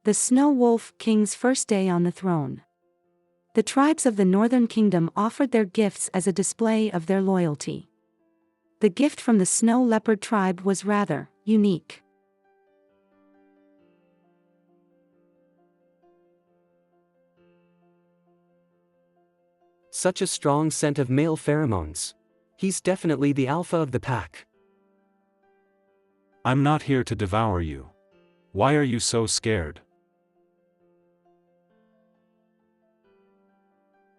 The Snow Wolf King's first day on the throne. The tribes of the Northern Kingdom offered their gifts as a display of their loyalty. The gift from the Snow Leopard tribe was rather unique. Such a strong scent of male pheromones. He's definitely the alpha of the pack. I'm not here to devour you. Why are you so scared?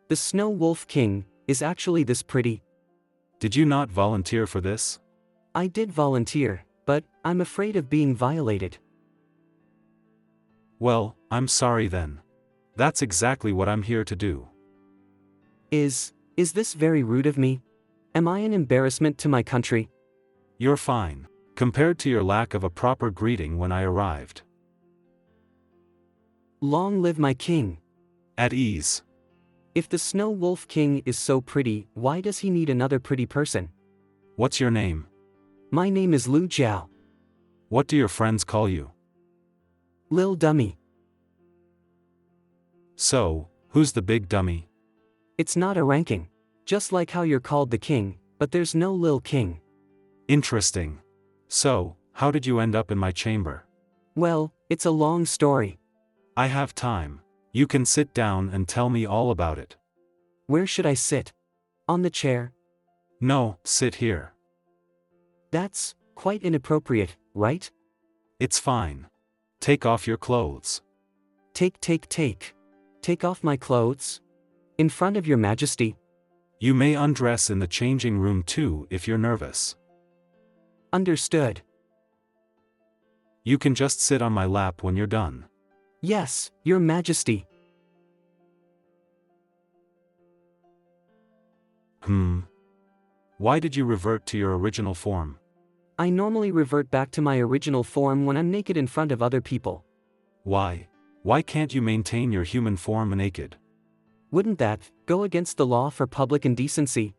The Snow Wolf King is actually this pretty. Did you not volunteer for this? I did volunteer, but I'm afraid of being violated. Well, I'm sorry then. That's exactly what I'm here to do. Is this very rude of me? Am I an embarrassment to my country? You're fine, compared to your lack of a proper greeting when I arrived. Long live my king. At ease. If the Snow Wolf King is so pretty, why does he need another pretty person? What's your name? My name is Lu Jiao. What do your friends call you? Lil Dummy. So, who's the big dummy? It's not a ranking. Just like how you're called the king, but there's no Lil King. Interesting. So, how did you end up in my chamber? Well, it's a long story. I have time. You can sit down and tell me all about it. Where should I sit? On the chair? No, sit here. That's quite inappropriate, right? It's fine. Take off your clothes. Take off my clothes? In front of your majesty? You may undress in the changing room too if you're nervous. Understood. You can just sit on my lap when you're done. Yes, your majesty. Why did you revert to your original form? I normally revert back to my original form when I'm naked in front of other people. Why? Why can't you maintain your human form naked? Wouldn't that go against the law for public indecency?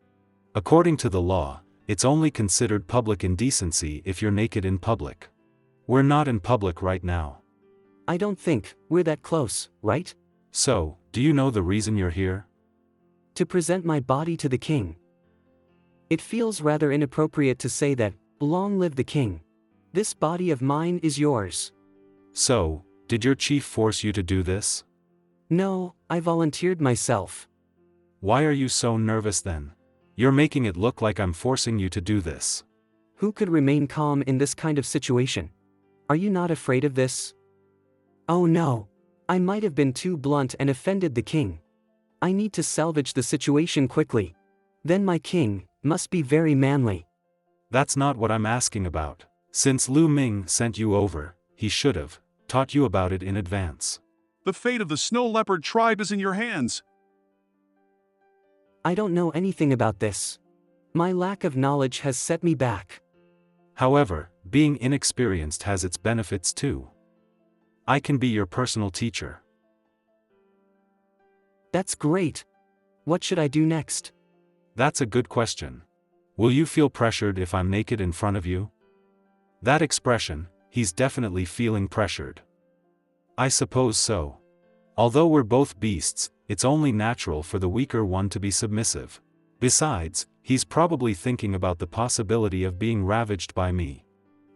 According to the law, it's only considered public indecency if you're naked in public. We're not in public right now. I don't think we're that close, right? So, do you know the reason you're here? To present my body to the king. It feels rather inappropriate to say that, long live the king. This body of mine is yours. So, did your chief force you to do this? No, I volunteered myself. Why are you so nervous then? You're making it look like I'm forcing you to do this. Who could remain calm in this kind of situation? Are you not afraid of this? Oh no. I might have been too blunt and offended the king. I need to salvage the situation quickly. Then my king must be very manly. That's not what I'm asking about. Since Lu Ming sent you over, he should have taught you about it in advance. The fate of the Snow Leopard tribe is in your hands. I don't know anything about this. My lack of knowledge has set me back. However, being inexperienced has its benefits too. I can be your personal teacher. That's great. What should I do next? That's a good question. Will you feel pressured if I'm naked in front of you? That expression, he's definitely feeling pressured. I suppose so. Although we're both beasts, it's only natural for the weaker one to be submissive. Besides, he's probably thinking about the possibility of being ravaged by me.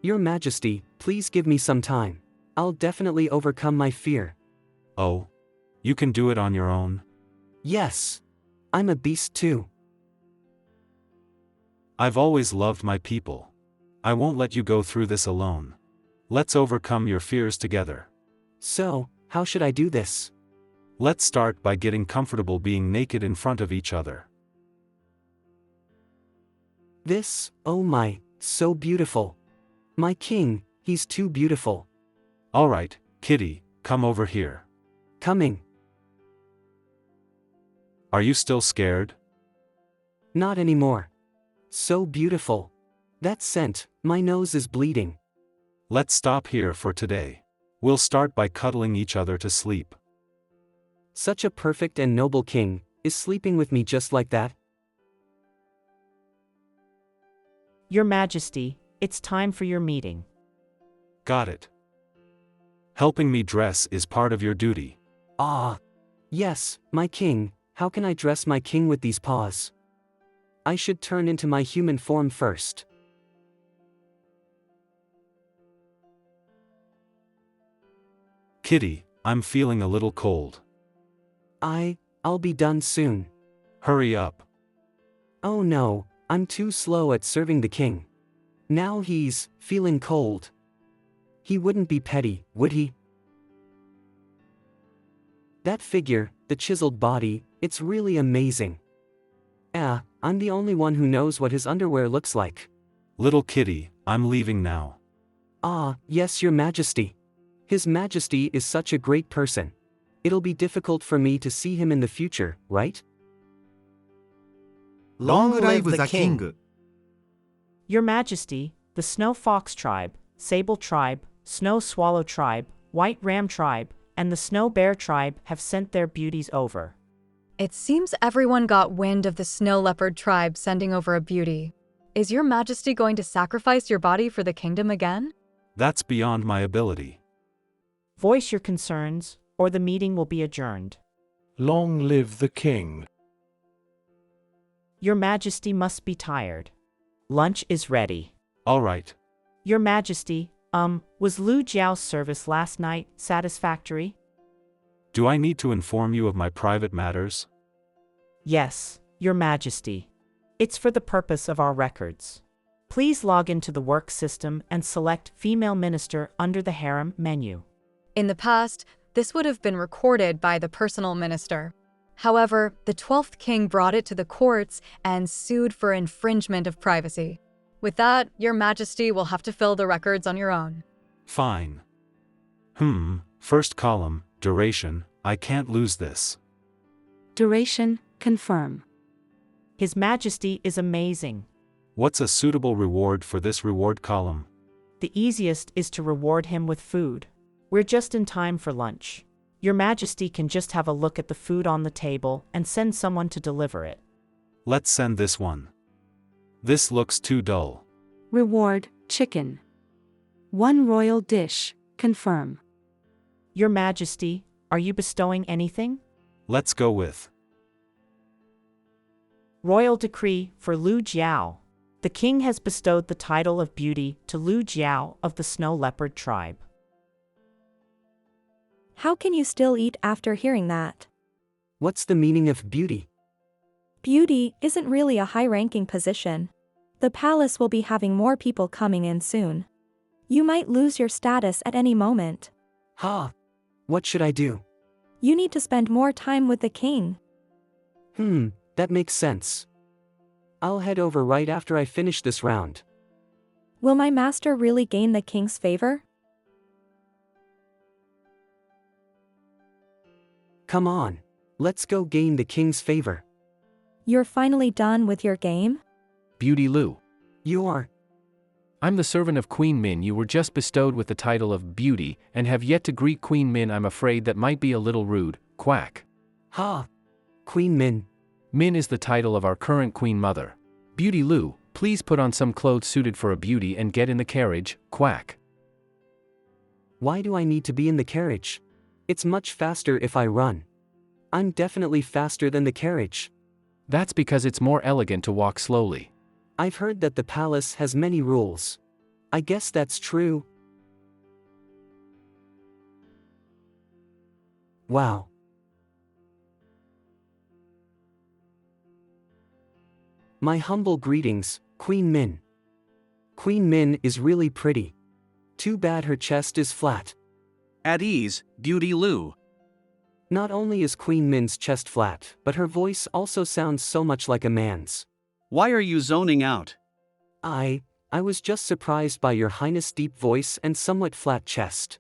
Your Majesty, please give me some time. I'll definitely overcome my fear. Oh? You can do it on your own? Yes. I'm a beast too. I've always loved my people. I won't let you go through this alone. Let's overcome your fears together. So, how should I do this? Let's start by getting comfortable being naked in front of each other. This, oh my, so beautiful. My king, he's too beautiful. Alright, kitty, come over here. Coming. Are you still scared? Not anymore. So beautiful. That scent, my nose is bleeding. Let's stop here for today. We'll start by cuddling each other to sleep. Such a perfect and noble king, is sleeping with me just like that? Your Majesty, it's time for your meeting. Got it. Helping me dress is part of your duty. Ah. Yes, my king, how can I dress my king with these paws? I should turn into my human form first. Kitty, I'm feeling a little cold. I'll be done soon. Hurry up. Oh no, I'm too slow at serving the king. Now he's feeling cold. He wouldn't be petty, would he? That figure, the chiseled body, it's really amazing. I'm the only one who knows what his underwear looks like. Little Kitty, I'm leaving now. Ah, yes, your majesty. His majesty is such a great person. It'll be difficult for me to see him in the future, right? Long live the king. Your Majesty, the Snow Fox tribe, Sable tribe, Snow Swallow tribe, White Ram tribe, and the Snow Bear tribe have sent their beauties over. It seems everyone got wind of the Snow Leopard tribe sending over a beauty. Is your Majesty going to sacrifice your body for the kingdom again? That's beyond my ability. Voice your concerns, or the meeting will be adjourned. Long live the king. Your Majesty must be tired. Lunch is ready. All right. Your Majesty, was Lu Jiao's service last night satisfactory? Do I need to inform you of my private matters? Yes, Your Majesty. It's for the purpose of our records. Please log into the work system and select Female Minister under the harem menu. In the past, this would have been recorded by the personal minister. However, the 12th king brought it to the courts and sued for infringement of privacy. With that, Your Majesty will have to fill the records on your own. Fine. First column, duration, I can't lose this. Duration, confirm. His Majesty is amazing. What's a suitable reward for this reward column? The easiest is to reward him with food. We're just in time for lunch. Your Majesty can just have a look at the food on the table and send someone to deliver it. Let's send this one. This looks too dull. Reward, chicken. 1 royal dish, confirm. Your Majesty, are you bestowing anything? Let's go with Royal decree for Lu Jiao. The king has bestowed the title of beauty to Lu Jiao of the Snow Leopard tribe. How can you still eat after hearing that? What's the meaning of beauty? Beauty isn't really a high-ranking position. The palace will be having more people coming in soon. You might lose your status at any moment. What should I do? You need to spend more time with the king. That makes sense. I'll head over right after I finish this round. Will my master really gain the king's favor? Come on. Let's go gain the king's favor. You're finally done with your game? Beauty Lu. You are. I'm the servant of Queen Min. You were just bestowed with the title of Beauty, and have yet to greet Queen Min. I'm afraid that might be a little rude, quack. Queen Min. Min is the title of our current Queen Mother. Beauty Lu, please put on some clothes suited for a beauty and get in the carriage, quack. Why do I need to be in the carriage? It's much faster if I run. I'm definitely faster than the carriage. That's because it's more elegant to walk slowly. I've heard that the palace has many rules. I guess that's true. Wow. My humble greetings, Queen Min. Queen Min is really pretty. Too bad her chest is flat. At ease, Beauty Lu. Not only is Queen Min's chest flat, but her voice also sounds so much like a man's. Why are you zoning out? I was just surprised by your highness' deep voice and somewhat flat chest.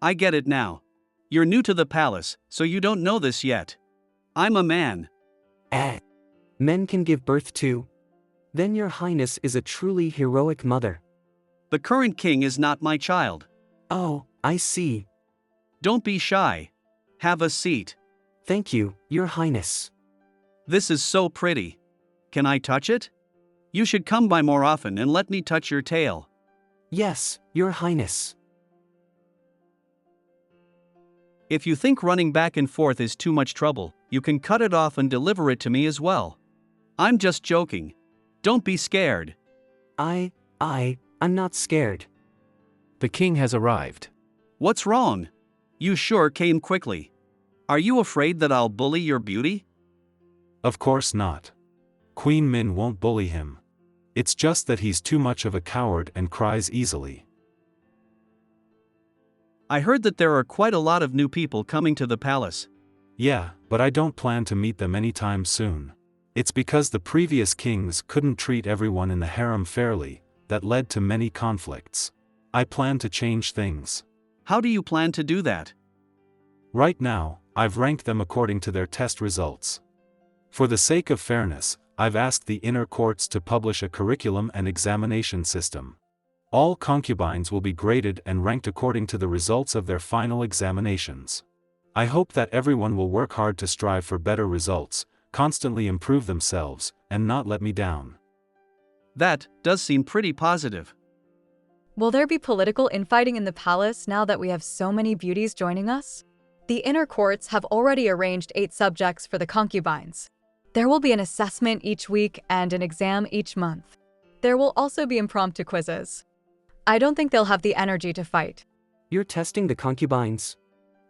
I get it now. You're new to the palace, so you don't know this yet. I'm a man. Men can give birth too? Then your highness is a truly heroic mother. The current king is not my child. Oh, I see. Don't be shy. Have a seat. Thank you, your highness. This is so pretty. Can I touch it? You should come by more often and let me touch your tail. Yes, your highness. If you think running back and forth is too much trouble, you can cut it off and deliver it to me as well. I'm just joking. Don't be scared. I'm not scared. The king has arrived. What's wrong? You sure came quickly. Are you afraid that I'll bully your beauty? Of course not. Queen Min won't bully him. It's just that he's too much of a coward and cries easily. I heard that there are quite a lot of new people coming to the palace. Yeah, but I don't plan to meet them anytime soon. It's because the previous kings couldn't treat everyone in the harem fairly, that led to many conflicts. I plan to change things. How do you plan to do that? Right now, I've ranked them according to their test results. For the sake of fairness, I've asked the inner courts to publish a curriculum and examination system. All concubines will be graded and ranked according to the results of their final examinations. I hope that everyone will work hard to strive for better results, constantly improve themselves, and not let me down. That does seem pretty positive. Will there be political infighting in the palace now that we have so many beauties joining us? The inner courts have already arranged 8 subjects for the concubines. There will be an assessment each week and an exam each month. There will also be impromptu quizzes. I don't think they'll have the energy to fight. You're testing the concubines?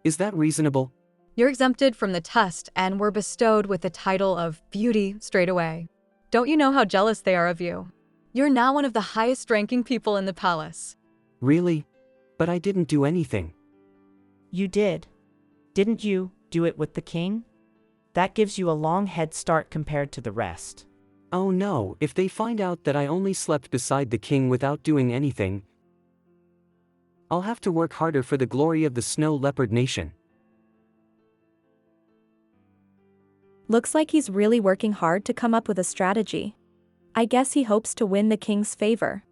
Is that reasonable? You're exempted from the test and were bestowed with the title of beauty straight away. Don't you know how jealous they are of you? You're now one of the highest-ranking people in the palace. Really? But I didn't do anything. You did. Didn't you do it with the king? That gives you a long head start compared to the rest. Oh no, if they find out that I only slept beside the king without doing anything, I'll have to work harder for the glory of the Snow Leopard Nation. Looks like he's really working hard to come up with a strategy. I guess he hopes to win the king's favor.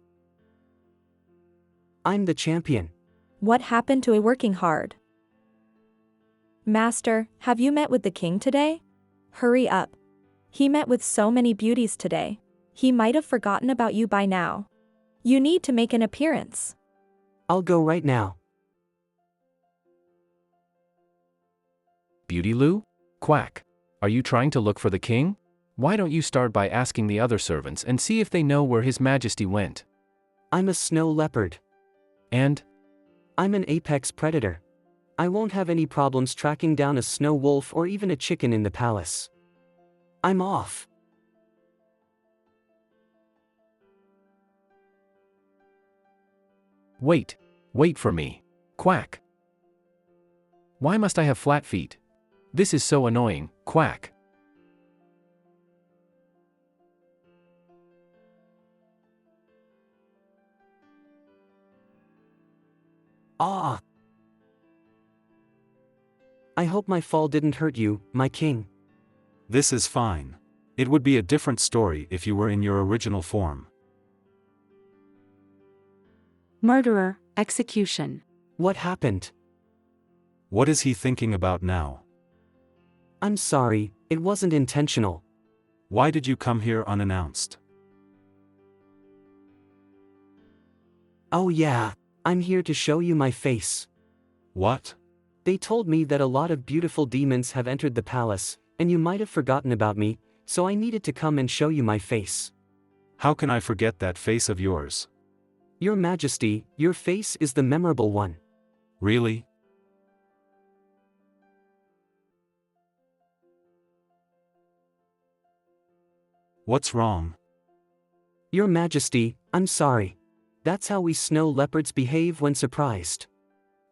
I'm the champion. What happened to a working hard? Master, have you met with the king today? Hurry up. He met with so many beauties today. He might have forgotten about you by now. You need to make an appearance. I'll go right now. Beauty Lou? Quack. Are you trying to look for the king? Why don't you start by asking the other servants and see if they know where His Majesty went? I'm a snow leopard. And? I'm an apex predator. I won't have any problems tracking down a snow wolf or even a chicken in the palace. I'm off. Wait for me. Quack. Why must I have flat feet? This is so annoying, Quack. Ah! I hope my fall didn't hurt you, my king. This is fine. It would be a different story if you were in your original form. Murderer, execution. What happened? What is he thinking about now? I'm sorry, it wasn't intentional. Why did you come here unannounced? Oh yeah, I'm here to show you my face. What? They told me that a lot of beautiful demons have entered the palace, and you might have forgotten about me, so I needed to come and show you my face. How can I forget that face of yours? Your Majesty, your face is the memorable one. Really? What's wrong? Your Majesty, I'm sorry. That's how we snow leopards behave when surprised.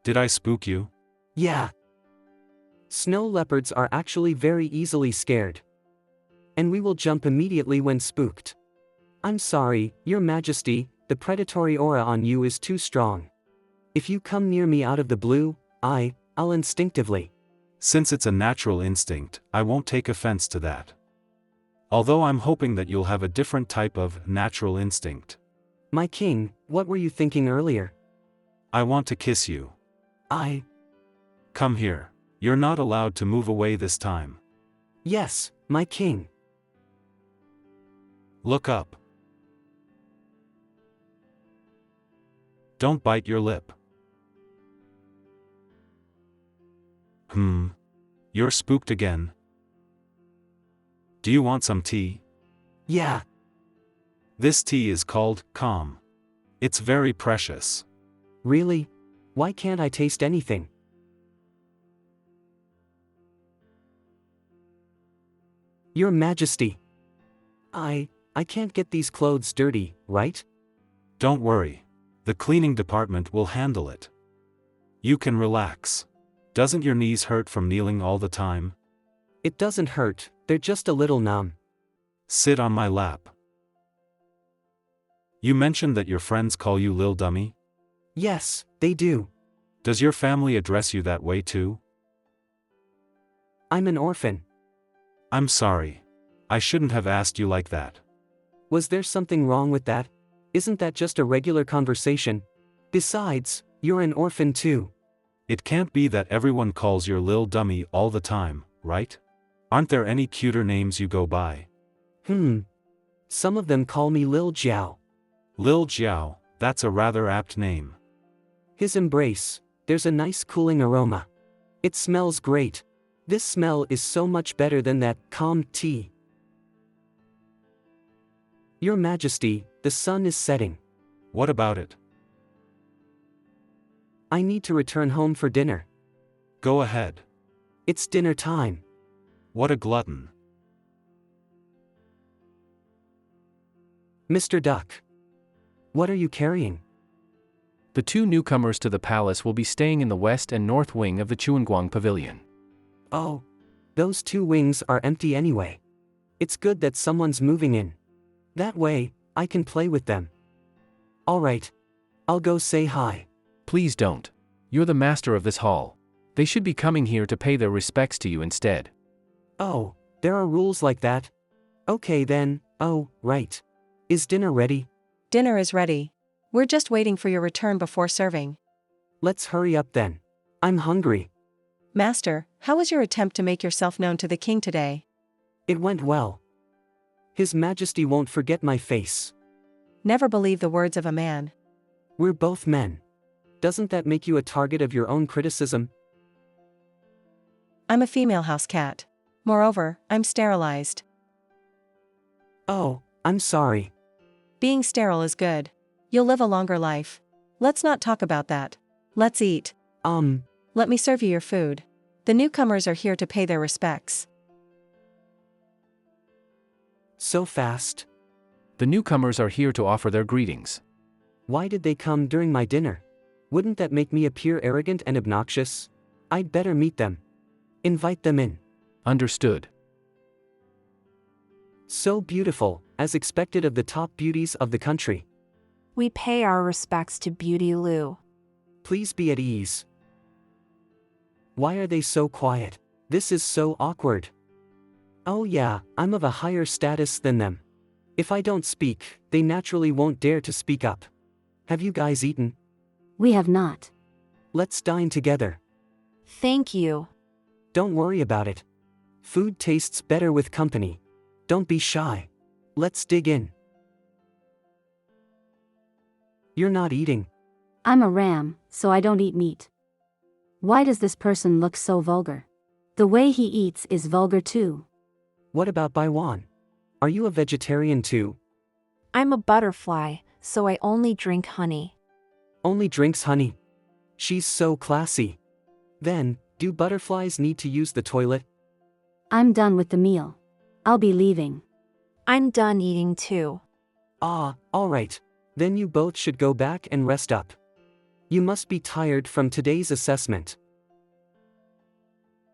Did I spook you? Yeah. Snow leopards are actually very easily scared. And we will jump immediately when spooked. I'm sorry, Your Majesty, the predatory aura on you is too strong. If you come near me out of the blue, I'll instinctively. Since it's a natural instinct, I won't take offense to that. Although I'm hoping that you'll have a different type of natural instinct. My king, what were you thinking earlier? I want to kiss you. Come here. You're not allowed to move away this time. Yes, my king. Look up. Don't bite your lip. You're spooked again. Do you want some tea? Yeah. This tea is called calm. It's very precious. Really? Why can't I taste anything? Your Majesty. I can't get these clothes dirty, right? Don't worry. The cleaning department will handle it. You can relax. Doesn't your knees hurt from kneeling all the time? It doesn't hurt, they're just a little numb. Sit on my lap. You mentioned that your friends call you Lil Dummy? Yes, they do. Does your family address you that way too? I'm an orphan. I'm sorry. I shouldn't have asked you like that. Was there something wrong with that? Isn't that just a regular conversation? Besides, you're an orphan too. It can't be that everyone calls you Lil Dummy all the time, right? Aren't there any cuter names you go by? Some of them call me Lil Jiao. Lil Jiao, that's a rather apt name. His embrace, there's a nice cooling aroma. It smells great. This smell is so much better than that calm tea. Your Majesty, the sun is setting. What about it? I need to return home for dinner. Go ahead. It's dinner time. What a glutton. Mr. Duck. What are you carrying? The two newcomers to the palace will be staying in the west and north wing of the Chuanguang Pavilion. Oh, those two wings are empty anyway. It's good that someone's moving in. That way, I can play with them. Alright. I'll go say hi. Please don't. You're the master of this hall. They should be coming here to pay their respects to you instead. Oh, there are rules like that? Okay then, oh, right. Is dinner ready? Dinner is ready. We're just waiting for your return before serving. Let's hurry up then. I'm hungry. Master, how was your attempt to make yourself known to the king today? It went well. His Majesty won't forget my face. Never believe the words of a man. We're both men. Doesn't that make you a target of your own criticism? I'm a female house cat. Moreover, I'm sterilized. Oh, I'm sorry. Being sterile is good. You'll live a longer life. Let's not talk about that. Let's eat. Let me serve you your food. The newcomers are here to pay their respects. So fast. The newcomers are here to offer their greetings. Why did they come during my dinner? Wouldn't that make me appear arrogant and obnoxious? I'd better meet them. Invite them in. Understood. So beautiful, as expected of the top beauties of the country. We pay our respects to Beauty Lu. Please be at ease. Why are they so quiet? This is so awkward. Oh yeah, I'm of a higher status than them. If I don't speak, they naturally won't dare to speak up. Have you guys eaten? We have not. Let's dine together. Thank you. Don't worry about it. Food tastes better with company. Don't be shy. Let's dig in. You're not eating. I'm a ram, so I don't eat meat. Why does this person look so vulgar? The way he eats is vulgar too. What about Baiwan? Are you a vegetarian too? I'm a butterfly, so I only drink honey. Only drinks honey. She's so classy. Then, do butterflies need to use the toilet? I'm done with the meal. I'll be leaving. I'm done eating too. Ah, alright. Then you both should go back and rest up. You must be tired from today's assessment.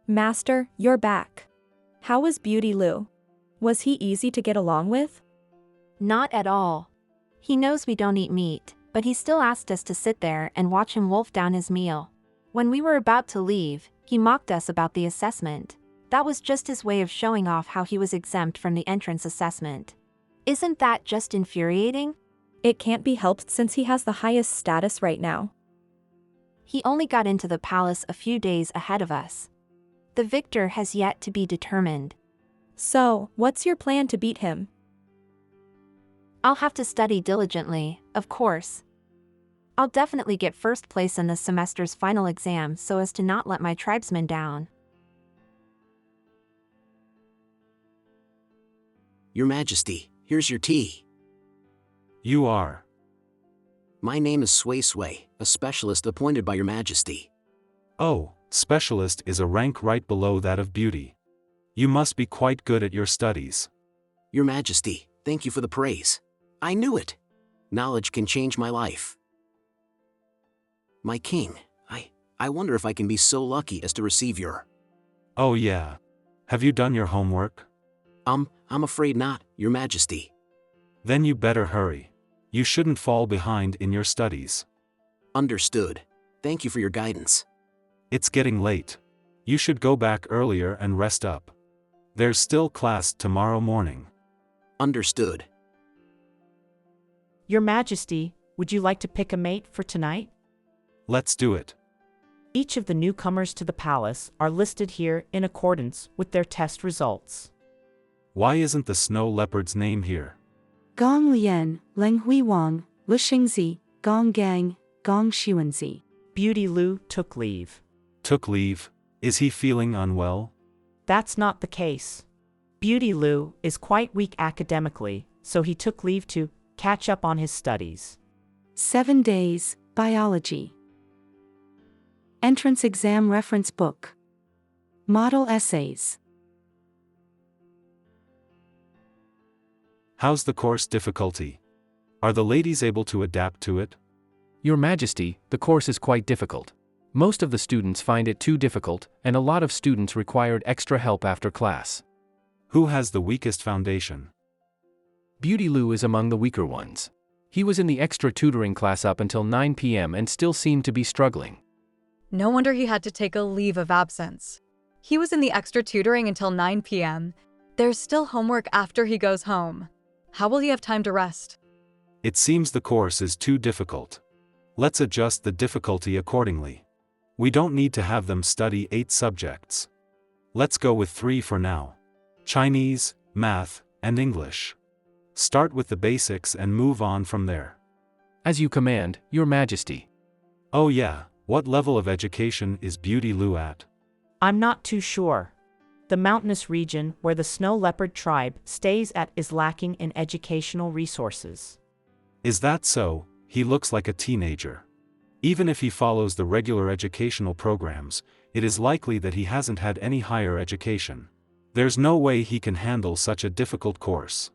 Master, you're back. How was Beauty Lu? Was he easy to get along with? Not at all. He knows we don't eat meat, but he still asked us to sit there and watch him wolf down his meal. When we were about to leave, he mocked us about the assessment. That was just his way of showing off how he was exempt from the entrance assessment. Isn't that just infuriating? It can't be helped since he has the highest status right now. He only got into the palace a few days ahead of us. The victor has yet to be determined. So, what's your plan to beat him? I'll have to study diligently, of course. I'll definitely get first place in this semester's final exam so as to not let my tribesmen down. Your Majesty, here's your tea. You are. My name is Sway Sway, a specialist appointed by Your Majesty. Oh, specialist is a rank right below that of beauty. You must be quite good at your studies. Your Majesty, thank you for the praise. I knew it. Knowledge can change my life. My king, I wonder if I can be so lucky as to receive your... Oh yeah. Have you done your homework? I'm afraid not, Your Majesty. Then you better hurry. You shouldn't fall behind in your studies. Understood. Thank you for your guidance. It's getting late. You should go back earlier and rest up. There's still class tomorrow morning. Understood. Your Majesty, would you like to pick a mate for tonight? Let's do it. Each of the newcomers to the palace are listed here in accordance with their test results. Why isn't the snow leopard's name here? Gong Lian, Leng Hui Wang, Lu Xingzi, Gong Gang, Gong Xuanzi. Beauty Lu took leave. Took leave? Is he feeling unwell? That's not the case. Beauty Lu is quite weak academically, so he took leave to catch up on his studies. 7 days, Biology. Entrance Exam Reference Book. Model Essays. How's the course difficulty? Are the ladies able to adapt to it? Your Majesty, the course is quite difficult. Most of the students find it too difficult, and a lot of students required extra help after class. Who has the weakest foundation? Beauty Lu is among the weaker ones. He was in the extra tutoring class up until 9 p.m. and still seemed to be struggling. No wonder he had to take a leave of absence. He was in the extra tutoring until 9 p.m. There's still homework after he goes home. How will he have time to rest? It seems the course is too difficult. Let's adjust the difficulty accordingly. We don't need to have them study 8 subjects. Let's go with 3 for now. Chinese, Math, and English. Start with the basics and move on from there. As you command, Your Majesty. Oh yeah, what level of education is Beauty Lu at? I'm not too sure. The mountainous region where the snow leopard tribe stays at is lacking in educational resources. Is that so? He looks like a teenager. Even if he follows the regular educational programs, it is likely that he hasn't had any higher education. There's no way he can handle such a difficult course.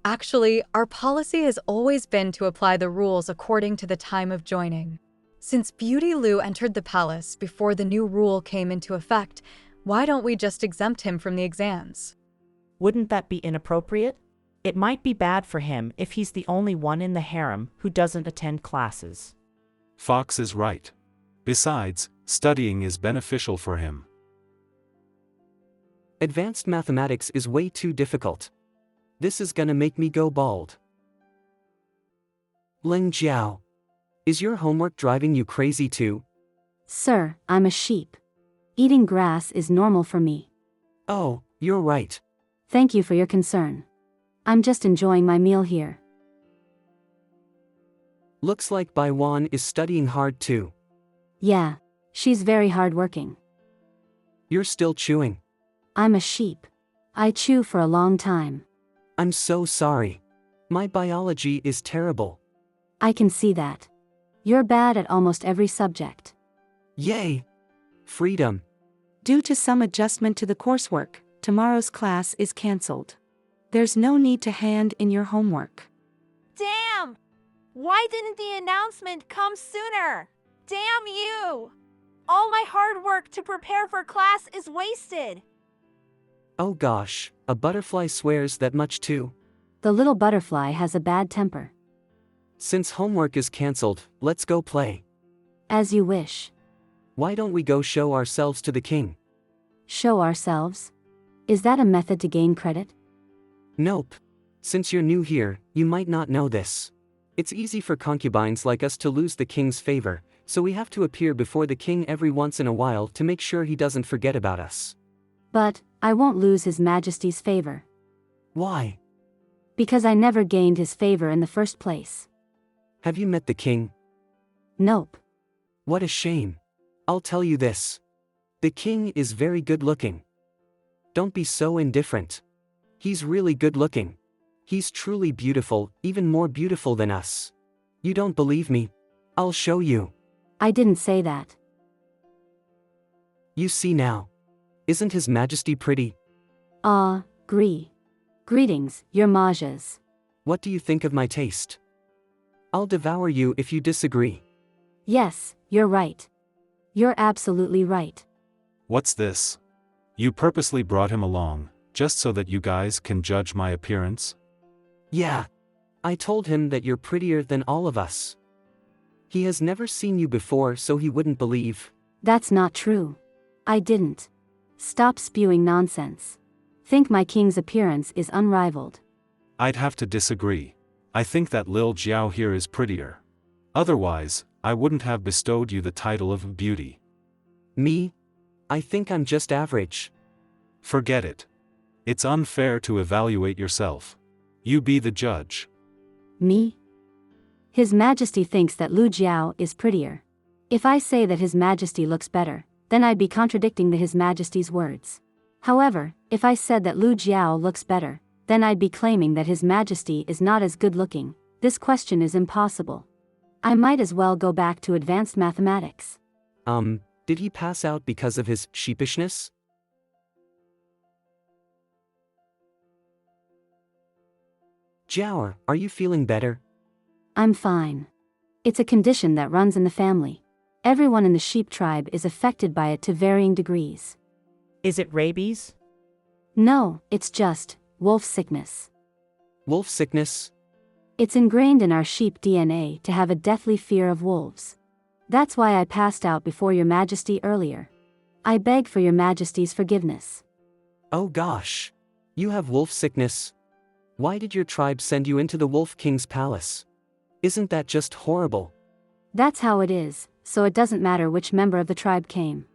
Actually, our policy has always been to apply the rules according to the time of joining. Since Beauty Lu entered the palace before the new rule came into effect, why don't we just exempt him from the exams? Wouldn't that be inappropriate? It might be bad for him if he's the only one in the harem who doesn't attend classes. Fox is right. Besides, studying is beneficial for him. Advanced mathematics is way too difficult. This is gonna make me go bald. Ling Jiao. Is your homework driving you crazy too? Sir, I'm a sheep. Eating grass is normal for me. Oh, you're right. Thank you for your concern. I'm just enjoying my meal here. Looks like Bai Wan is studying hard too. Yeah, she's very hardworking. You're still chewing. I'm a sheep. I chew for a long time. I'm so sorry. My biology is terrible. I can see that. You're bad at almost every subject. Yay! Freedom. Due to some adjustment to the coursework, tomorrow's class is cancelled. There's no need to hand in your homework. Damn! Why didn't the announcement come sooner? Damn you! All my hard work to prepare for class is wasted. Oh gosh, a butterfly swears that much too. The little butterfly has a bad temper. Since homework is cancelled, let's go play. As you wish. Why don't we go show ourselves to the king? Show ourselves? Is that a method to gain credit? Nope. Since you're new here, you might not know this. It's easy for concubines like us to lose the king's favor, so we have to appear before the king every once in a while to make sure he doesn't forget about us. But, I won't lose His Majesty's favor. Why? Because I never gained his favor in the first place. Have you met the king? Nope. What a shame. I'll tell you this. The king is very good looking. Don't be so indifferent. He's really good looking. He's truly beautiful, even more beautiful than us. You don't believe me? I'll show you. I didn't say that. You see now. Isn't His Majesty pretty? Greetings, your majas. What do you think of my taste? I'll devour you if you disagree. Yes, you're right. You're absolutely right. What's this? You purposely brought him along, just so that you guys can judge my appearance? Yeah. I told him that you're prettier than all of us. He has never seen you before, so he wouldn't believe. That's not true. I didn't. Stop spewing nonsense. Think my king's appearance is unrivaled. I'd have to disagree. I think that Lil Jiao here is prettier. Otherwise, I wouldn't have bestowed you the title of beauty. Me? I think I'm just average. Forget it. It's unfair to evaluate yourself. You be the judge. Me? His Majesty thinks that Lu Jiao is prettier. If I say that His Majesty looks better, then I'd be contradicting His Majesty's words. However, if I said that Lu Jiao looks better, then I'd be claiming that His Majesty is not as good looking. This question is impossible. I might as well go back to advanced mathematics. Did he pass out because of his sheepishness? Jiao, are you feeling better? I'm fine. It's a condition that runs in the family. Everyone in the sheep tribe is affected by it to varying degrees. Is it rabies? No, it's just wolf sickness. Wolf sickness? It's ingrained in our sheep DNA to have a deathly fear of wolves. That's why I passed out before Your Majesty earlier. I beg for Your Majesty's forgiveness. Oh gosh. You have wolf sickness? Why did your tribe send you into the Wolf King's palace? Isn't that just horrible? That's how it is, so it doesn't matter which member of the tribe came.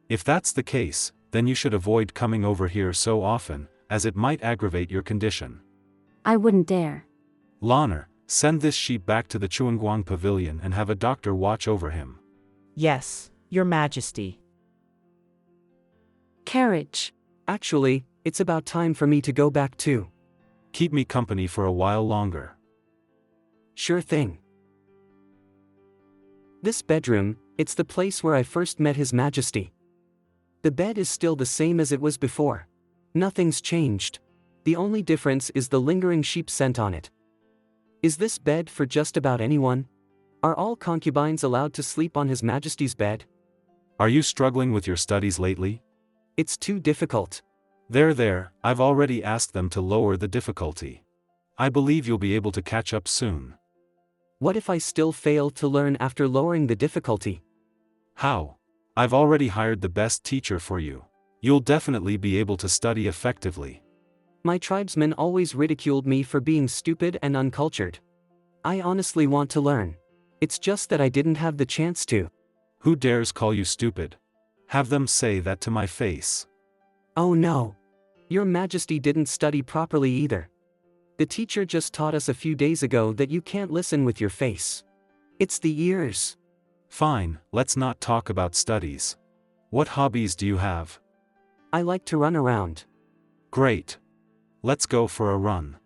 If that's the case, then you should avoid coming over here so often, as it might aggravate your condition. I wouldn't dare. Lanner, send this sheep back to the Chuanguang Pavilion and have a doctor watch over him. Yes, Your Majesty. Carriage. Actually, it's about time for me to go back too. Keep me company for a while longer. Sure thing. This bedroom, it's the place where I first met His Majesty. The bed is still the same as it was before. Nothing's changed. The only difference is the lingering sheep scent on it. Is this bed for just about anyone? Are all concubines allowed to sleep on His Majesty's bed? Are you struggling with your studies lately? It's too difficult. There, I've already asked them to lower the difficulty. I believe you'll be able to catch up soon. What if I still fail to learn after lowering the difficulty? How? I've already hired the best teacher for you. You'll definitely be able to study effectively. My tribesmen always ridiculed me for being stupid and uncultured. I honestly want to learn. It's just that I didn't have the chance to. Who dares call you stupid? Have them say that to my face. Oh no. Your Majesty didn't study properly either. The teacher just taught us a few days ago that you can't listen with your face. It's the ears. Fine, let's not talk about studies. What hobbies do you have? I like to run around. Great. Let's go for a run.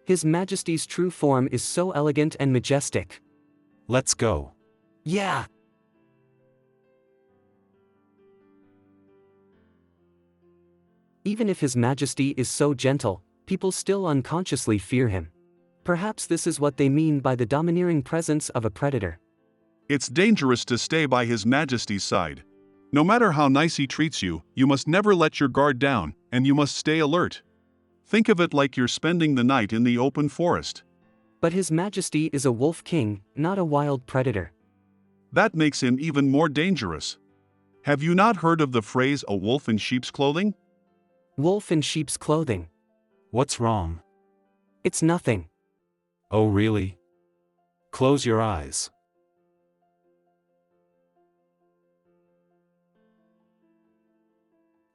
His Majesty's true form is so elegant and majestic. Let's go. Yeah. Even if His Majesty is so gentle, people still unconsciously fear him. Perhaps this is what they mean by the domineering presence of a predator. It's dangerous to stay by His Majesty's side. No matter how nice he treats you, you must never let your guard down, and you must stay alert. Think of it like you're spending the night in the open forest. But His Majesty is a wolf king, not a wild predator. That makes him even more dangerous. Have you not heard of the phrase "a wolf in sheep's clothing"? Wolf in sheep's clothing. What's wrong? It's nothing. Oh really? Close your eyes.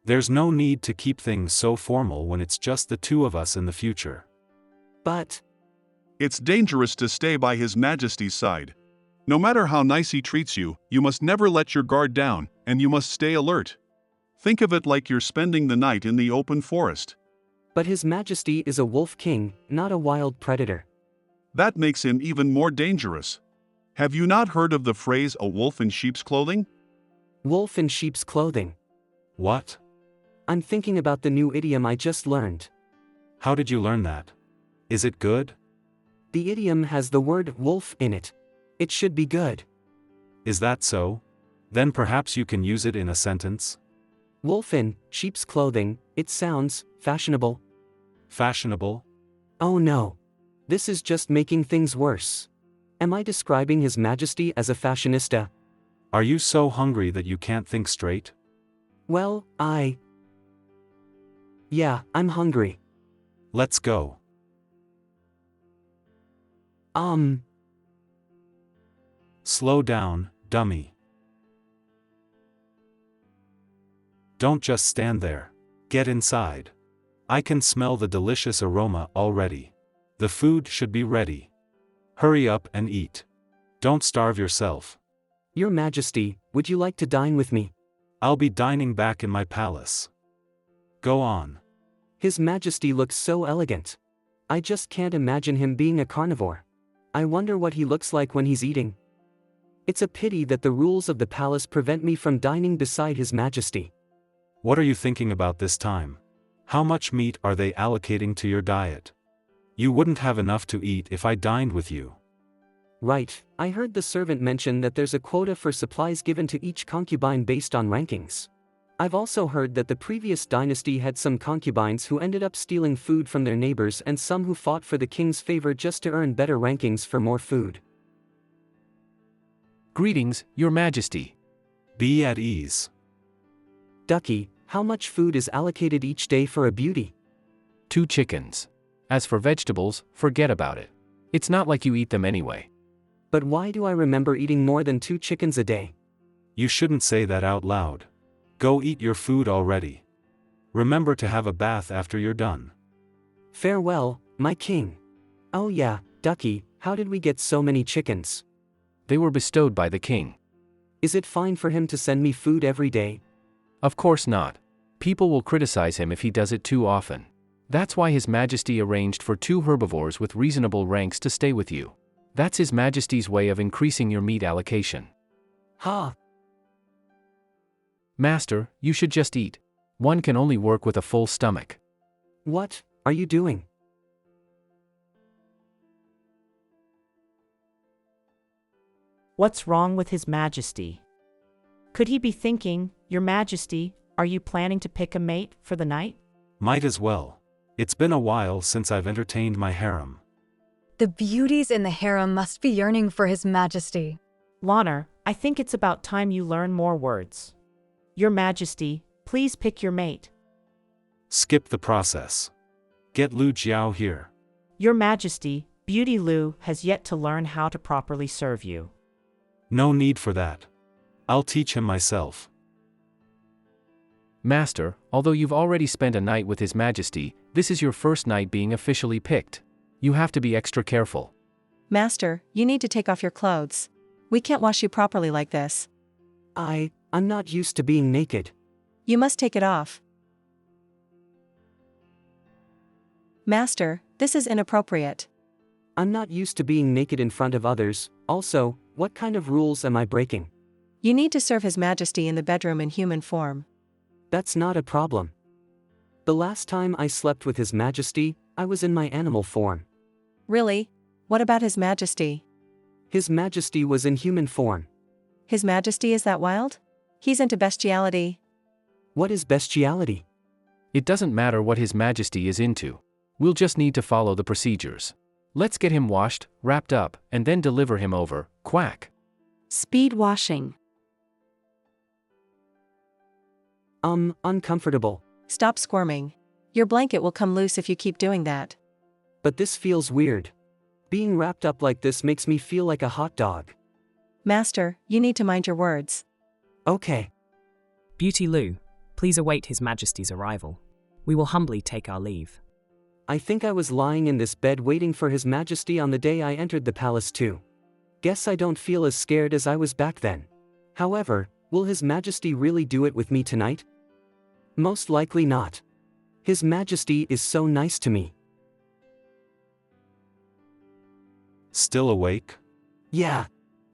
There's no need to keep things so formal when it's just the two of us in the future. But it's dangerous to stay by His Majesty's side. No matter how nice he treats you, you must never let your guard down, and you must stay alert. Think of it like you're spending the night in the open forest. But His Majesty is a wolf king, not a wild predator. That makes him even more dangerous. Have you not heard of the phrase a wolf in sheep's clothing? Wolf in sheep's clothing. What? I'm thinking about the new idiom I just learned. How did you learn that? Is it good? The idiom has the word wolf in it. It should be good. Is that so? Then perhaps you can use it in a sentence? Wolf in sheep's clothing, it sounds fashionable. Fashionable? Oh no. This is just making things worse. Am I describing His Majesty as a fashionista? Are you so hungry that you can't think straight? Well, Yeah, I'm hungry. Let's go. Slow down, dummy. Don't just stand there. Get inside. I can smell the delicious aroma already. The food should be ready. Hurry up and eat. Don't starve yourself. Your Majesty, would you like to dine with me? I'll be dining back in my palace. Go on. His Majesty looks so elegant. I just can't imagine him being a carnivore. I wonder what he looks like when he's eating. It's a pity that the rules of the palace prevent me from dining beside His Majesty. What are you thinking about this time? How much meat are they allocating to your diet? You wouldn't have enough to eat if I dined with you. Right, I heard the servant mention that there's a quota for supplies given to each concubine based on rankings. I've also heard that the previous dynasty had some concubines who ended up stealing food from their neighbors and some who fought for the king's favor just to earn better rankings for more food. Greetings, Your Majesty. Be at ease. Ducky, how much food is allocated each day for a beauty? 2 chickens. As for vegetables, forget about it. It's not like you eat them anyway. But why do I remember eating more than 2 chickens a day? You shouldn't say that out loud. Go eat your food already. Remember to have a bath after you're done. Farewell, my king. Oh yeah, Ducky, how did we get so many chickens? They were bestowed by the king. Is it fine for him to send me food every day? Of course not. People will criticize him if he does it too often. That's why His Majesty arranged for 2 herbivores with reasonable ranks to stay with you. That's His Majesty's way of increasing your meat allocation. Ha! Master, you should just eat. One can only work with a full stomach. What are you doing? What's wrong with His Majesty? Could he be thinking, Your Majesty, are you planning to pick a mate for the night? Might as well. It's been a while since I've entertained my harem. The beauties in the harem must be yearning for His Majesty. Loner, I think it's about time you learn more words. Your Majesty, please pick your mate. Skip the process. Get Lu Jiao here. Your Majesty, Beauty Lu has yet to learn how to properly serve you. No need for that. I'll teach him myself. Master, although you've already spent a night with His Majesty, this is your first night being officially picked. You have to be extra careful. Master, you need to take off your clothes. We can't wash you properly like this. I'm not used to being naked. You must take it off. Master, this is inappropriate. I'm not used to being naked in front of others. Also, what kind of rules am I breaking? You need to serve His Majesty in the bedroom in human form. That's not a problem. The last time I slept with His Majesty, I was in my animal form. Really? What about His Majesty? His Majesty was in human form. His Majesty is that wild? He's into bestiality. What is bestiality? It doesn't matter what His Majesty is into. We'll just need to follow the procedures. Let's get him washed, wrapped up, and then deliver him over. Quack. Speed washing. Uncomfortable. Stop squirming. Your blanket will come loose if you keep doing that. But this feels weird. Being wrapped up like this makes me feel like a hot dog. Master, you need to mind your words. Okay. Beauty Lu, please await His Majesty's arrival. We will humbly take our leave. I think I was lying in this bed waiting for His Majesty on the day I entered the palace too. Guess I don't feel as scared as I was back then. However, will His Majesty really do it with me tonight? Most likely not. His Majesty is so nice to me. Still awake? Yeah.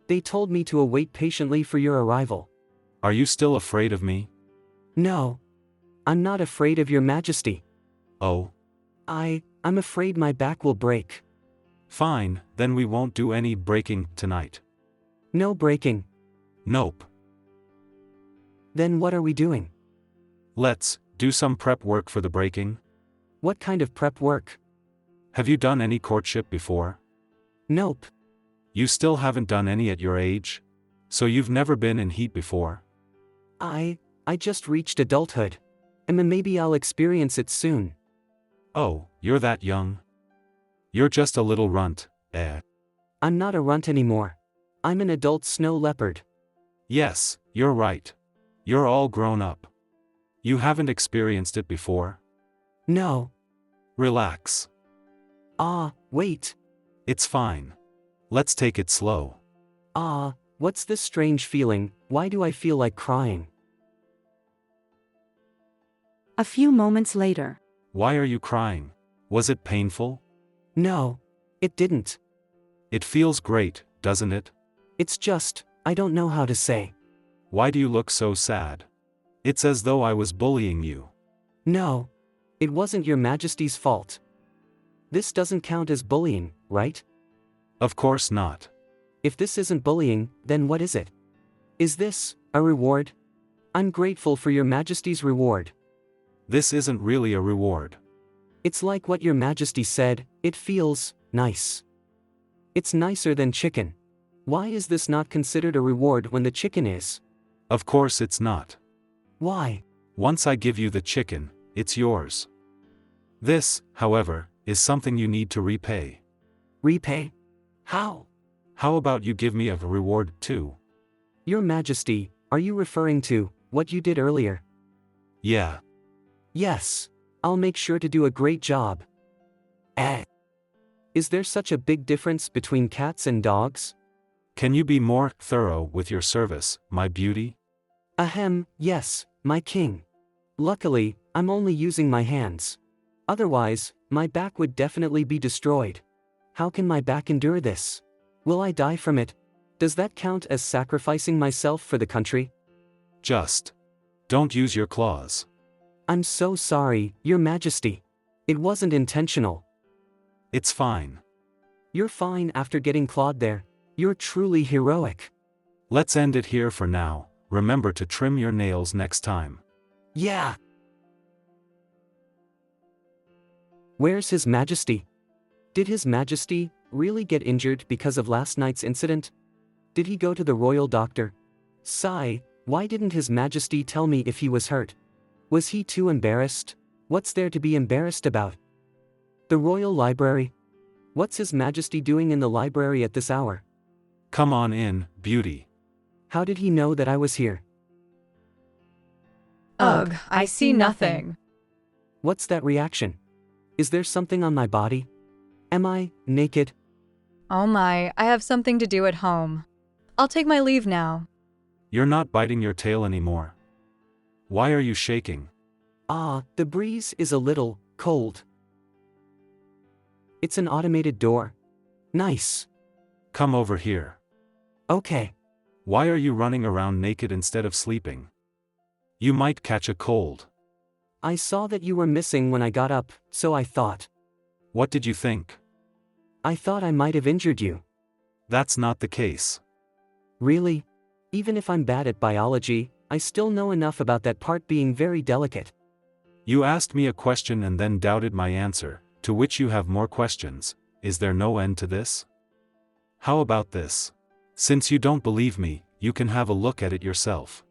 They told me to await patiently for your arrival. Are you still afraid of me? No. I'm not afraid of your Majesty. Oh. I'm afraid my back will break. Fine, then we won't do any breaking tonight. No breaking. Nope. Then what are we doing? Let's do some prep work for the breaking. What kind of prep work? Have you done any courtship before? Nope. You still haven't done any at your age? So you've never been in heat before? I just reached adulthood. And then maybe I'll experience it soon. Oh, you're that young? You're just a little runt, eh? I'm not a runt anymore. I'm an adult snow leopard. Yes, you're right. You're all grown up. You haven't experienced it before? No. Relax. Wait. It's fine. Let's take it slow. What's this strange feeling? Why do I feel like crying? A few moments later. Why are you crying? Was it painful? No. It didn't. It feels great, doesn't it? It's just, I don't know how to say. Why do you look so sad? It's as though I was bullying you. No. It wasn't your Majesty's fault. This doesn't count as bullying, right? Of course not. If this isn't bullying, then what is it? Is this a reward? I'm grateful for your Majesty's reward. This isn't really a reward. It's like what your Majesty said, it feels nice. It's nicer than chicken. Why is this not considered a reward when the chicken is? Of course it's not. Why? Once I give you the chicken, it's yours. This, however, is something you need to repay. Repay? How? How about you give me a reward too? Your Majesty, are you referring to what you did earlier? Yeah. Yes. I'll make sure to do a great job. Is there such a big difference between cats and dogs? Can you be more thorough with your service, my beauty? Ahem, yes, my king. Luckily, I'm only using my hands. Otherwise, my back would definitely be destroyed. How can my back endure this? Will I die from it? Does that count as sacrificing myself for the country? Just don't use your claws. I'm so sorry, Your Majesty. It wasn't intentional. It's fine. You're fine after getting clawed there. You're truly heroic. Let's end it here for now. Remember to trim your nails next time. Yeah. Where's His Majesty? Did His Majesty really get injured because of last night's incident? Did he go to the royal doctor? Sigh, why didn't His Majesty tell me if he was hurt? Was he too embarrassed? What's there to be embarrassed about? The royal library? What's His Majesty doing in the library at this hour? Come on in, beauty. How did he know that I was here? Ugh, I see nothing. What's that reaction? Is there something on my body? Am I naked? Oh my, I have something to do at home. I'll take my leave now. You're not biting your tail anymore. Why are you shaking? The breeze is a little cold. It's an automated door. Nice. Come over here. Okay. Why are you running around naked instead of sleeping? You might catch a cold. I saw that you were missing when I got up, so I thought. What did you think? I thought I might have injured you. That's not the case. Really? Even if I'm bad at biology, I still know enough about that part being very delicate. You asked me a question and then doubted my answer, to which you have more questions. Is there no end to this? How about this? Since you don't believe me, you can have a look at it yourself.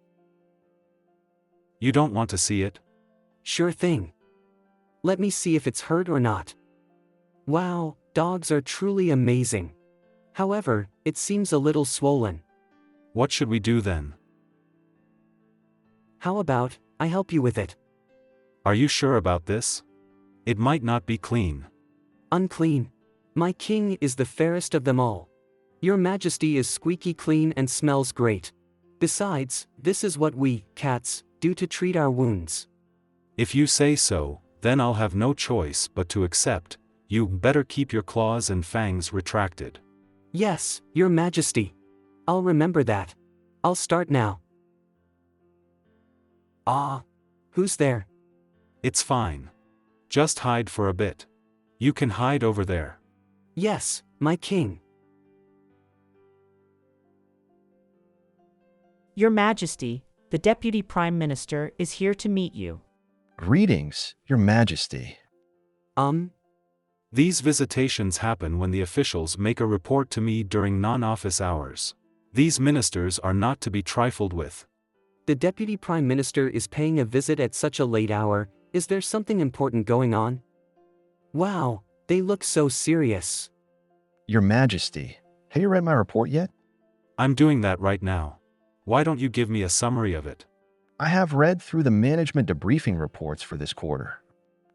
You don't want to see it? Sure thing. Let me see if it's hurt or not. Wow, dogs are truly amazing. However, it seems a little swollen. What should we do then? How about, I help you with it? Are you sure about this? It might not be clean. Unclean. My king is the fairest of them all. Your Majesty is squeaky clean and smells great. Besides, this is what we, cats, do to treat our wounds. If you say so, Then I'll have no choice but to accept. You better keep your claws and fangs retracted. Yes, Your Majesty. I'll remember that. I'll start now. Ah, who's there? It's fine. Just hide for a bit. You can hide over there. Yes, my king. Your Majesty, the Deputy Prime Minister is here to meet you. Greetings, Your Majesty. These visitations happen when the officials make a report to me during non-office hours. These ministers are not to be trifled with. The Deputy Prime Minister is paying a visit at such a late hour. Is there something important going on? Wow, they look so serious. Your Majesty, have you read my report yet? I'm doing that right now. Why don't you give me a summary of it? I have read through the management debriefing reports for this quarter.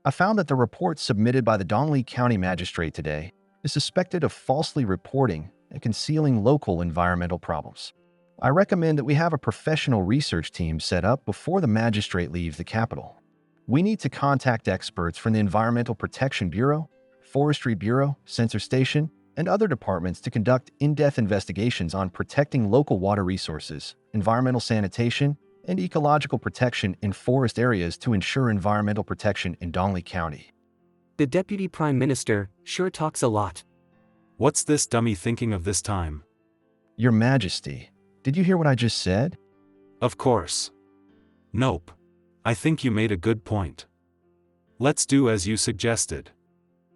I found that the report submitted by the Donglei County Magistrate today is suspected of falsely reporting and concealing local environmental problems. I recommend that we have a professional research team set up before the magistrate leaves the capital. We need to contact experts from the Environmental Protection Bureau, Forestry Bureau, Sensor Station, and other departments to conduct in-depth investigations on protecting local water resources, environmental sanitation, and ecological protection in forest areas to ensure environmental protection in Donglei County. The Deputy Prime Minister sure talks a lot. What's this dummy thinking of this time? Your Majesty, did you hear what I just said? Of course. Nope. I think you made a good point. Let's do as you suggested.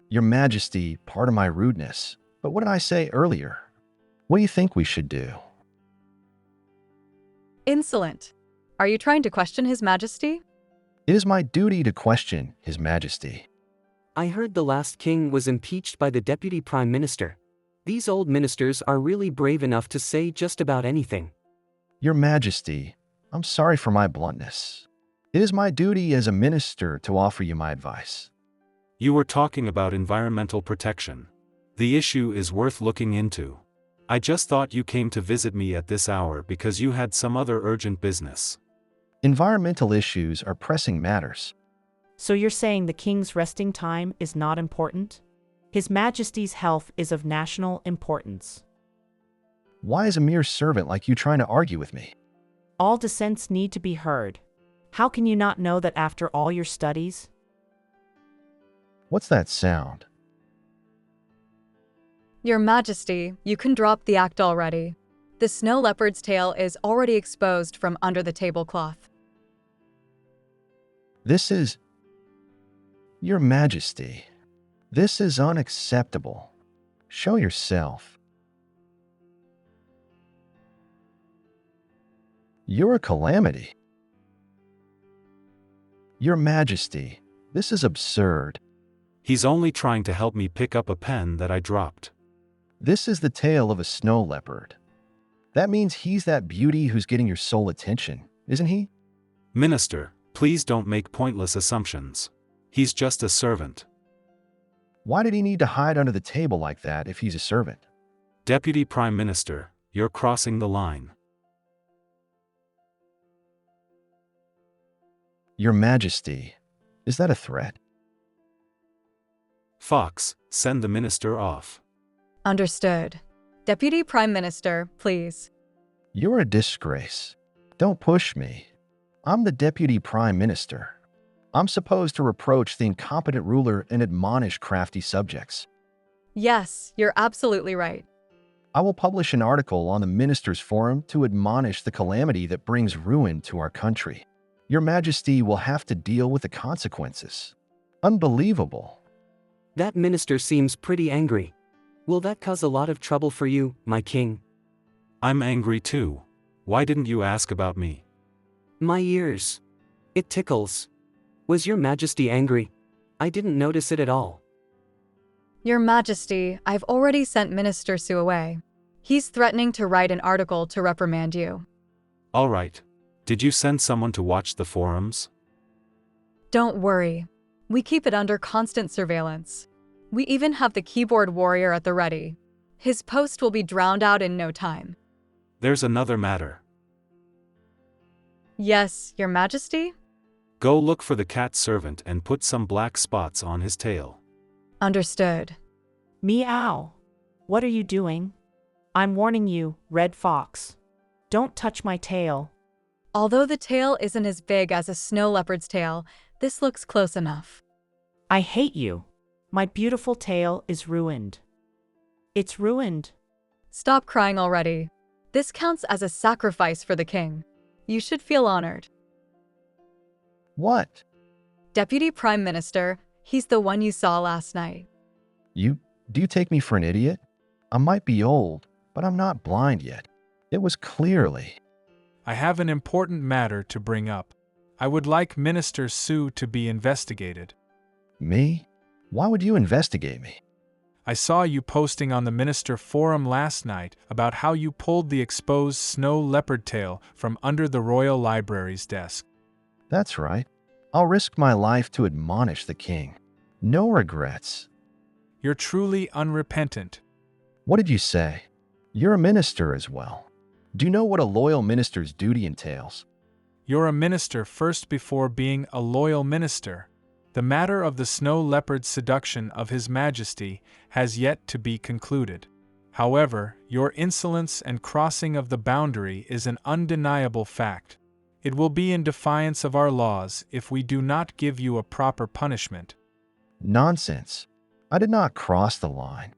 Your Majesty, pardon my rudeness, but what did I say earlier? What do you think we should do? Insolent. Are you trying to question His Majesty? It is my duty to question His Majesty. I heard the last king was impeached by the Deputy Prime Minister. These old ministers are really brave enough to say just about anything. Your Majesty, I'm sorry for my bluntness. It is my duty as a minister to offer you my advice. You were talking about environmental protection. The issue is worth looking into. I just thought you came to visit me at this hour because you had some other urgent business. Environmental issues are pressing matters. So you're saying the king's resting time is not important? His Majesty's health is of national importance. Why is a mere servant like you trying to argue with me? All dissents need to be heard. How can you not know that after all your studies? What's that sound? Your Majesty, you can drop the act already. The snow leopard's tail is already exposed from under the tablecloth. This is... Your Majesty, this is unacceptable. Show yourself. You're a calamity. Your Majesty, this is absurd. He's only trying to help me pick up a pen that I dropped. This is the tail of a snow leopard. That means he's that beauty who's getting your sole attention, isn't he? Minister, please don't make pointless assumptions. He's just a servant. Why did he need to hide under the table like that if he's a servant? Deputy Prime Minister, you're crossing the line. Your Majesty, is that a threat? Fox, send the minister off. Understood. Deputy Prime Minister, please. You're a disgrace. Don't push me. I'm the Deputy Prime Minister. I'm supposed to reproach the incompetent ruler and admonish crafty subjects. Yes, you're absolutely right. I will publish an article on the Ministers' Forum to admonish the calamity that brings ruin to our country. Your Majesty will have to deal with the consequences. Unbelievable. That minister seems pretty angry. Will that cause a lot of trouble for you, my king? I'm angry too. Why didn't you ask about me? My ears. It tickles. Was Your Majesty angry? I didn't notice it at all. Your Majesty, I've already sent Minister Su away. He's threatening to write an article to reprimand you. All right. Did you send someone to watch the forums? Don't worry. We keep it under constant surveillance. We even have the keyboard warrior at the ready. His post will be drowned out in no time. There's another matter. Yes, Your Majesty? Go look for the cat servant and put some black spots on his tail. Understood. Meow. What are you doing? I'm warning you, Red Fox. Don't touch my tail. Although the tail isn't as big as a snow leopard's tail, this looks close enough. I hate you. My beautiful tail is ruined. It's ruined. Stop crying already. This counts as a sacrifice for the king. You should feel honored. What? Deputy Prime Minister, he's the one you saw last night. Do you take me for an idiot? I might be old, but I'm not blind yet. It was clearly. I have an important matter to bring up. I would like Minister Su to be investigated. Me? Why would you investigate me? I saw you posting on the Minister Forum last night about how you pulled the exposed snow leopard tail from under the Royal Library's desk. That's right. I'll risk my life to admonish the king. No regrets. You're truly unrepentant. What did you say? You're a minister as well. Do you know what a loyal minister's duty entails? You're a minister first before being a loyal minister. The matter of the snow leopard's seduction of His Majesty has yet to be concluded. However, your insolence and crossing of the boundary is an undeniable fact. It will be in defiance of our laws if we do not give you a proper punishment. Nonsense. I did not cross the line.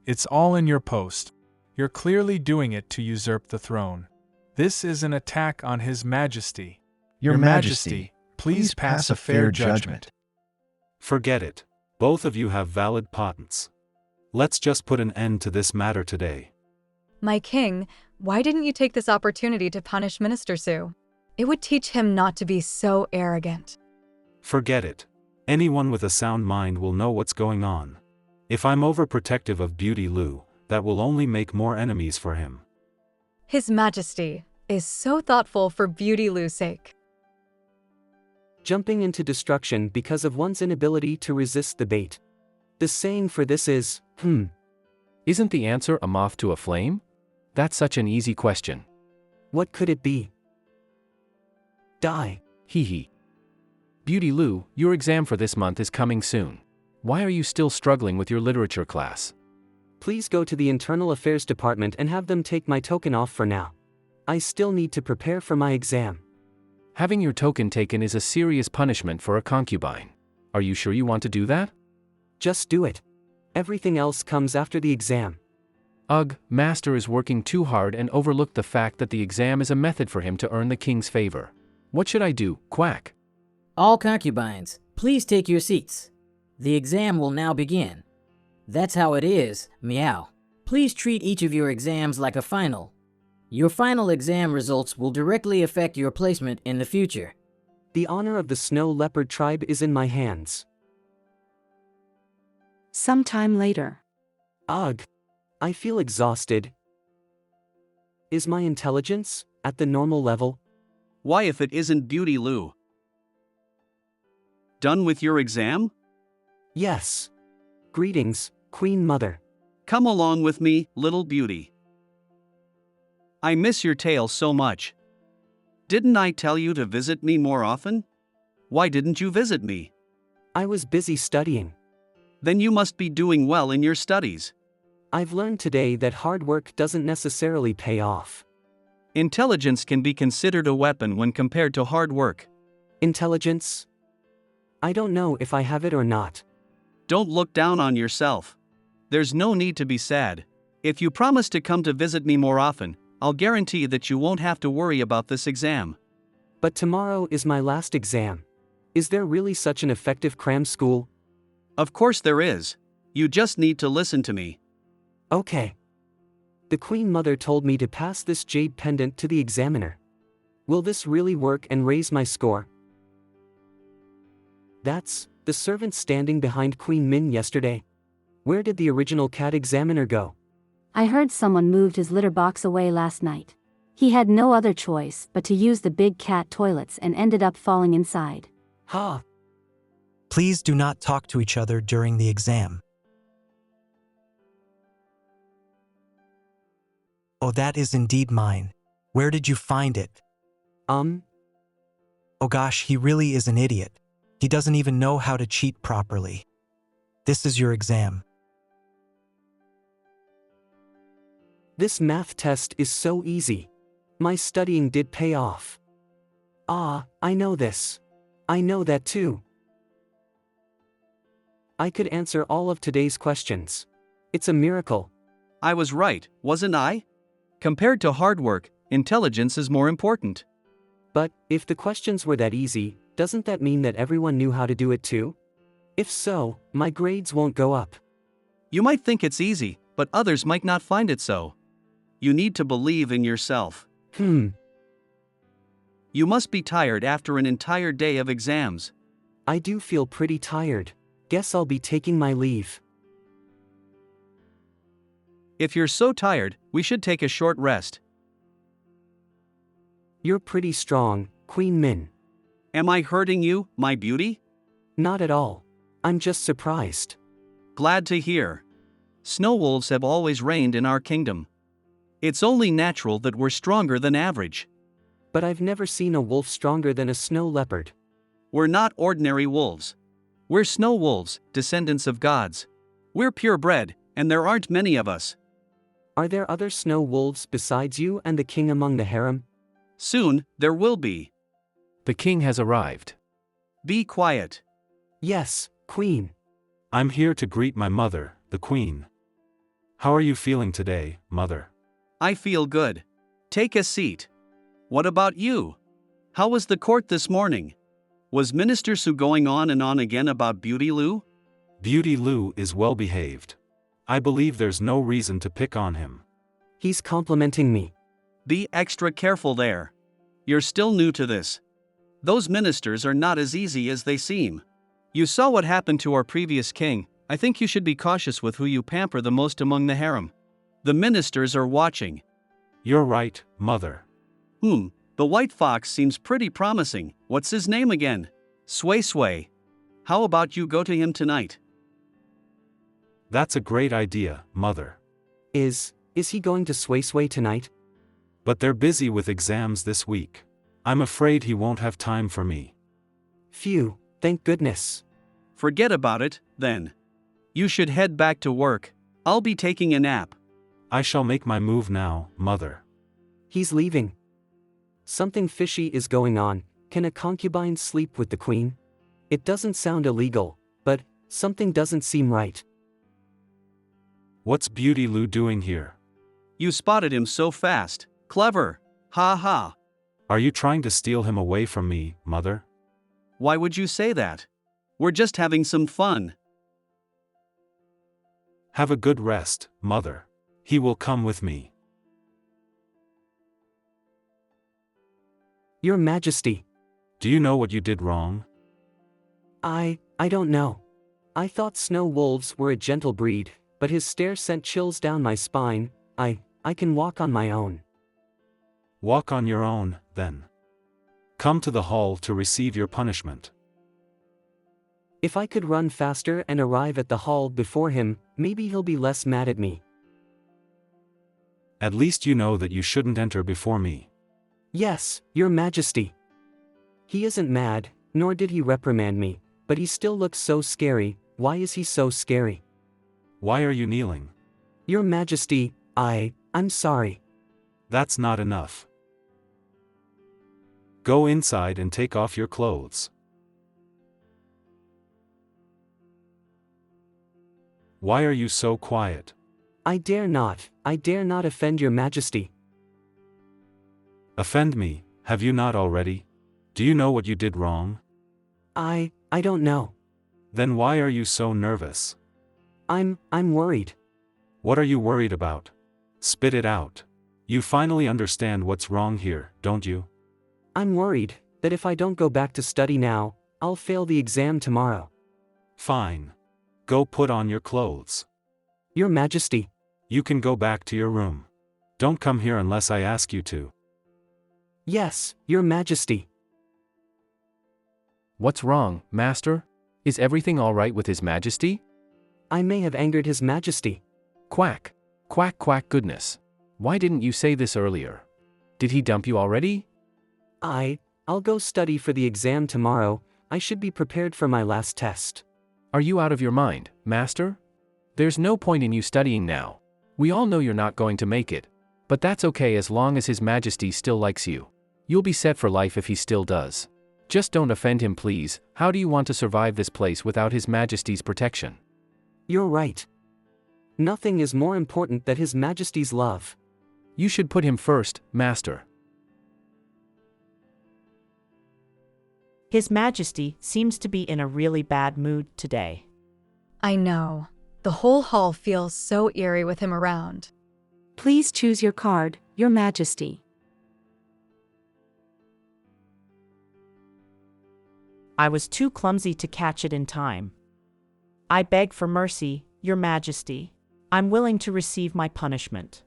It's all in your post. You're clearly doing it to usurp the throne. This is an attack on His Majesty. Your Majesty, please pass a fair judgment. Forget it. Both of you have valid patents. Let's just put an end to this matter today. My king, why didn't you take this opportunity to punish Minister Su? It would teach him not to be so arrogant. Forget it. Anyone with a sound mind will know what's going on. If I'm overprotective of Beauty Lu, that will only make more enemies for him. His Majesty is so thoughtful for Beauty Lu's sake. Jumping into destruction because of one's inability to resist the bait. The saying for this is, Isn't the answer a moth to a flame? That's such an easy question. What could it be? Die. Hee hee. Beauty Lu, your exam for this month is coming soon. Why are you still struggling with your literature class? Please go to the Internal Affairs Department and have them take my token off for now. I still need to prepare for my exam. Having your token taken is a serious punishment for a concubine. Are you sure you want to do that? Just do it. Everything else comes after the exam. Ugh, Master is working too hard and overlooked the fact that the exam is a method for him to earn the king's favor. What should I do, Quack? All concubines, please take your seats. The exam will now begin. That's how it is, meow. Please treat each of your exams like a final. Your final exam results will directly affect your placement in the future. The honor of the snow leopard tribe is in my hands. Sometime later. Ugh. I feel exhausted. Is my intelligence at the normal level? Why if it isn't Beauty Lu? Done with your exam? Yes. Greetings, Queen Mother. Come along with me, little beauty. I miss your tail so much. Didn't I tell you to visit me more often? Why didn't you visit me? I was busy studying. Then you must be doing well in your studies. I've learned today that hard work doesn't necessarily pay off. Intelligence can be considered a weapon when compared to hard work. Intelligence? I don't know if I have it or not. Don't look down on yourself. There's no need to be sad. If you promise to come to visit me more often, I'll guarantee that you won't have to worry about this exam. But tomorrow is my last exam. Is there really such an effective cram school? Of course there is. You just need to listen to me. Okay. The Queen Mother told me to pass this jade pendant to the examiner. Will this really work and raise my score? That's the servant standing behind Queen Min yesterday. Where did the original cat examiner go? I heard someone moved his litter box away last night. He had no other choice but to use the big cat toilets and ended up falling inside. Ha! Please do not talk to each other during the exam. Oh, that is indeed mine. Where did you find it? Oh, Oh gosh, he really is an idiot. He doesn't even know how to cheat properly. This is your exam. This math test is so easy. My studying did pay off. Ah, I know this. I know that too. I could answer all of today's questions. It's a miracle. I was right, wasn't I? Compared to hard work, intelligence is more important. But, if the questions were that easy, doesn't that mean that everyone knew how to do it too? If so, my grades won't go up. You might think it's easy, but others might not find it so. You need to believe in yourself. You must be tired after an entire day of exams. I do feel pretty tired. Guess I'll be taking my leave. If you're so tired, we should take a short rest. You're pretty strong, Queen Min. Am I hurting you, my beauty? Not at all. I'm just surprised. Glad to hear. Snow wolves have always reigned in our kingdom. It's only natural that we're stronger than average. But I've never seen a wolf stronger than a snow leopard. We're not ordinary wolves. We're snow wolves, descendants of gods. We're purebred, and there aren't many of us. Are there other snow wolves besides you and the king among the harem? Soon, there will be. The king has arrived. Be quiet. Yes, Queen. I'm here to greet my mother, the Queen. How are you feeling today, Mother? I feel good. Take a seat. What about you? How was the court this morning? Was Minister Su going on and on again about Beauty Lu? Beauty Lu is well behaved. I believe there's no reason to pick on him. He's complimenting me. Be extra careful there. You're still new to this. Those ministers are not as easy as they seem. You saw what happened to our previous king. I think you should be cautious with who you pamper the most among the harem. The ministers are watching. You're right, Mother. The white fox seems pretty promising. What's his name again? Sway Sway. How about you go to him tonight? That's a great idea, Mother. Is he going to Sway Sway tonight? But they're busy with exams this week. I'm afraid he won't have time for me. Phew, thank goodness. Forget about it, then. You should head back to work. I'll be taking a nap. I shall make my move now, Mother. He's leaving. Something fishy is going on. Can a concubine sleep with the queen? It doesn't sound illegal, but something doesn't seem right. What's Beauty Lu doing here? You spotted him so fast. Clever. Ha ha. Are you trying to steal him away from me, Mother? Why would you say that? We're just having some fun. Have a good rest, Mother. He will come with me. Your Majesty. Do you know what you did wrong? I don't know. I thought snow wolves were a gentle breed, but his stare sent chills down my spine. I can walk on my own. Walk on your own, then. Come to the hall to receive your punishment. If I could run faster and arrive at the hall before him, maybe he'll be less mad at me. At least you know that you shouldn't enter before me. Yes, Your Majesty. He isn't mad, nor did he reprimand me, but he still looks so scary. Why is he so scary? Why are you kneeling? Your Majesty, I'm sorry. That's not enough. Go inside and take off your clothes. Why are you so quiet? I dare not offend Your Majesty. Offend me, have you not already? Do you know what you did wrong? I don't know. Then why are you so nervous? I'm worried. What are you worried about? Spit it out. You finally understand what's wrong here, don't you? I'm worried that if I don't go back to study now, I'll fail the exam tomorrow. Fine. Go put on your clothes. Your Majesty. You can go back to your room. Don't come here unless I ask you to. Yes, Your Majesty. What's wrong, Master? Is everything all right with His Majesty? I may have angered His Majesty. Quack. Quack quack goodness. Why didn't you say this earlier? Did he dump you already? I I'll go study for the exam tomorrow. I should be prepared for my last test. Are you out of your mind, Master? There's no point in you studying now. We all know you're not going to make it. But that's okay as long as His Majesty still likes you. You'll be set for life if he still does. Just don't offend him, please. How do you want to survive this place without His Majesty's protection? You're right. Nothing is more important than His Majesty's love. You should put him first, Master. His Majesty seems to be in a really bad mood today. I know. The whole hall feels so eerie with him around. Please choose your card, Your Majesty. I was too clumsy to catch it in time. I beg for mercy, Your Majesty. I'm willing to receive my punishment.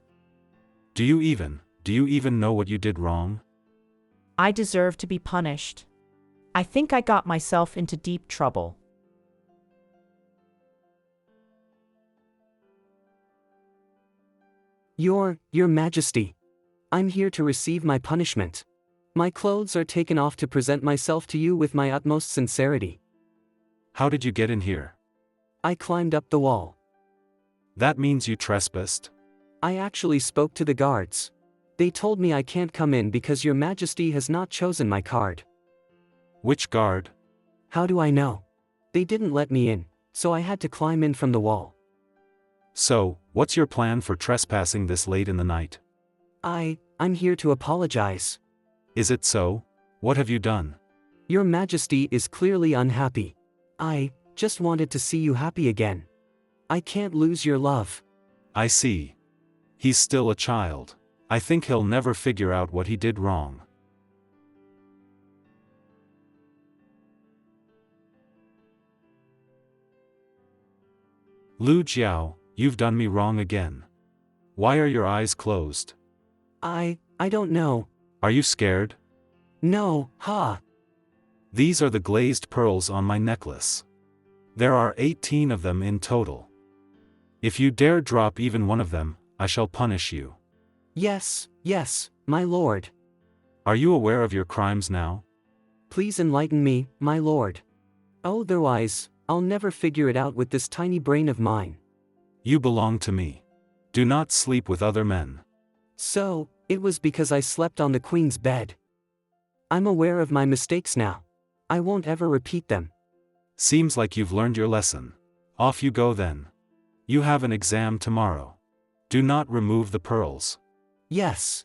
Do you even know what you did wrong? I deserve to be punished. I think I got myself into deep trouble. Your Majesty. I'm here to receive my punishment. My clothes are taken off to present myself to you with my utmost sincerity. How did you get in here? I climbed up the wall. That means you trespassed? I actually spoke to the guards. They told me I can't come in because Your Majesty has not chosen my card. Which guard? How do I know? They didn't let me in, so I had to climb in from the wall. So, what's your plan for trespassing this late in the night? I'm here to apologize. Is it so? What have you done? Your Majesty is clearly unhappy. I just wanted to see you happy again. I can't lose your love. I see. He's still a child. I think he'll never figure out what he did wrong. Lu Jiao, you've done me wrong again. Why are your eyes closed? I don't know. Are you scared? No, ha. These are the glazed pearls on my necklace. There are 18 of them in total. If you dare drop even one of them, I shall punish you. Yes, my lord. Are you aware of your crimes now? Please enlighten me, my lord. Otherwise, I'll never figure it out with this tiny brain of mine. You belong to me. Do not sleep with other men. So, it was because I slept on the queen's bed. I'm aware of my mistakes now. I won't ever repeat them. Seems like you've learned your lesson. Off you go then. You have an exam tomorrow. Do not remove the pearls. Yes.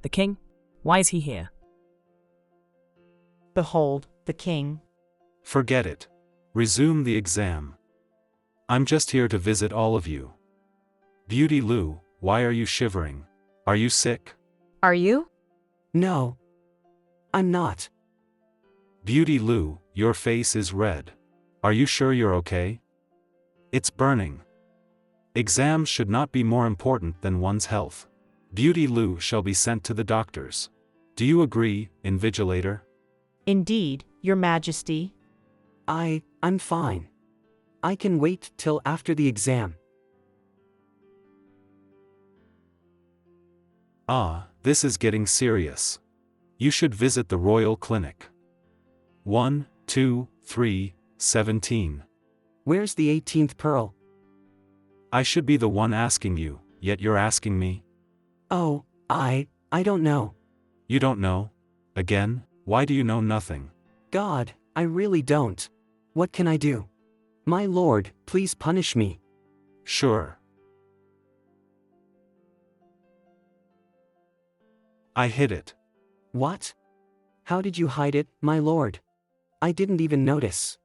The king? Why is he here? Behold, the king. Forget it. Resume the exam. I'm just here to visit all of you. Beauty Lu, why are you shivering? Are you sick? Are you? No. I'm not. Beauty Lu, your face is red. Are you sure you're okay? It's burning. Exams should not be more important than one's health. Beauty Lu shall be sent to the doctors. Do you agree, Invigilator? Indeed, Your Majesty. I'm fine. I can wait till after the exam. Ah, this is getting serious. You should visit the royal clinic. 1, 2, 3, 17. Where's the 18th pearl? I should be the one asking you, yet you're asking me? Oh, I don't know. You don't know? Again, why do you know nothing? God, I really don't. What can I do? My lord, please punish me. Sure. I hid it. What? How did you hide it, my lord? I didn't even notice.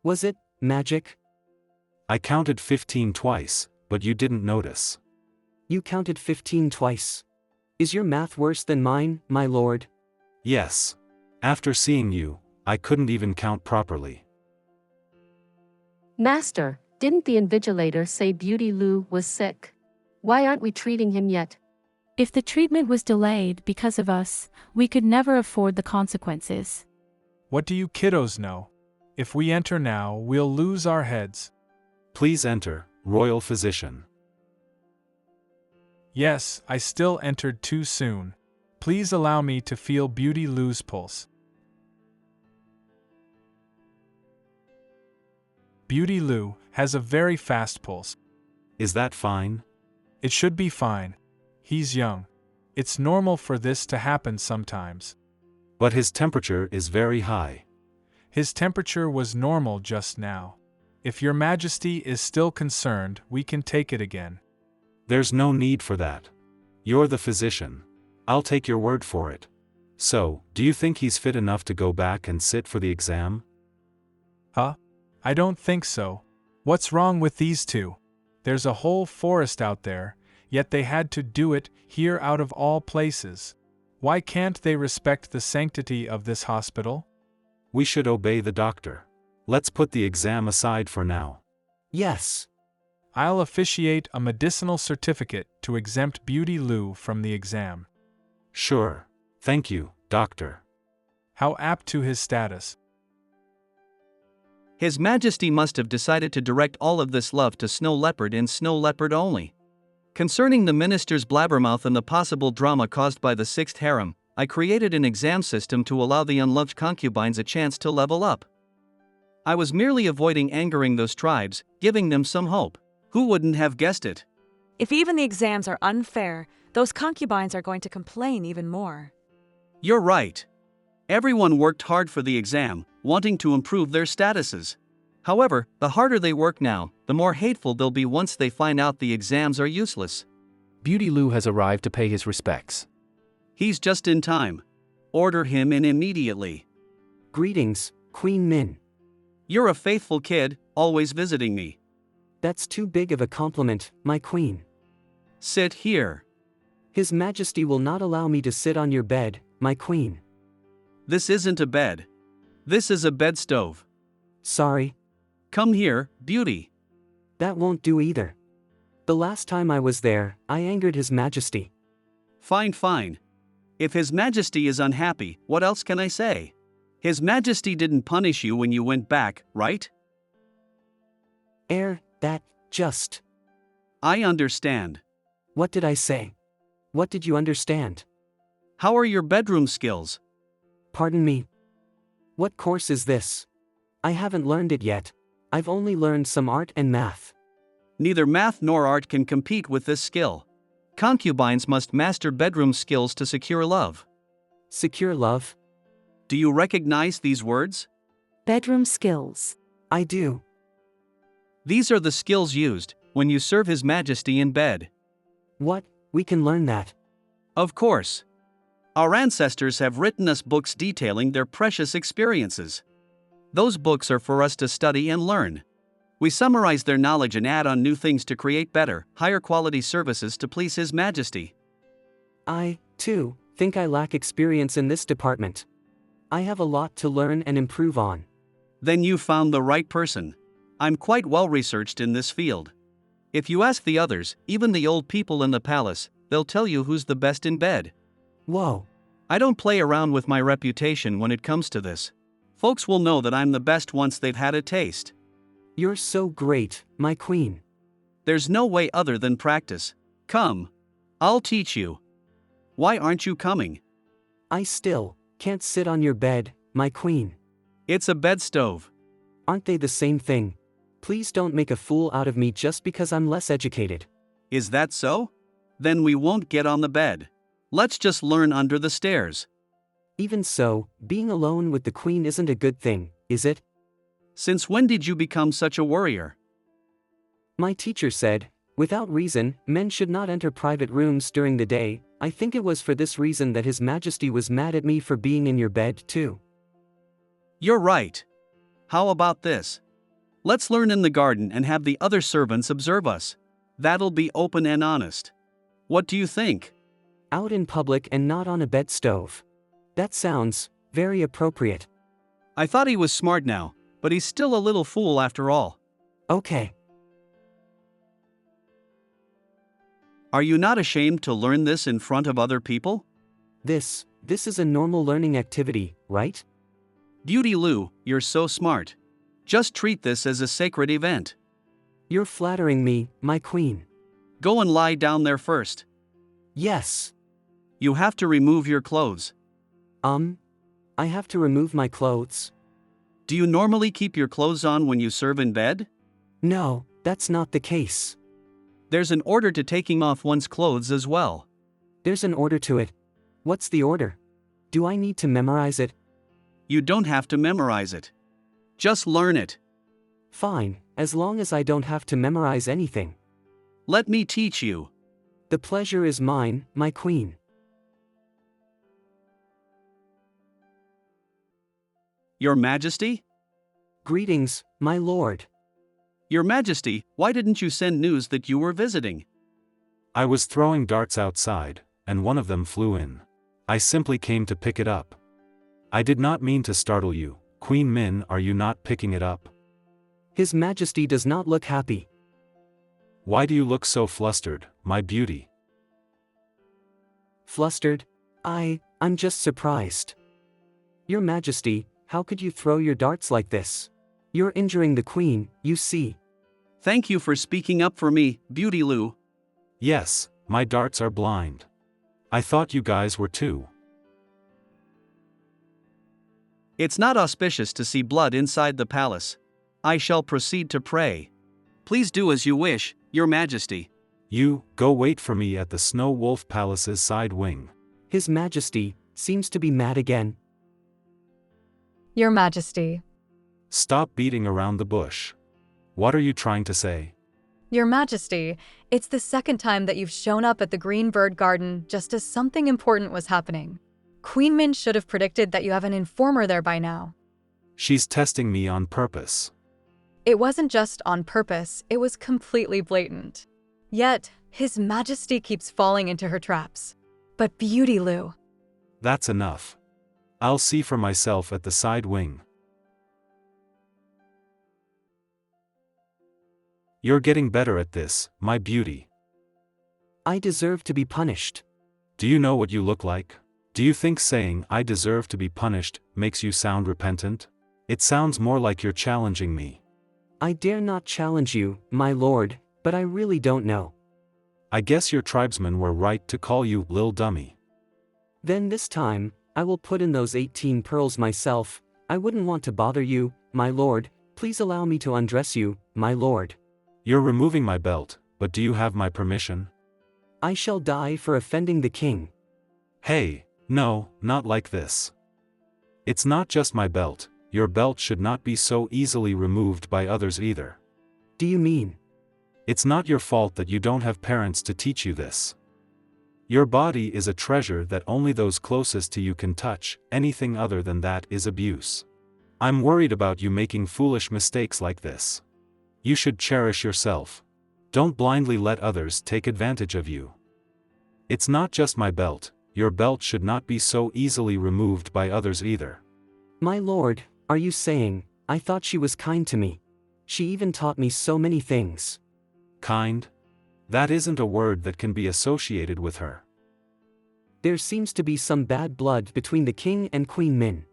Was it magic? I counted 15 twice, but you didn't notice. You counted 15 twice. Is your math worse than mine, my lord? Yes. After seeing you, I couldn't even count properly. Master, didn't the invigilator say Beauty Lu was sick? Why aren't we treating him yet? If the treatment was delayed because of us, we could never afford the consequences. What do you kiddos know? If we enter now, we'll lose our heads. Please enter, royal physician. Yes, I still entered too soon. Please allow me to feel Beauty Lu's pulse. Beauty Lu has a very fast pulse. Is that fine? It should be fine. He's young. It's normal for this to happen sometimes. But his temperature is very high. His temperature was normal just now. If Your Majesty is still concerned, we can take it again. There's no need for that. You're the physician. I'll take your word for it. So, do you think he's fit enough to go back and sit for the exam? Huh? I don't think so. What's wrong with these two? There's a whole forest out there, yet they had to do it here out of all places. Why can't they respect the sanctity of this hospital? We should obey the doctor. Let's put the exam aside for now. Yes. I'll officiate a medicinal certificate to exempt Beauty Lu from the exam. Sure. Thank you, doctor. How apt to his status. His Majesty must have decided to direct all of this love to Snow Leopard and Snow Leopard only. Concerning the minister's blabbermouth and the possible drama caused by the sixth harem, I created an exam system to allow the unloved concubines a chance to level up. I was merely avoiding angering those tribes, giving them some hope. Who wouldn't have guessed it? If even the exams are unfair, those concubines are going to complain even more. You're right. Everyone worked hard for the exam, wanting to improve their statuses. However, the harder they work now, the more hateful they'll be once they find out the exams are useless. Beauty Lu has arrived to pay his respects. He's just in time. Order him in immediately. Greetings, Queen Min. You're a faithful kid, always visiting me. That's too big of a compliment, my queen. Sit here. His Majesty will not allow me to sit on your bed, my queen. This isn't a bed. This is a bed stove. Sorry. Come here, Beauty. That won't do either. The last time I was there, I angered His Majesty. Fine, fine. If His Majesty is unhappy, what else can I say? His Majesty didn't punish you when you went back, right? That, just. I understand. What did I say? What did you understand? How are your bedroom skills? Pardon me. What course is this? I haven't learned it yet. I've only learned some art and math. Neither math nor art can compete with this skill. Concubines must master bedroom skills to secure love. Secure love? Do you recognize these words? Bedroom skills. I do. These are the skills used when you serve His Majesty in bed. What? We can learn that. Of course. Our ancestors have written us books detailing their precious experiences. Those books are for us to study and learn. We summarize their knowledge and add on new things to create better, higher quality services to please His Majesty. I, too, think I lack experience in this department. I have a lot to learn and improve on. Then you found the right person. I'm quite well researched in this field. If you ask the others, even the old people in the palace, they'll tell you who's the best in bed. Whoa. I don't play around with my reputation when it comes to this. Folks will know that I'm the best once they've had a taste. You're so great, my queen. There's no way other than practice. Come. I'll teach you. Why aren't you coming? I still can't sit on your bed, my queen. It's a bed stove. Aren't they the same thing? Please don't make a fool out of me just because I'm less educated. Is that so? Then we won't get on the bed. Let's just learn under the stairs. Even so, being alone with the queen isn't a good thing, is it? Since when did you become such a worrier? My teacher said, without reason, men should not enter private rooms during the day. I think it was for this reason that His Majesty was mad at me for being in your bed, too. You're right. How about this? Let's learn in the garden and have the other servants observe us. That'll be open and honest. What do you think? Out in public and not on a bed stove. That sounds very appropriate. I thought he was smart now, but he's still a little fool after all. Okay. Are you not ashamed to learn this in front of other people? This is a normal learning activity, right? Beauty Lu, you're so smart. Just treat this as a sacred event. You're flattering me, my queen. Go and lie down there first. Yes. You have to remove your clothes. I have to remove my clothes? Do you normally keep your clothes on when you serve in bed? No, that's not the case. There's an order to taking off one's clothes as well. There's an order to it. What's the order? Do I need to memorize it? You don't have to memorize it. Just learn it. Fine, as long as I don't have to memorize anything. Let me teach you. The pleasure is mine, my queen. Your Majesty? Greetings, my lord. Your Majesty, why didn't you send news that you were visiting? I was throwing darts outside, and one of them flew in. I simply came to pick it up. I did not mean to startle you. Queen Min, are you not picking it up? His Majesty does not look happy. Why do you look so flustered, my beauty? Flustered? I'm just surprised. Your Majesty, how could you throw your darts like this? You're injuring the queen, you see. Thank you for speaking up for me, Beauty Lou. Yes, my darts are blind. I thought you guys were too. It's not auspicious to see blood inside the palace. I shall proceed to pray. Please do as you wish, Your Majesty. You, go wait for me at the Snow Wolf Palace's side wing. His Majesty seems to be mad again. Your Majesty. Stop beating around the bush. What are you trying to say? Your Majesty, it's the second time that you've shown up at the Green Bird Garden just as something important was happening. Queen Min should have predicted that you have an informer there by now. She's testing me on purpose. It wasn't just on purpose, it was completely blatant. Yet, His Majesty keeps falling into her traps. But Beauty Lou. That's enough. I'll see for myself at the side wing. You're getting better at this, my beauty. I deserve to be punished. Do you know what you look like? Do you think saying, I deserve to be punished, makes you sound repentant? It sounds more like you're challenging me. I dare not challenge you, my lord, but I really don't know. I guess your tribesmen were right to call you Lil Dummy. Then this time, I will put in those 18 pearls myself. I wouldn't want to bother you, my lord. Please allow me to undress you, my lord. You're removing my belt, but do you have my permission? I shall die for offending the king. Hey, no, not like this. It's not just my belt. Your belt should not be so easily removed by others either. Do you mean? It's not your fault that you don't have parents to teach you this. Your body is a treasure that only those closest to you can touch. Anything other than that is abuse. I'm worried about you making foolish mistakes like this. You should cherish yourself. Don't blindly let others take advantage of you. It's not just my belt. Your belt should not be so easily removed by others either. My lord, are you saying, I thought she was kind to me? She even taught me so many things. Kind? That isn't a word that can be associated with her. There seems to be some bad blood between the king and Queen Min.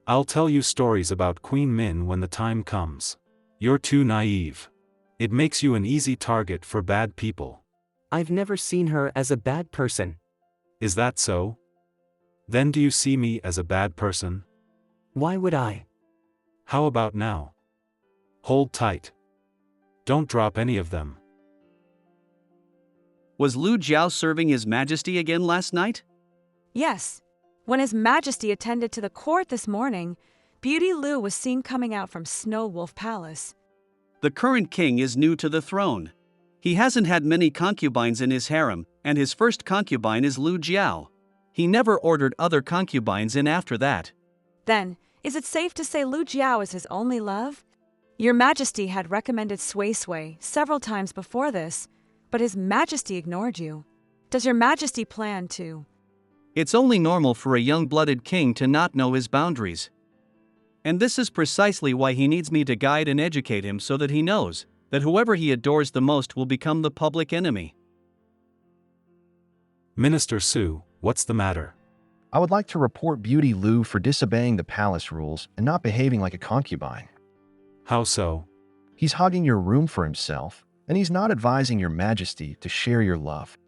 I'll tell you stories about Queen Min when the time comes. You're too naive. It makes you an easy target for bad people. I've never seen her as a bad person. Is that so? Then do you see me as a bad person? Why would I? How about now? Hold tight. Don't drop any of them. Was Lu Jiao serving His Majesty again last night? Yes. When His Majesty attended to the court this morning, Beauty Lou was seen coming out from Snow Wolf Palace. The current king is new to the throne. He hasn't had many concubines in his harem, and his first concubine is Lu Jiao. He never ordered other concubines in after that. Then, is it safe to say Lu Jiao is his only love? Your Majesty had recommended Sui Sui several times before this, but His Majesty ignored you. Does Your Majesty plan to? It's only normal for a young-blooded king to not know his boundaries. And this is precisely why he needs me to guide and educate him so that he knows that whoever he adores the most will become the public enemy. Minister Su, what's the matter? I would like to report Beauty Lou for disobeying the palace rules and not behaving like a concubine. How so? He's hogging your room for himself, and he's not advising Your Majesty to share your love.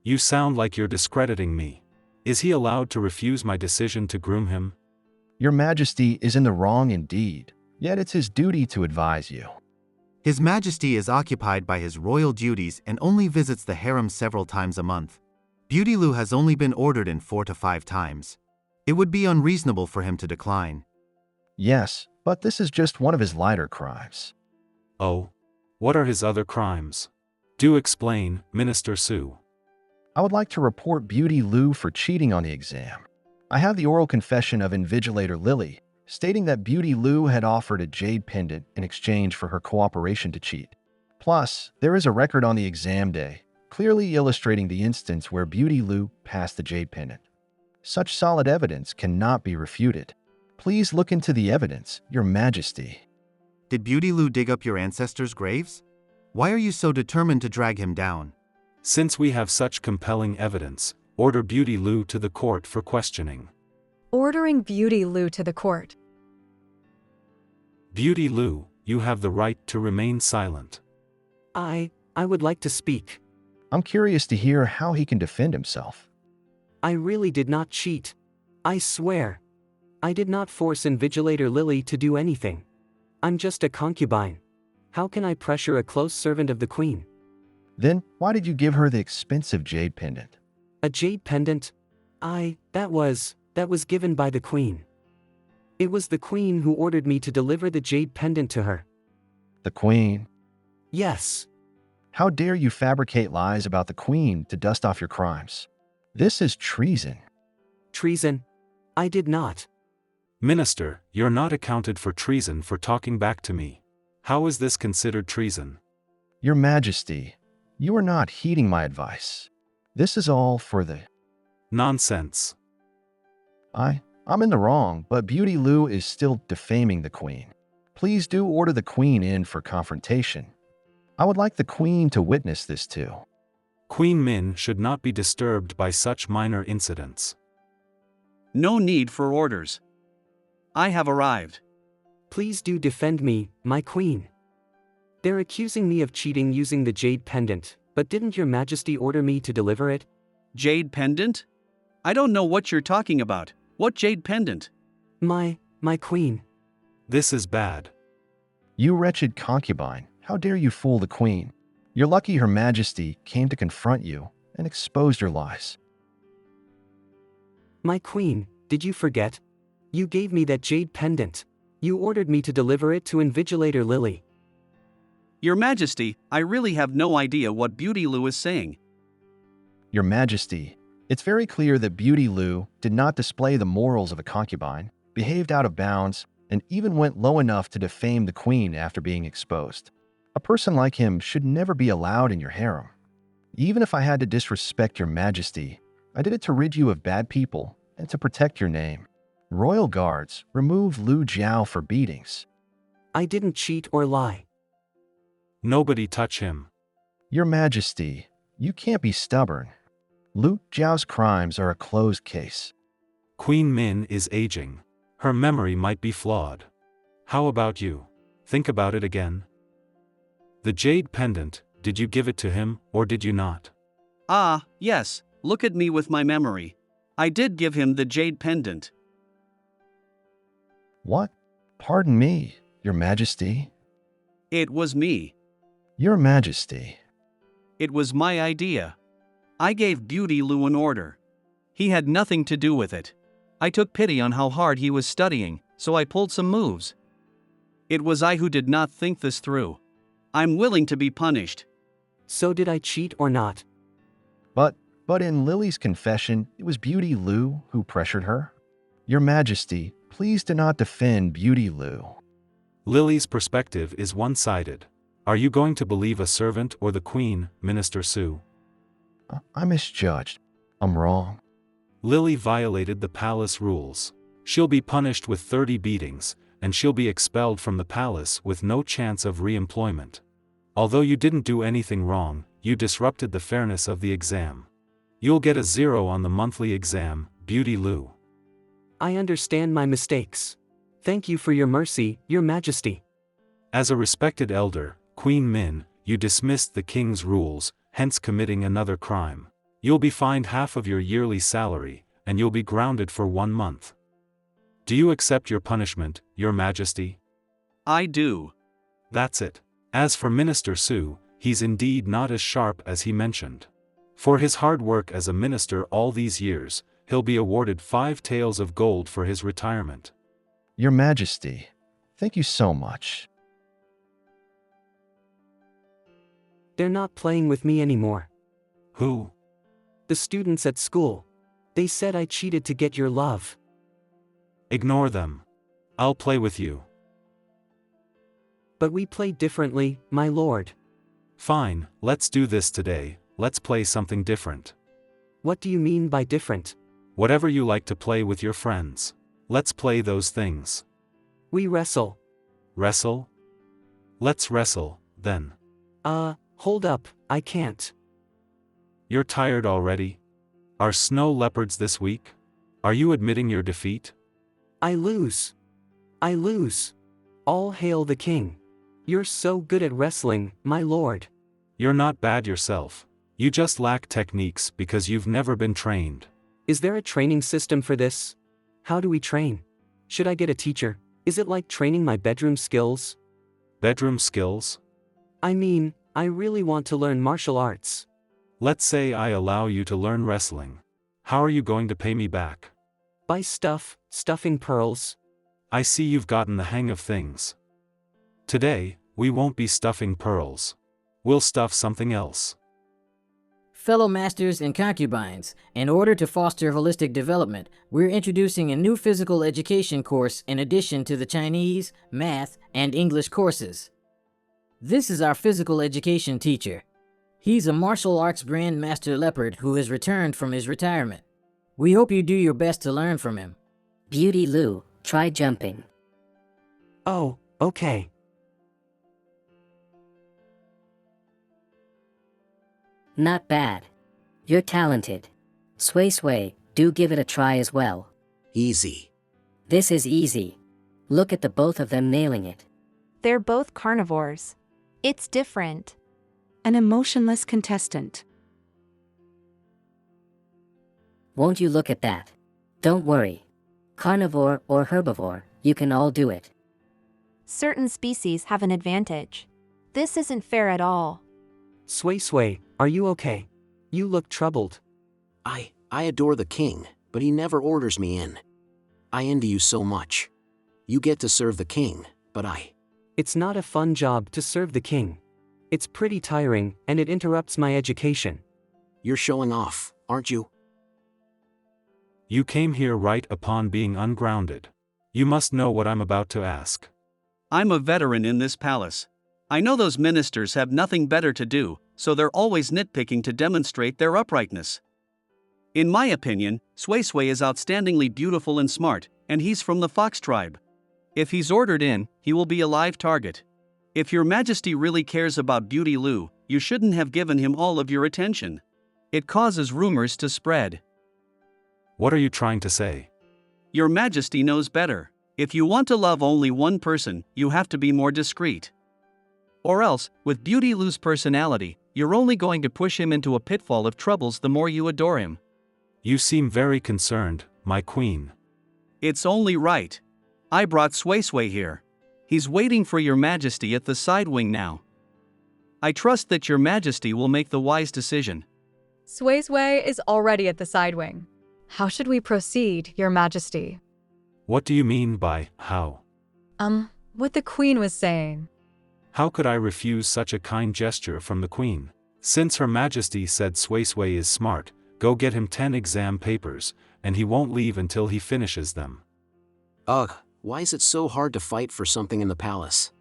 You sound like you're discrediting me. Is he allowed to refuse my decision to groom him? Your Majesty is in the wrong indeed, yet it's his duty to advise you. His Majesty is occupied by his royal duties and only visits the harem several times a month. Beauty Lu has only been ordered in 4 to 5 times. It would be unreasonable for him to decline. Yes, but this is just one of his lighter crimes. Oh? What are his other crimes? Do explain, Minister Su. I would like to report Beauty Lu for cheating on the exam. I have the oral confession of Invigilator Lily, stating that Beauty Lu had offered a jade pendant in exchange for her cooperation to cheat. Plus, there is a record on the exam day, clearly illustrating the instance where Beauty Lu passed the jade pendant. Such solid evidence cannot be refuted. Please look into the evidence, Your Majesty. Did Beauty Lu dig up your ancestors' graves? Why are you so determined to drag him down? Since we have such compelling evidence, order Beauty Lu to the court for questioning. Ordering Beauty Lu to the court. Beauty Lu, you have the right to remain silent. I would like to speak. I'm curious to hear how he can defend himself. I really did not cheat. I swear. I did not force Invigilator Lily to do anything. I'm just a concubine. How can I pressure a close servant of the queen? Then, why did you give her the expensive jade pendant? A jade pendant? That was given by the queen. It was the queen who ordered me to deliver the jade pendant to her. The queen? Yes. How dare you fabricate lies about the queen to dust off your crimes? This is treason. Treason? I did not. Minister, you're not accounted for treason for talking back to me. How is this considered treason? Your Majesty, you are not heeding my advice. This is all for the... Nonsense. I'm in the wrong, but Beauty Lu is still defaming the queen. Please do order the queen in for confrontation. I would like the queen to witness this too. Queen Min should not be disturbed by such minor incidents. No need for orders. I have arrived. Please do defend me, my queen. They're accusing me of cheating using the jade pendant, but didn't your Majesty order me to deliver it? Jade pendant? I don't know what you're talking about. What jade pendant? My queen. This is bad. You wretched concubine, how dare you fool the queen? You're lucky Her Majesty came to confront you and exposed your lies. My queen, did you forget? You gave me that jade pendant. You ordered me to deliver it to Invigilator Lily. Your Majesty, I really have no idea what Beauty Lu is saying. Your Majesty, it's very clear that Beauty Lu did not display the morals of a concubine, behaved out of bounds, and even went low enough to defame the queen after being exposed. A person like him should never be allowed in your harem. Even if I had to disrespect your Majesty, I did it to rid you of bad people and to protect your name. Royal guards, remove Lu Jiao for beatings. I didn't cheat or lie. Nobody touch him. Your Majesty, you can't be stubborn. Lu Jiao's crimes are a closed case. Queen Min is aging. Her memory might be flawed. How about you? Think about it again. The jade pendant, did you give it to him, or did you not? Ah, yes, look at me with my memory. I did give him the jade pendant. What? Pardon me, Your Majesty. It was me. Your Majesty. It was my idea. I gave Beauty Lu an order. He had nothing to do with it. I took pity on how hard he was studying, so I pulled some moves. It was I who did not think this through. I'm willing to be punished. So did I cheat or not? But in Lily's confession, it was Beauty Lu who pressured her. Your Majesty, please do not defend Beauty Lu. Lily's perspective is one-sided. Are you going to believe a servant or the queen, Minister Su? I misjudged. I'm wrong. Lily violated the palace rules. She'll be punished with 30 beatings, and she'll be expelled from the palace with no chance of re-employment. Although you didn't do anything wrong, you disrupted the fairness of the exam. You'll get a 0 on the monthly exam, Beauty Lu. I understand my mistakes. Thank you for your mercy, Your Majesty. As a respected elder, Queen Min, you dismissed the king's rules, hence committing another crime. You'll be fined half of your yearly salary, and you'll be grounded for 1 month. Do you accept your punishment, Your Majesty? I do. That's it. As for Minister Su, he's indeed not as sharp as he mentioned. For his hard work as a minister all these years, he'll be awarded 5 taels of gold for his retirement. Your Majesty, thank you so much. They're not playing with me anymore. Who? The students at school. They said I cheated to get your love. Ignore them. I'll play with you. But we play differently, my lord. Fine, let's do this today. Let's play something different. What do you mean by different? Whatever you like to play with your friends. Let's play those things. We wrestle. Wrestle? Let's wrestle, then. Hold up, I can't. You're tired already? Are snow leopards this week? Are you admitting your defeat? I lose. I lose. All hail the king. You're so good at wrestling, my lord. You're not bad yourself. You just lack techniques because you've never been trained. Is there a training system for this? How do we train? Should I get a teacher? Is it like training my bedroom skills? Bedroom skills? I mean, I really want to learn martial arts. Let's say I allow you to learn wrestling. How are you going to pay me back? By stuffing pearls. I see you've gotten the hang of things. Today, we won't be stuffing pearls. We'll stuff something else. Fellow masters and concubines, in order to foster holistic development, we're introducing a new physical education course in addition to the Chinese, math, and English courses. This is our physical education teacher. He's a martial arts Grand Master Leopard who has returned from his retirement. We hope you do your best to learn from him. Beauty Lu, try jumping. Oh, okay. Not bad. You're talented. Sway, do give it a try as well. Easy. This is easy. Look at the both of them nailing it. They're both carnivores. It's different. An emotionless contestant. Won't you look at that? Don't worry. Carnivore or herbivore, you can all do it. Certain species have an advantage. This isn't fair at all. Sway, are you okay? You look troubled. I adore the king, but he never orders me in. I envy you so much. You get to serve the king, but It's not a fun job to serve the king. It's pretty tiring, and it interrupts my education. You're showing off, aren't you? You came here right upon being ungrounded. You must know what I'm about to ask. I'm a veteran in this palace. I know those ministers have nothing better to do, so they're always nitpicking to demonstrate their uprightness. In my opinion, Sway is outstandingly beautiful and smart, and he's from the fox tribe. If he's ordered in, he will be a live target. If Your Majesty really cares about Beauty Lu, you shouldn't have given him all of your attention. It causes rumors to spread. What are you trying to say? Your Majesty knows better. If you want to love only one person, you have to be more discreet. Or else, with Beauty Lu's personality, you're only going to push him into a pitfall of troubles the more you adore him. You seem very concerned, my queen. It's only right. I brought Sway here. He's waiting for Your Majesty at the side wing now. I trust that Your Majesty will make the wise decision. Sway is already at the side wing. How should we proceed, Your Majesty? What do you mean by how? What the Queen was saying. How could I refuse such a kind gesture from the Queen? Since Her Majesty said Sway is smart, go get him 10 exam papers, and he won't leave until he finishes them. Ugh, why is it so hard to fight for something in the palace?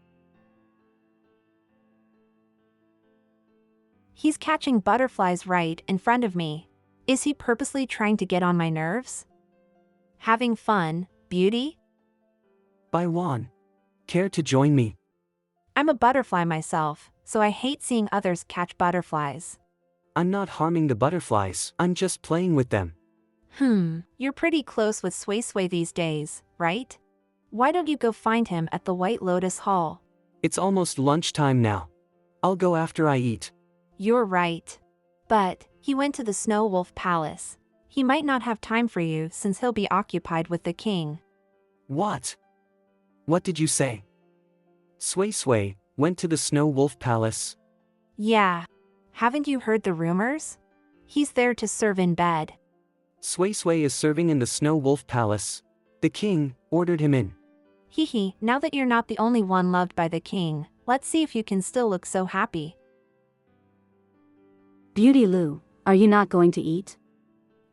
He's catching butterflies right in front of me. Is he purposely trying to get on my nerves? Having fun, Beauty? By Juan. Care to join me? I'm a butterfly myself, so I hate seeing others catch butterflies. I'm not harming the butterflies, I'm just playing with them. You're pretty close with Sway these days, right? Why don't you go find him at the White Lotus Hall? It's almost lunchtime now. I'll go after I eat. You're right. But he went to the Snow Wolf Palace. He might not have time for you since he'll be occupied with the king. What? What did you say? Sway Sway went to the Snow Wolf Palace? Yeah. Haven't you heard the rumors? He's there to serve in bed. Sway Sway is serving in the Snow Wolf Palace. The king ordered him in. Hee, now that you're not the only one loved by the king, let's see if you can still look so happy. Beauty Lou, are you not going to eat?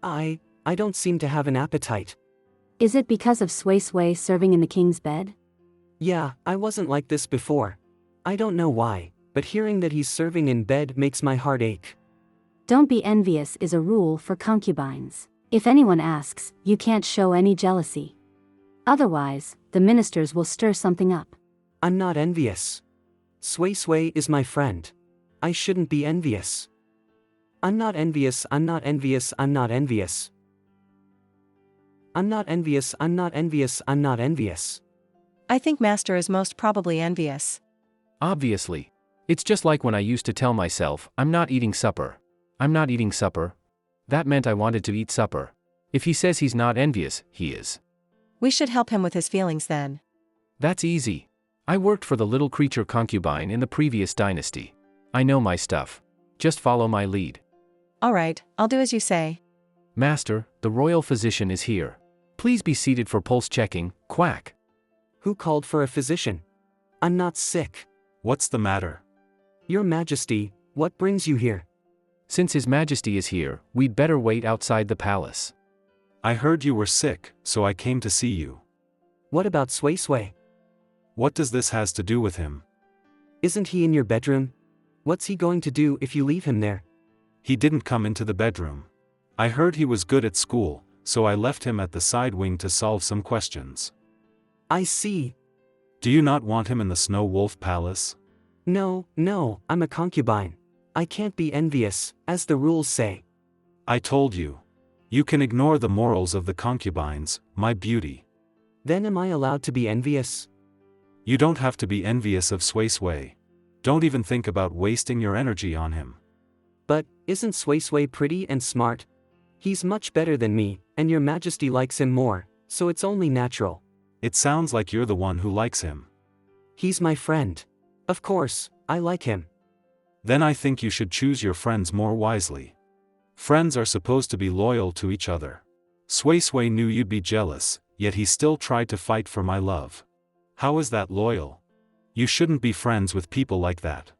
I don't seem to have an appetite. Is it because of Sway Sway serving in the king's bed? Yeah, I wasn't like this before. I don't know why, but hearing that he's serving in bed makes my heart ache. Don't be envious is a rule for concubines. If anyone asks, you can't show any jealousy. Otherwise, the ministers will stir something up. I'm not envious. Sway Sway is my friend. I shouldn't be envious. I'm not envious, I'm not envious, I'm not envious. I'm not envious, I'm not envious, I'm not envious. I think Master is most probably envious. Obviously. It's just like when I used to tell myself, I'm not eating supper. I'm not eating supper. That meant I wanted to eat supper. If he says he's not envious, he is. We should help him with his feelings then. That's easy. I worked for the little creature concubine in the previous dynasty. I know my stuff. Just follow my lead. All right, I'll do as you say. Master, the royal physician is here. Please be seated for pulse checking, quack. Who called for a physician? I'm not sick. What's the matter? Your Majesty, what brings you here? Since His Majesty is here, we'd better wait outside the palace. I heard you were sick, so I came to see you. What about Sway Sway? What does this has to do with him? Isn't he in your bedroom? What's he going to do if you leave him there? He didn't come into the bedroom. I heard he was good at school, so I left him at the side wing to solve some questions. I see. Do you not want him in the Snow Wolf Palace? No, I'm a concubine. I can't be envious, as the rules say. I told you. You can ignore the morals of the concubines, my beauty. Then am I allowed to be envious? You don't have to be envious of Sway Sway. Don't even think about wasting your energy on him. But, isn't Sway Sway pretty and smart? He's much better than me, and your Majesty likes him more, so it's only natural. It sounds like you're the one who likes him. He's my friend. Of course, I like him. Then I think you should choose your friends more wisely. Friends are supposed to be loyal to each other. Sway Sway knew you'd be jealous, yet he still tried to fight for my love. How is that loyal? You shouldn't be friends with people like that.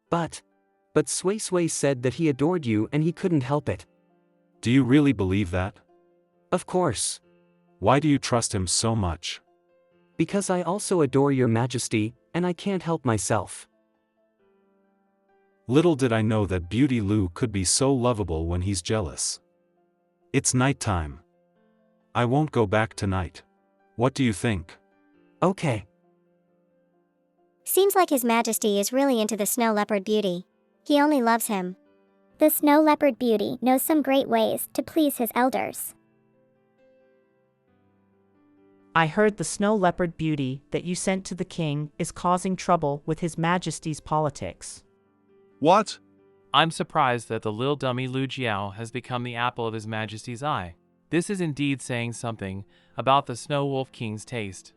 But Sway Sway said that he adored you and he couldn't help it. Do you really believe that? Of course. Why do you trust him so much? Because I also adore your Majesty, and I can't help myself. Little did I know that Beauty Lou could be so lovable when he's jealous. It's nighttime. I won't go back tonight. What do you think? Okay. Seems like His Majesty is really into the Snow Leopard Beauty. He only loves him. The Snow Leopard Beauty knows some great ways to please his elders. I heard the Snow Leopard Beauty that you sent to the king is causing trouble with His Majesty's politics. What? I'm surprised that the little dummy Lu Jiao has become the apple of His Majesty's eye. This is indeed saying something about the Snow Wolf King's taste.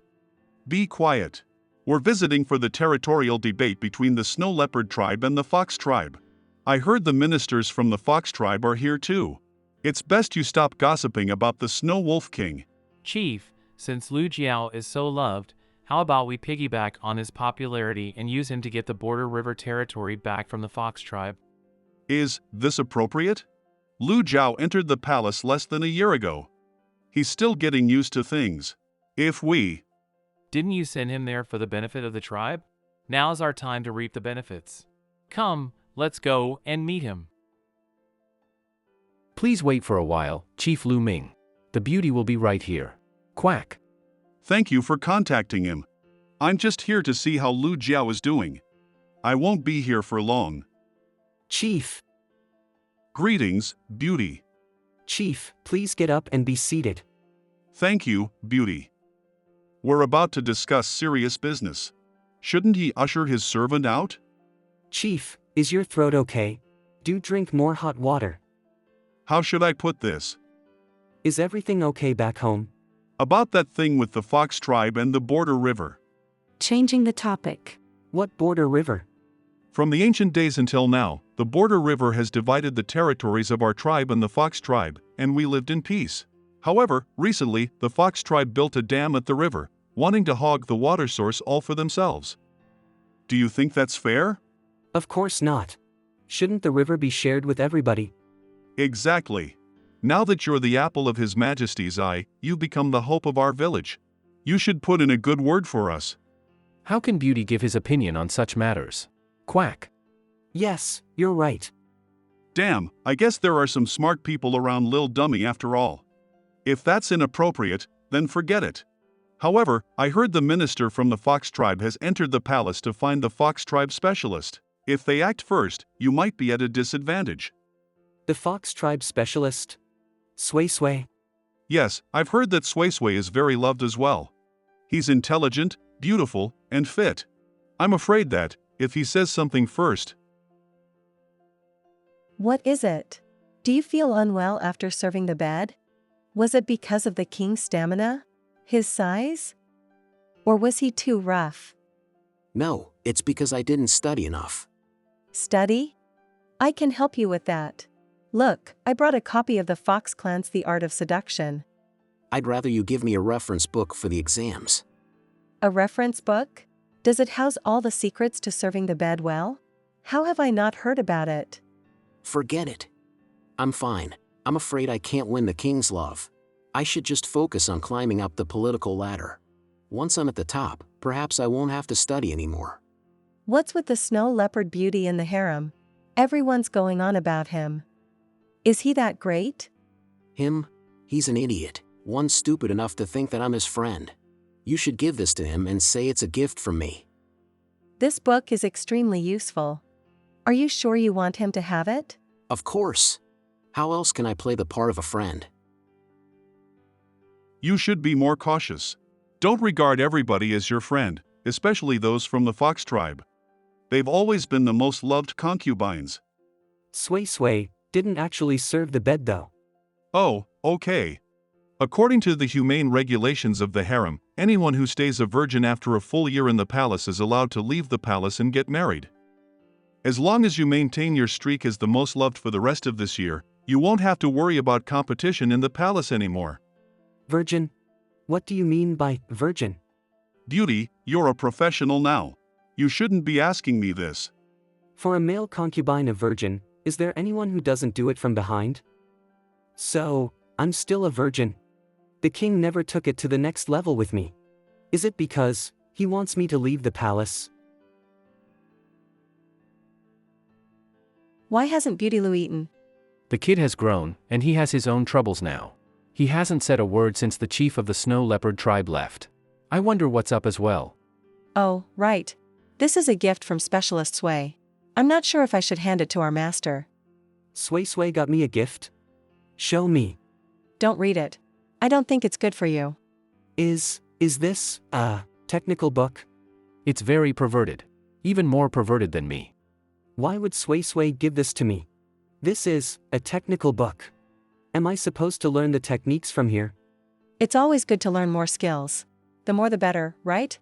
Be quiet. We're visiting for the territorial debate between the Snow Leopard tribe and the Fox tribe. I heard the ministers from the Fox tribe are here too. It's best you stop gossiping about the Snow Wolf King. Chief, since Lu Jiao is so loved, how about we piggyback on his popularity and use him to get the Border River territory back from the Fox tribe? Is this appropriate? Lu Jiao entered the palace less than a year ago. He's still getting used to things. If we... Didn't you send him there for the benefit of the tribe? Now's our time to reap the benefits. Come, let's go and meet him. Please wait for a while, Chief Lu Ming. The beauty will be right here. Quack. Thank you for contacting him. I'm just here to see how Lu Jiao is doing. I won't be here for long. Chief. Greetings, Beauty. Chief, please get up and be seated. Thank you, Beauty. We're about to discuss serious business. Shouldn't he usher his servant out? Chief, is your throat okay? Do drink more hot water. How should I put this? Is everything okay back home? About that thing with the Fox tribe and the border river. Changing the topic. What border river? From the ancient days until now, the border river has divided the territories of our tribe and the Fox tribe, and we lived in peace. However, recently, the Fox tribe built a dam at the river, wanting to hog the water source all for themselves. Do you think that's fair? Of course not. Shouldn't the river be shared with everybody? Exactly. Now that you're the apple of His Majesty's eye, you become the hope of our village. You should put in a good word for us. How can Beauty give his opinion on such matters? Quack. Yes, you're right. Damn, I guess there are some smart people around Lil Dummy after all. If that's inappropriate, then forget it. However, I heard the minister from the Fox tribe has entered the palace to find the Fox tribe specialist. If they act first, you might be at a disadvantage. The Fox tribe specialist? Sway Sway? Yes, I've heard that Sway Sway is very loved as well. He's intelligent, beautiful, and fit. I'm afraid that, if he says something first. What is it? Do you feel unwell after serving the bed? Was it because of the king's stamina? His size? Or was he too rough? No, it's because I didn't study enough. Study? I can help you with that. Look, I brought a copy of the Fox Clan's The Art of Seduction. I'd rather you give me a reference book for the exams. A reference book? Does it house all the secrets to serving the bed well? How have I not heard about it? Forget it. I'm fine. I'm afraid I can't win the king's love. I should just focus on climbing up the political ladder. Once I'm at the top, perhaps I won't have to study anymore. What's with the snow leopard beauty in the harem? Everyone's going on about him. Is he that great? Him? He's an idiot. One stupid enough to think that I'm his friend. You should give this to him and say it's a gift from me. This book is extremely useful. Are you sure you want him to have it? Of course. How else can I play the part of a friend? You should be more cautious. Don't regard everybody as your friend, especially those from the Fox tribe. They've always been the most loved concubines. Sway Sway didn't actually serve the bed though. Oh, okay. According to the humane regulations of the harem, anyone who stays a virgin after a full year in the palace is allowed to leave the palace and get married. As long as you maintain your streak as the most loved for the rest of this year, you won't have to worry about competition in the palace anymore. Virgin? What do you mean by virgin? Beauty, you're a professional now. You shouldn't be asking me this. For a male concubine a virgin, is there anyone who doesn't do it from behind? So, I'm still a virgin. The king never took it to the next level with me. Is it because he wants me to leave the palace? Why hasn't Beauty Lou eaten? The kid has grown, and he has his own troubles now. He hasn't said a word since the chief of the snow leopard tribe left. I wonder what's up as well. Oh, right. This is a gift from Specialist Sway. I'm not sure if I should hand it to our master. Sway Sway got me a gift? Show me. Don't read it. I don't think it's good for you. Is this a technical book? It's very perverted. Even more perverted than me. Why would Sway Sway give this to me? This is a technical book. Am I supposed to learn the techniques from here? It's always good to learn more skills. The more the better, right?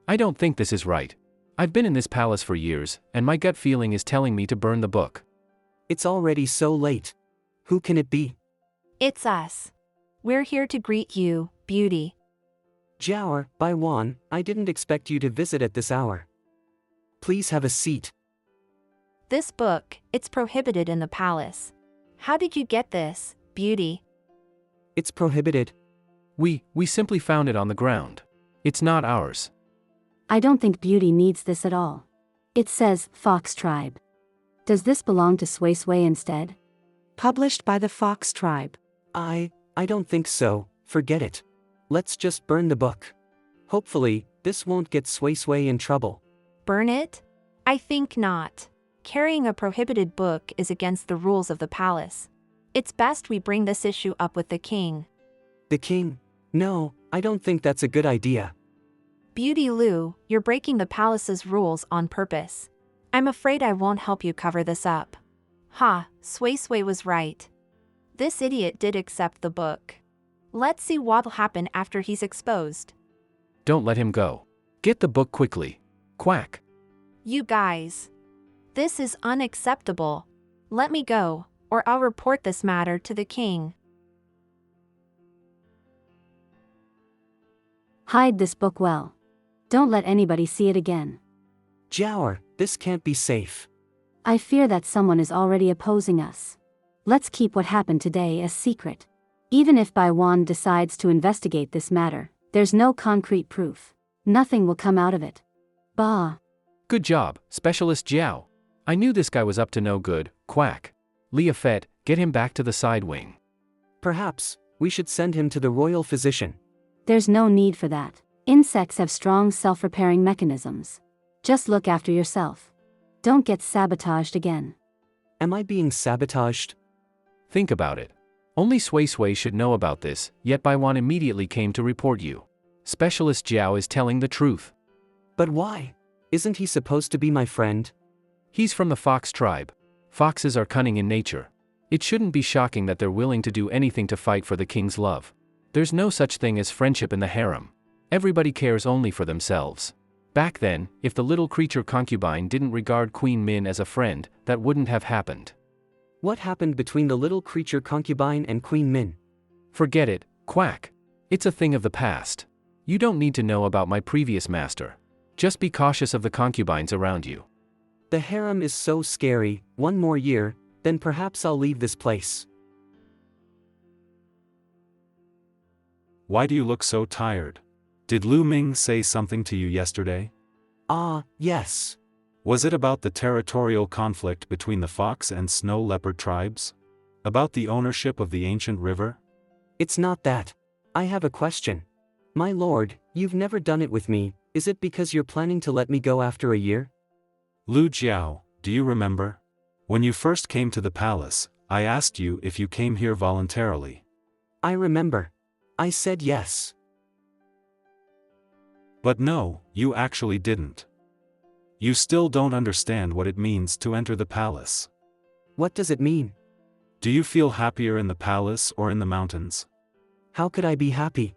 I don't think this is right. I've been in this palace for years, and my gut feeling is telling me to burn the book. It's already so late. Who can it be? It's us. We're here to greet you, Beauty. Jiaor, Bai Wan, I didn't expect you to visit at this hour. Please have a seat. This book, it's prohibited in the palace. How did you get this, Beauty? It's prohibited. We simply found it on the ground. It's not ours. I don't think Beauty needs this at all. It says Fox Tribe. Does this belong to Sway Sway instead? Published by the Fox Tribe. I don't think so, forget it. Let's just burn the book. Hopefully, this won't get Sway Sway in trouble. Burn it? I think not. Carrying a prohibited book is against the rules of the palace. It's best we bring this issue up with the king. The king? No, I don't think that's a good idea. Beauty Lou, you're breaking the palace's rules on purpose. I'm afraid I won't help you cover this up. Ha, Sway Sway was right. This idiot did accept the book. Let's see what'll happen after he's exposed. Don't let him go. Get the book quickly. Quack. You guys. This is unacceptable. Let me go, or I'll report this matter to the king. Hide this book well. Don't let anybody see it again. Jiao, this can't be safe. I fear that someone is already opposing us. Let's keep what happened today a secret. Even if Bai Wan decides to investigate this matter, there's no concrete proof. Nothing will come out of it. Bah. Good job, Specialist Jiao. I knew this guy was up to no good. Quack. Leopard, get him back to the side wing. Perhaps we should send him to the royal physician. There's no need for that. Insects have strong self-repairing mechanisms. Just look after yourself. Don't get sabotaged again. Am I being sabotaged? Think about it. Only Sui Sui should know about this, yet Bai Wan immediately came to report you. Specialist Jiao is telling the truth. But why? Isn't he supposed to be my friend? He's from the fox tribe. Foxes are cunning in nature. It shouldn't be shocking that they're willing to do anything to fight for the king's love. There's no such thing as friendship in the harem. Everybody cares only for themselves. Back then, if the little creature concubine didn't regard Queen Min as a friend, that wouldn't have happened. What happened between the little creature concubine and Queen Min? Forget it, Quack. It's a thing of the past. You don't need to know about my previous master. Just be cautious of the concubines around you. The harem is so scary. One more year, then perhaps I'll leave this place. Why do you look so tired? Did Lu Ming say something to you yesterday? Yes. Was it about the territorial conflict between the fox and snow leopard tribes? About the ownership of the ancient river? It's not that. I have a question. My lord, you've never done it with me. Is it because you're planning to let me go after a year? Lu Jiao, do you remember? When you first came to the palace, I asked you if you came here voluntarily. I remember. I said yes. But no, you actually didn't. You still don't understand what it means to enter the palace. What does it mean? Do you feel happier in the palace or in the mountains? How could I be happy?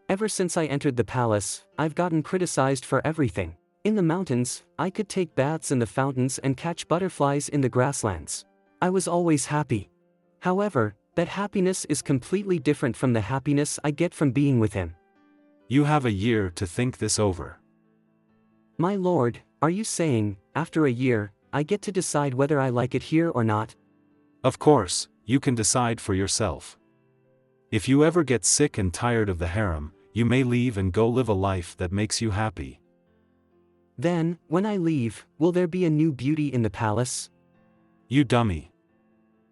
Ever since I entered the palace, I've gotten criticized for everything. In the mountains, I could take baths in the fountains and catch butterflies in the grasslands. I was always happy. However, that happiness is completely different from the happiness I get from being with him. You have a year to think this over. My lord, are you saying, after a year, I get to decide whether I like it here or not? Of course, you can decide for yourself. If you ever get sick and tired of the harem, you may leave and go live a life that makes you happy. Then, when I leave, will there be a new beauty in the palace? You dummy.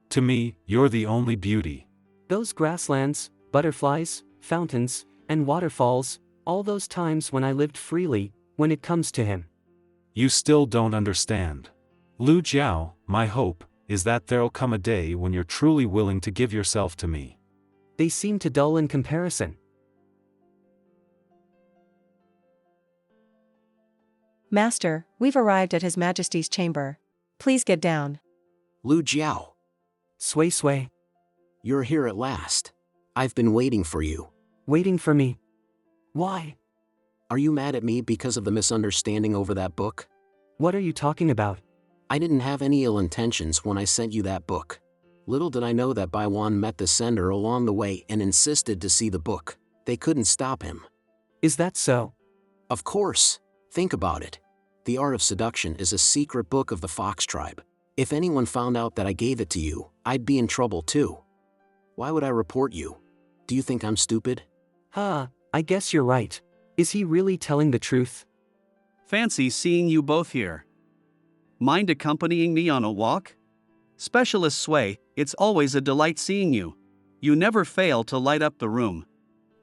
To me, you're the only beauty. Those grasslands, butterflies, fountains, and waterfalls, all those times when I lived freely, when it comes to him. You still don't understand. Lu Jiao, my hope is that there'll come a day when you're truly willing to give yourself to me. They seem to dull in comparison. Master, we've arrived at His Majesty's chamber. Please get down. Lu Jiao. Sui Sui. You're here at last. I've been waiting for you. Waiting for me? Why? Are you mad at me because of the misunderstanding over that book? What are you talking about? I didn't have any ill intentions when I sent you that book. Little did I know that Bai Wan met the sender along the way and insisted to see the book. They couldn't stop him. Is that so? Of course. Think about it. The Art of Seduction is a secret book of the Fox tribe. If anyone found out that I gave it to you, I'd be in trouble too. Why would I report you? Do you think I'm stupid? I guess you're right. Is he really telling the truth? Fancy seeing you both here. Mind accompanying me on a walk? Specialist Sui, it's always a delight seeing you. You never fail to light up the room.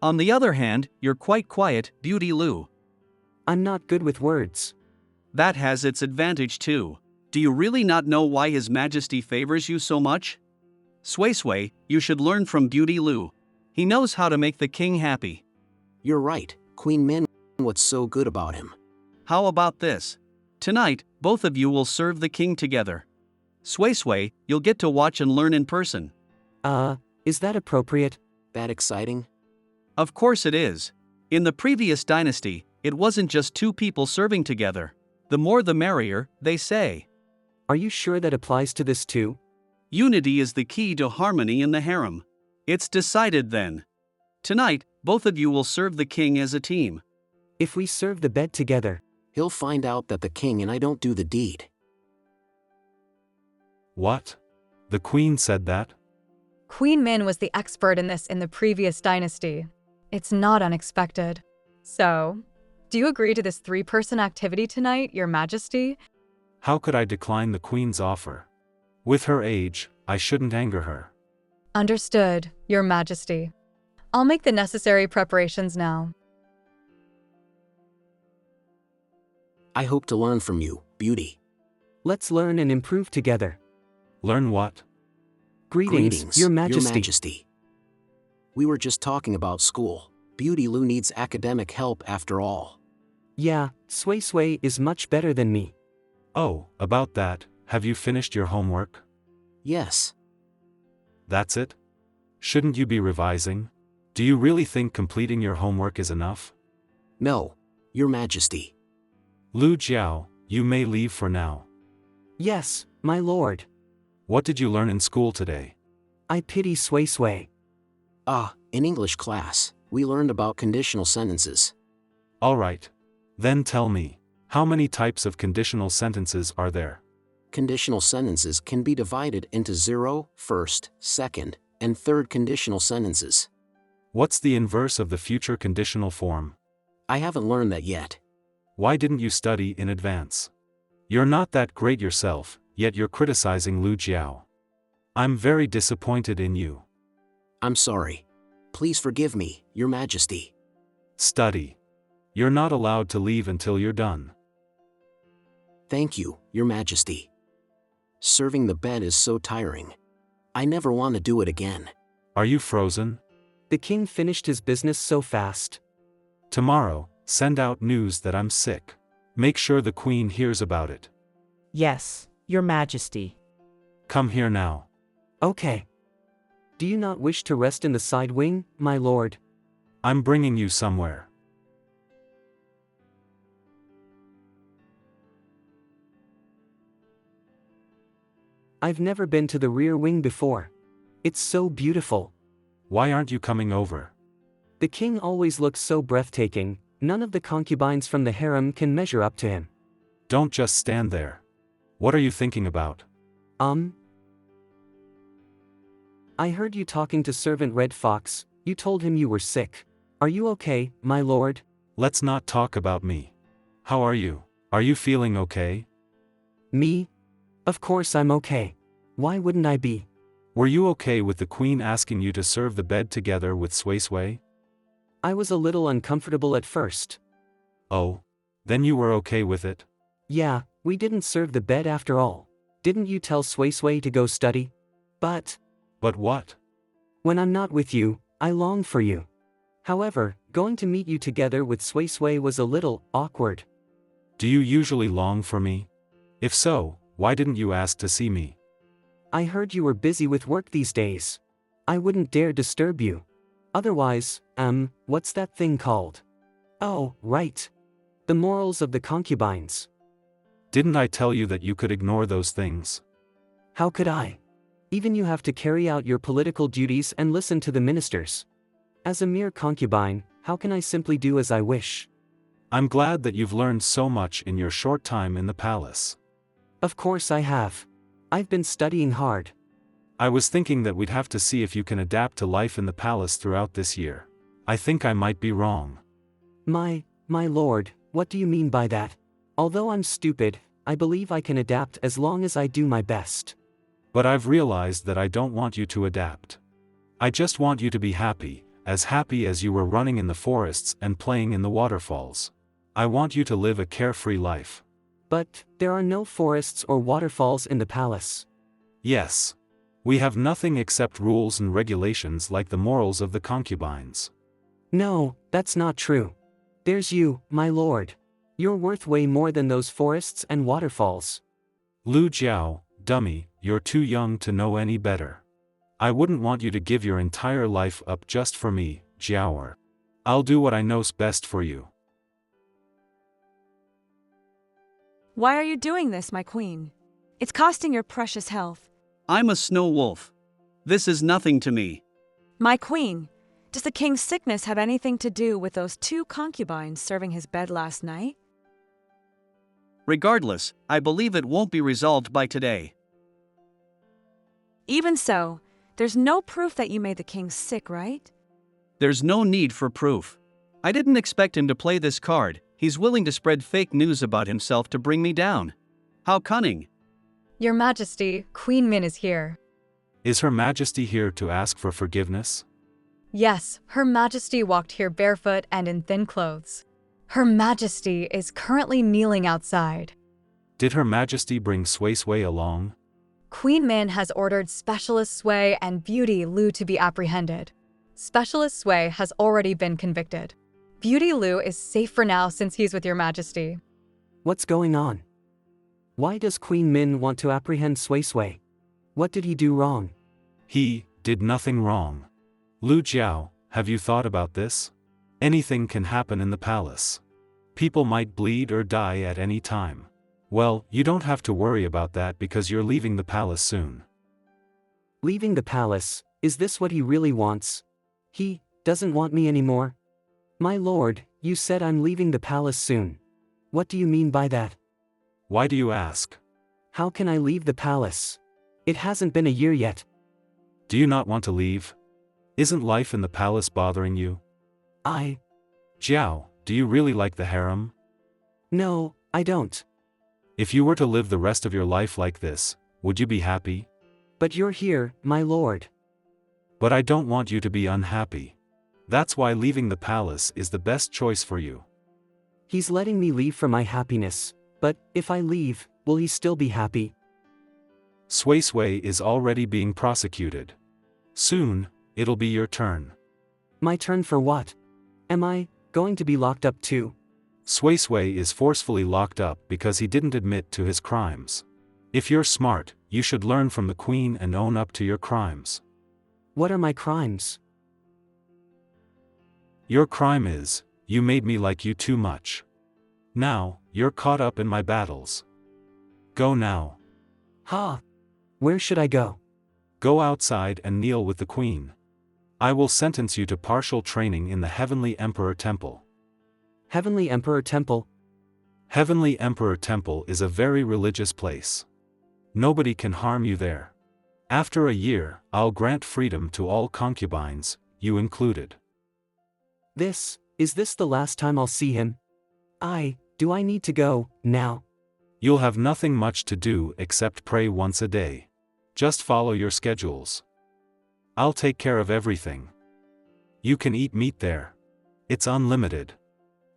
On the other hand, you're quite quiet, Beauty Lu. I'm not good with words. That has its advantage too. Do you really not know why His Majesty favors you so much? Sui Sui, you should learn from Beauty Lu. He knows how to make the king happy. You're right, Queen Min. What's so good about him? How about this? Tonight, both of you will serve the king together. Sui Sui, you'll get to watch and learn in person. Is that appropriate? That exciting? Of course it is. In the previous dynasty, it wasn't just two people serving together. The more the merrier, they say. Are you sure that applies to this too? Unity is the key to harmony in the harem. It's decided then. Tonight, both of you will serve the king as a team. If we serve the bed together, He'll find out that the king and I don't do the deed. What? The queen said that? Queen Min was the expert in this in the previous dynasty. It's not unexpected. So, do you agree to this 3-person activity tonight, Your Majesty? How could I decline the queen's offer? With her age, I shouldn't anger her. Understood, Your Majesty. I'll make the necessary preparations now. I hope to learn from you, Beauty. let's learn and improve together. Learn what? Greetings, Your Majesty. We were just talking about school. Beauty Lou needs academic help after all. Yeah, Sway Sway is much better than me. Oh, about that, have you finished your homework? Yes. That's it? Shouldn't you be revising? Do you really think completing your homework is enough? No, Your Majesty. Lu Jiao, you may leave for now. Yes, my lord. What did you learn in school today? I pity Sway Sway. In English class, we learned about conditional sentences. All right. Then tell me, how many types of conditional sentences are there? Conditional sentences can be divided into 0, first, second, and third conditional sentences. What's the inverse of the future conditional form? I haven't learned that yet. Why didn't you study in advance? You're not that great yourself, yet you're criticizing Lu Jiao. I'm very disappointed in you. I'm sorry. Please forgive me, Your Majesty. Study. You're not allowed to leave until you're done. Thank you, Your Majesty. Serving the bed is so tiring. I never want to do it again. Are you frozen? The king finished his business so fast. Tomorrow, send out news that I'm sick. Make sure the queen hears about it. Yes, Your Majesty. Come here now. Okay. Do you not wish to rest in the side wing, my lord? I'm bringing you somewhere. I've never been to the rear wing before. It's so beautiful. Why aren't you coming over? The king always looks so breathtaking, none of the concubines from the harem can measure up to him. Don't just stand there. What are you thinking about? I heard you talking to Servant Red Fox. You told him you were sick. Are you okay, my lord? Let's not talk about me. How are you? Are you feeling okay? Me? Of course I'm okay. Why wouldn't I be? Were you okay with the queen asking you to serve the bed together with Sway Sway? I was a little uncomfortable at first. Oh, then you were okay with it? Yeah, we didn't serve the bed after all. Didn't you tell Sway Sway to go study? But what? When I'm not with you, I long for you. However, going to meet you together with Sway Sway was a little awkward. Do you usually long for me? If so, why didn't you ask to see me? I heard you were busy with work these days. I wouldn't dare disturb you. Otherwise, what's that thing called? Oh, right. The morals of the concubines. Didn't I tell you that you could ignore those things? How could I? Even you have to carry out your political duties and listen to the ministers. As a mere concubine, how can I simply do as I wish? I'm glad that you've learned so much in your short time in the palace. Of course I have. I've been studying hard. I was thinking that we'd have to see if you can adapt to life in the palace throughout this year. I think I might be wrong. My lord, what do you mean by that? Although I'm stupid, I believe I can adapt as long as I do my best. But I've realized that I don't want you to adapt. I just want you to be happy as you were running in the forests and playing in the waterfalls. I want you to live a carefree life. But there are no forests or waterfalls in the palace. Yes. We have nothing except rules and regulations like the morals of the concubines. No, that's not true. There's you, my lord. You're worth way more than those forests and waterfalls. Lu Jiao, dummy, you're too young to know any better. I wouldn't want you to give your entire life up just for me, Jiao. I'll do what I know's best for you. Why are you doing this, my queen? It's costing your precious health. I'm a snow wolf. This is nothing to me. My queen, does the king's sickness have anything to do with those 2 concubines serving his bed last night? Regardless, I believe it won't be resolved by today. Even so, there's no proof that you made the king sick, right? There's no need for proof. I didn't expect him to play this card. He's willing to spread fake news about himself to bring me down. How cunning. Your Majesty, Queen Min is here. Is Her Majesty here to ask for forgiveness? Yes, Her Majesty walked here barefoot and in thin clothes. Her Majesty is currently kneeling outside. Did Her Majesty bring Sui Sui along? Queen Min has ordered Specialist Sui and Beauty Lu to be apprehended. Specialist Sui has already been convicted. Beauty Lu is safe for now since he's with Your Majesty. What's going on? Why does Queen Min want to apprehend Sui Sui? What did he do wrong? He did nothing wrong. Lu Jiao, have you thought about this? Anything can happen in the palace. People might bleed or die at any time. Well, you don't have to worry about that because you're leaving the palace soon. Leaving the palace, is this what he really wants? He doesn't want me anymore? My lord, you said I'm leaving the palace soon. What do you mean by that? Why do you ask? How can I leave the palace? It hasn't been a year yet. Do you not want to leave? Isn't life in the palace bothering you? Jiao, do you really like the harem? No, I don't. If you were to live the rest of your life like this, would you be happy? But you're here, my lord. But I don't want you to be unhappy. That's why leaving the palace is the best choice for you. He's letting me leave for my happiness, but if I leave, will he still be happy? Sui Sui is already being prosecuted. Soon, it'll be your turn. My turn for what? Am I going to be locked up too? Sui Sui is forcefully locked up because he didn't admit to his crimes. If you're smart, you should learn from the queen and own up to your crimes. What are my crimes? Your crime is, you made me like you too much. Now, you're caught up in my battles. Go now. Where should I go? Go outside and kneel with the queen. I will sentence you to partial training in the Heavenly Emperor Temple. Heavenly Emperor Temple? Heavenly Emperor Temple is a very religious place. Nobody can harm you there. After a year, I'll grant freedom to all concubines, you included. Is this the last time I'll see him? Do I need to go, now? You'll have nothing much to do except pray once a day. Just follow your schedules. I'll take care of everything. You can eat meat there. It's unlimited.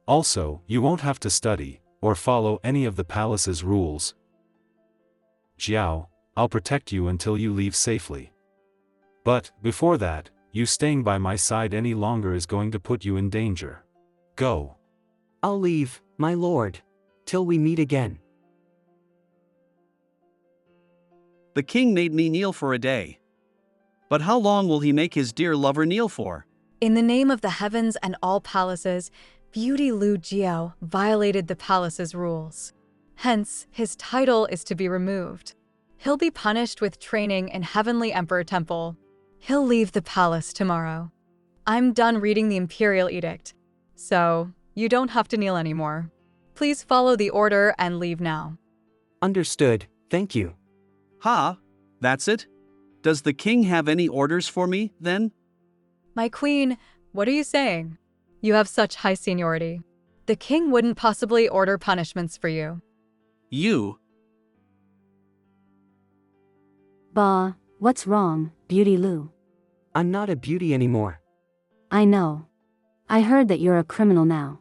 Also, you won't have to study, or follow any of the palace's rules. Jiao, I'll protect you until you leave safely. But, before that, you staying by my side any longer is going to put you in danger. Go. I'll leave, my lord. Till we meet again. The king made me kneel for a day. But how long will he make his dear lover kneel for? In the name of the heavens and all palaces, Beauty Lu Jiao violated the palace's rules. Hence, his title is to be removed. He'll be punished with training in Heavenly Emperor Temple. He'll leave the palace tomorrow. I'm done reading the Imperial Edict, so you don't have to kneel anymore. Please follow the order and leave now. Understood, thank you. That's it? Does the king have any orders for me, then? My queen, what are you saying? You have such high seniority. The king wouldn't possibly order punishments for you. You? Bah, what's wrong, Beauty Lu? I'm not a beauty anymore. I know. I heard that you're a criminal now.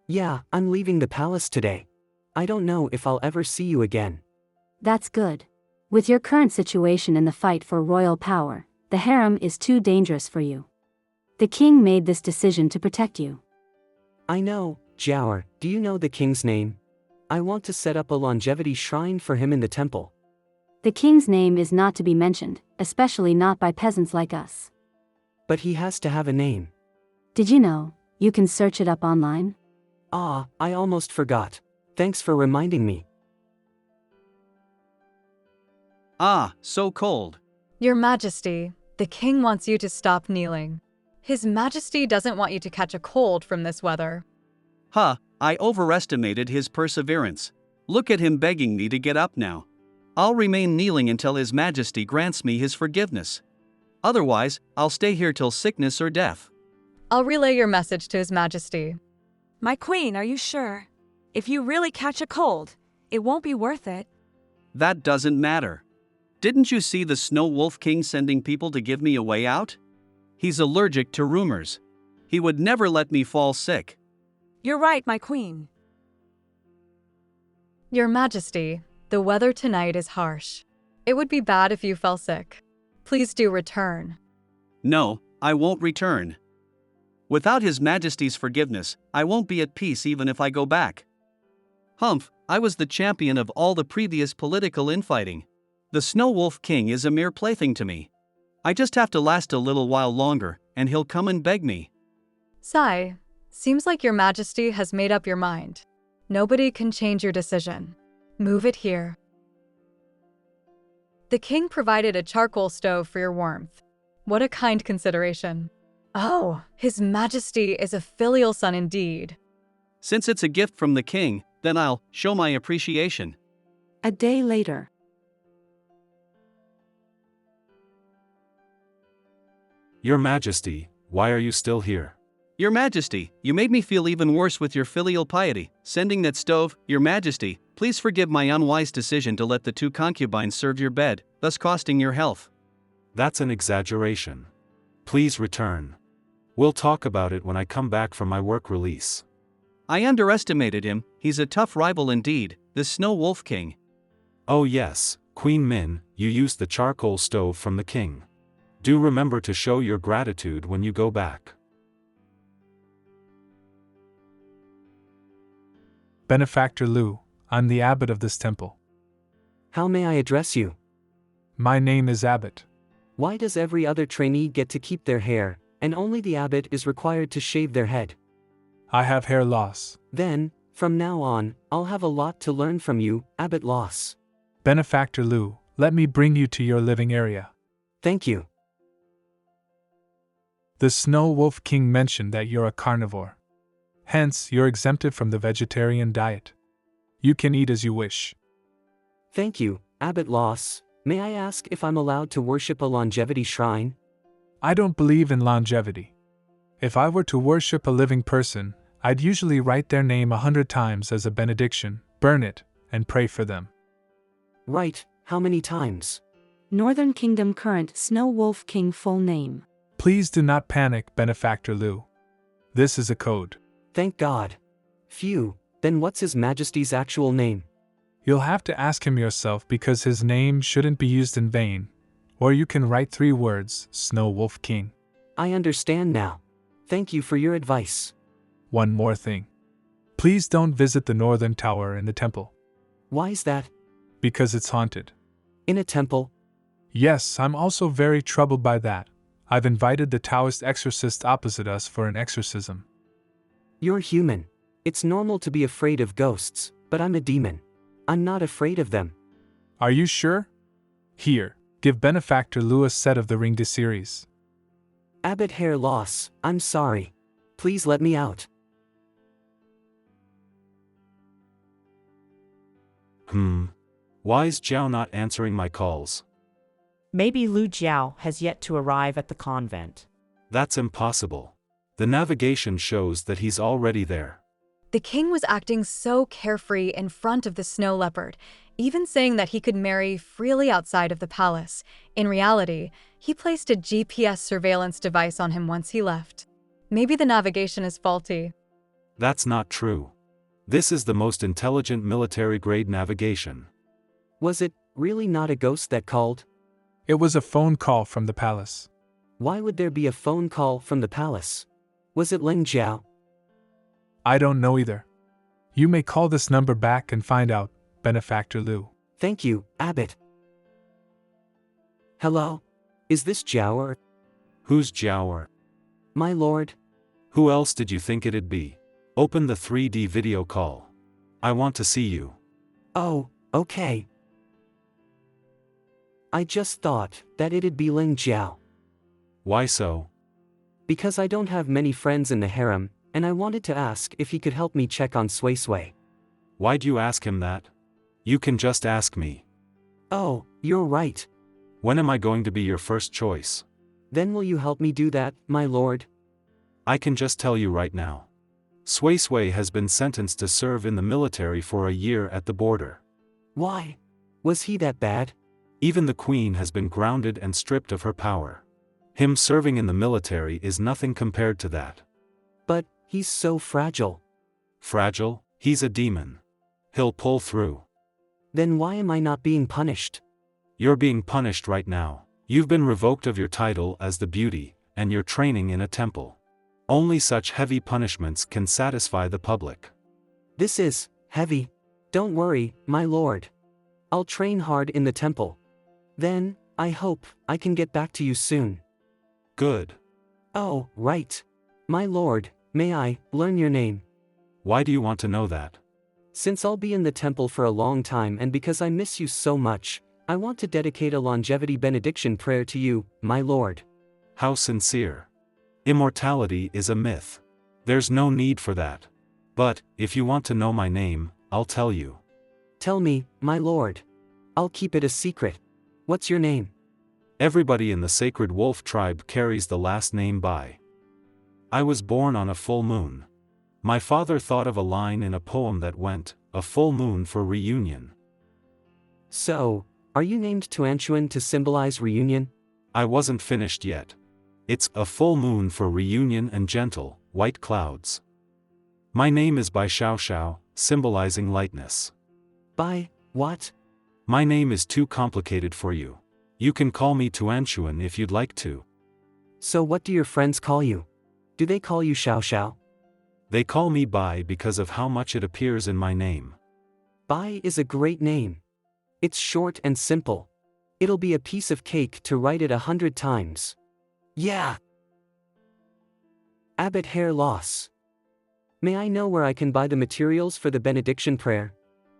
Yeah, I'm leaving the palace today. I don't know if I'll ever see you again. That's good. With your current situation in the fight for royal power, the harem is too dangerous for you. The king made this decision to protect you. I know, Jiao, do you know the king's name? I want to set up a longevity shrine for him in the temple. The king's name is not to be mentioned, especially not by peasants like us. But he has to have a name. Did you know? You can search it up online? Ah, I almost forgot. Thanks for reminding me. Ah, so cold. Your Majesty, the king wants you to stop kneeling. His Majesty doesn't want you to catch a cold from this weather. Huh, I overestimated his perseverance. Look at him begging me to get up now. I'll remain kneeling until His Majesty grants me his forgiveness. Otherwise, I'll stay here till sickness or death. I'll relay your message to His Majesty. My queen, are you sure? If you really catch a cold, it won't be worth it. That doesn't matter. Didn't you see the Snow Wolf King sending people to give me a way out? He's allergic to rumors. He would never let me fall sick. You're right, my queen. Your Majesty, the weather tonight is harsh. It would be bad if you fell sick. Please do return. No, I won't return. Without His Majesty's forgiveness, I won't be at peace even if I go back. Humph, I was the champion of all the previous political infighting. The Snow Wolf King is a mere plaything to me. I just have to last a little while longer, and he'll come and beg me. Sigh, seems like your Majesty has made up your mind. Nobody can change your decision. Move it here. The king provided a charcoal stove for your warmth. What a kind consideration. Oh, His Majesty is a filial son indeed. Since it's a gift from the king, then I'll show my appreciation. A day later. Your Majesty, why are you still here? Your Majesty, you made me feel even worse with your filial piety, sending that stove. Your Majesty, please forgive my unwise decision to let the 2 concubines serve your bed, thus costing your health. That's an exaggeration. Please return. We'll talk about it when I come back from my work release. I underestimated him. He's a tough rival indeed, this Snow Wolf King. Oh yes, Queen Min, you used the charcoal stove from the king. Do remember to show your gratitude when you go back. Benefactor Lu, I'm the abbot of this temple. How may I address you? My name is Abbot. Why does every other trainee get to keep their hair, and only the abbot is required to shave their head? I have hair loss. Then, from now on, I'll have a lot to learn from you, Abbot Loss. Benefactor Lu, let me bring you to your living area. Thank you. The Snow Wolf King mentioned that you're a carnivore. Hence, you're exempted from the vegetarian diet. You can eat as you wish. Thank you, Abbot Loss. May I ask if I'm allowed to worship a longevity shrine? I don't believe in longevity. If I were to worship a living person, I'd usually write their name 100 times as a benediction, burn it, and pray for them. Right, how many times? Northern Kingdom current Snow Wolf King full name. Please do not panic, Benefactor Lu. This is a code. Thank God. Phew, then what's His Majesty's actual name? You'll have to ask him yourself because his name shouldn't be used in vain. Or you can write 3 words, Snow Wolf King. I understand now. Thank you for your advice. One more thing. Please don't visit the northern tower in the temple. Why's that? Because it's haunted. In a temple? Yes, I'm also very troubled by that. I've invited the Taoist exorcist opposite us for an exorcism. You're human. It's normal to be afraid of ghosts, but I'm a demon. I'm not afraid of them. Are you sure? Here, give Benefactor Lu a set of the Ring de series. Abbot Hair Loss, I'm sorry. Please let me out. Why is Jiao not answering my calls? Maybe Lu Jiao has yet to arrive at the convent. That's impossible. The navigation shows that he's already there. The king was acting so carefree in front of the snow leopard, even saying that he could marry freely outside of the palace. In reality, he placed a GPS surveillance device on him once he left. Maybe the navigation is faulty. That's not true. This is the most intelligent military-grade navigation. Was it really not a ghost that called? It was a phone call from the palace. Why would there be a phone call from the palace? Was it Leng Jiao? I don't know either. You may call this number back and find out, Benefactor Lu. Thank you, Abbot. Hello? Is this Jiao? Who's Jiao? My lord? Who else did you think it'd be? Open the 3D video call. I want to see you. Oh, okay. I just thought that it'd be Ling Jiao. Why so? Because I don't have many friends in the harem, and I wanted to ask if he could help me check on Sui Sui. Why'd you ask him that? You can just ask me. Oh, you're right. When am I going to be your first choice? Then will you help me do that, my lord? I can just tell you right now. Sui Sui has been sentenced to serve in the military for a year at the border. Why? Was he that bad? Even the queen has been grounded and stripped of her power. Him serving in the military is nothing compared to that. But he's so fragile. Fragile? He's a demon. He'll pull through. Then why am I not being punished? You're being punished right now. You've been revoked of your title as the beauty, and you're training in a temple. Only such heavy punishments can satisfy the public. This is heavy. Don't worry, my lord. I'll train hard in the temple. Then, I hope I can get back to you soon. Good. Oh, right. My lord, may I learn your name? Why do you want to know that? Since I'll be in the temple for a long time and because I miss you so much, I want to dedicate a longevity benediction prayer to you, my lord. How sincere. Immortality is a myth. There's no need for that. But, if you want to know my name, I'll tell you. Tell me, my lord. I'll keep it a secret. What's your name? Everybody in the sacred wolf tribe carries the last name Bai. I was born on a full moon. My father thought of a line in a poem that went, "A full moon for reunion." So, are you named Tuanchuan to symbolize reunion? I wasn't finished yet. It's a full moon for reunion and gentle, white clouds. My name is Bai Xiao Xiao, symbolizing lightness. Bai, what? My name is too complicated for you. You can call me Tuanchuan if you'd like to. So what do your friends call you? Do they call you Xiao Xiao? They call me Bai because of how much it appears in my name. Bai is a great name. It's short and simple. It'll be a piece of cake to write it 100 times. Yeah. Abbot hair loss. May I know where I can buy the materials for the benediction prayer?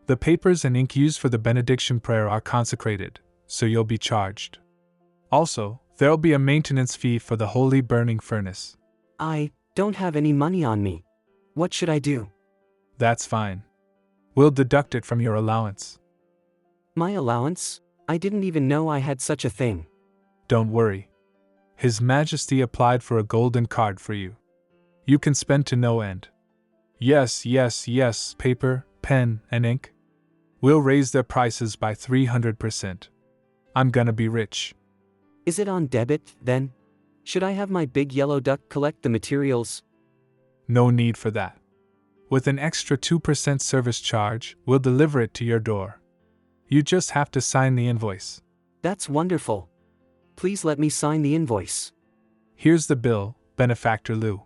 The papers and ink used for the benediction prayer are consecrated, so you'll be charged. Also, there'll be a maintenance fee for the holy burning furnace. I don't have any money on me. What should I do? That's fine. We'll deduct it from your allowance. My allowance? I didn't even know I had such a thing. Don't worry. His Majesty applied for a golden card for you. You can spend to no end. Yes, yes, yes, paper, pen, and ink. We'll raise their prices by 300%. I'm gonna be rich. Is it on debit, then? Should I have my big yellow duck collect the materials? No need for that. With an extra 2% service charge, we'll deliver it to your door. You just have to sign the invoice. That's wonderful. Please let me sign the invoice. Here's the bill, Benefactor Lu.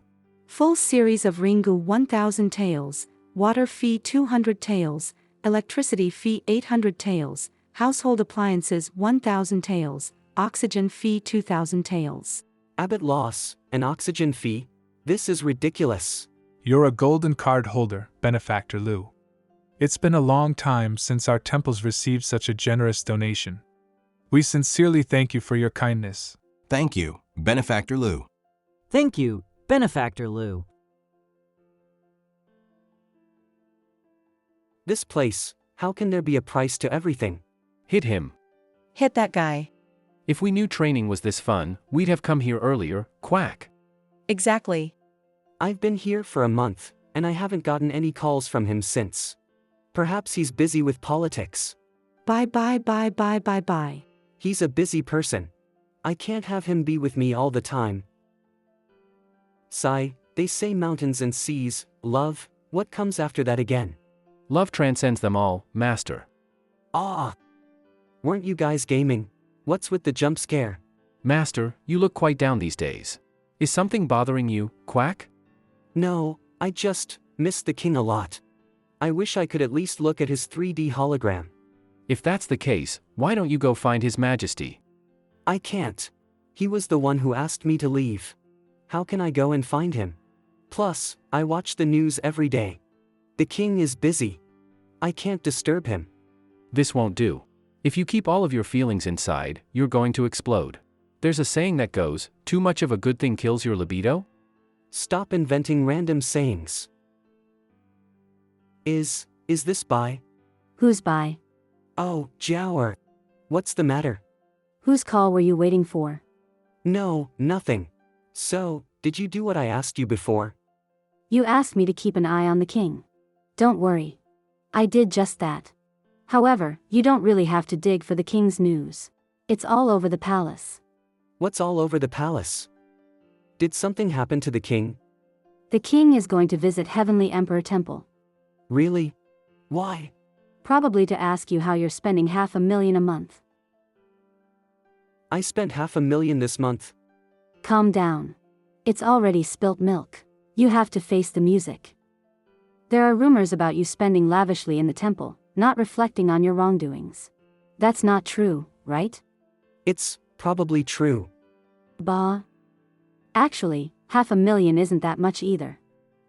Full series of Ringu 1000 taels, water fee 200 taels, electricity fee 800 taels, household appliances 1000 taels, oxygen fee 2000 taels. Abbot loss, an oxygen fee? This is ridiculous. You're a golden card holder, Benefactor Lu. It's been a long time since our temples received such a generous donation. We sincerely thank you for your kindness. Thank you, Benefactor Lu. Thank you, Benefactor Lu. This place, how can there be a price to everything? Hit him. Hit that guy. If we knew training was this fun, we'd have come here earlier, quack. Exactly. I've been here for a month, and I haven't gotten any calls from him since. Perhaps he's busy with politics. Bye bye bye bye bye bye. He's a busy person. I can't have him be with me all the time. Sigh, they say mountains and seas, love, what comes after that again? Love transcends them all, master. Ah! Weren't you guys gaming? What's with the jump scare? Master, you look quite down these days. Is something bothering you, quack? No, I just miss the king a lot. I wish I could at least look at his 3D hologram. If that's the case, why don't you go find His Majesty? I can't. He was the one who asked me to leave. How can I go and find him? Plus, I watch the news every day. The king is busy. I can't disturb him. This won't do. If you keep all of your feelings inside, you're going to explode. There's a saying that goes, too much of a good thing kills your libido? Stop inventing random sayings. Is this Bai? Who's by? Oh, Jiaoer. What's the matter? Whose call were you waiting for? No, nothing. So, did you do what I asked you before? You asked me to keep an eye on the king. Don't worry. I did just that. However, you don't really have to dig for the king's news. It's all over the palace. What's all over the palace? Did something happen to the king? The king is going to visit Heavenly Emperor Temple. Really? Why? Probably to ask you how you're spending $500,000 a month. I spent $500,000 this month. Calm down. It's already spilt milk. You have to face the music. There are rumors about you spending lavishly in the temple, not reflecting on your wrongdoings. That's not true, right? It's probably true. Bah. Actually, $500,000 isn't that much either.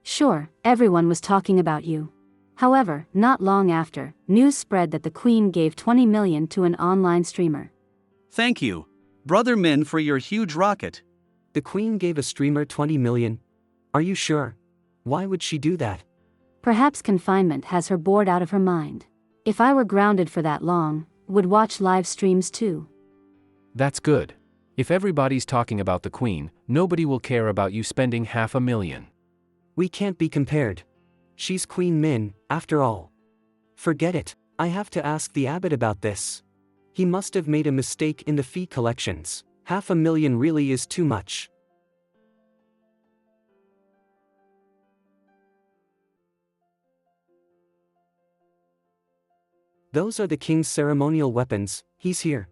Sure, everyone was talking about you. However, not long after, news spread that the Queen gave $20 million to an online streamer. Thank you, Brother Min, for your huge rocket. The Queen gave a streamer $20 million? Are you sure? Why would she do that? Perhaps confinement has her bored out of her mind. If I were grounded for that long, would watch live streams too. That's good. If everybody's talking about the Queen, nobody will care about you spending $500,000. We can't be compared. She's Queen Min, after all. Forget it. I have to ask the abbot about this. He must have made a mistake in the fee collections. $500,000 really is too much. Those are the king's ceremonial weapons. He's here.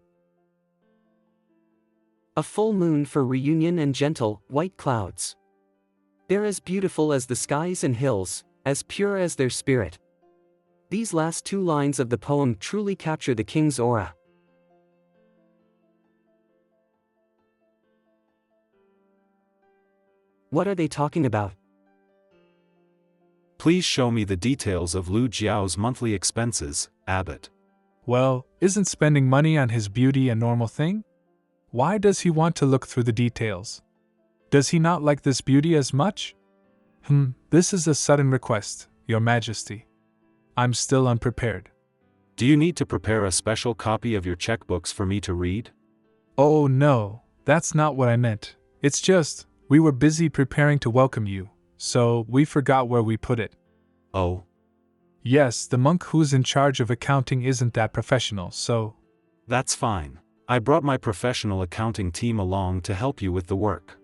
A full moon for reunion and gentle, white clouds. They're as beautiful as the skies and hills, as pure as their spirit. These last two lines of the poem truly capture the king's aura. What are they talking about? Please show me the details of Lu Jiao's monthly expenses, Abbot. Well, isn't spending money on his beauty a normal thing? Why does he want to look through the details? Does he not like this beauty as much? This is a sudden request, Your Majesty. I'm still unprepared. Do you need to prepare a special copy of your checkbooks for me to read? Oh no, that's not what I meant. It's just, we were busy preparing to welcome you, so we forgot where we put it. Oh? Yes, the monk who's in charge of accounting isn't that professional, so... That's fine. I brought my professional accounting team along to help you with the work.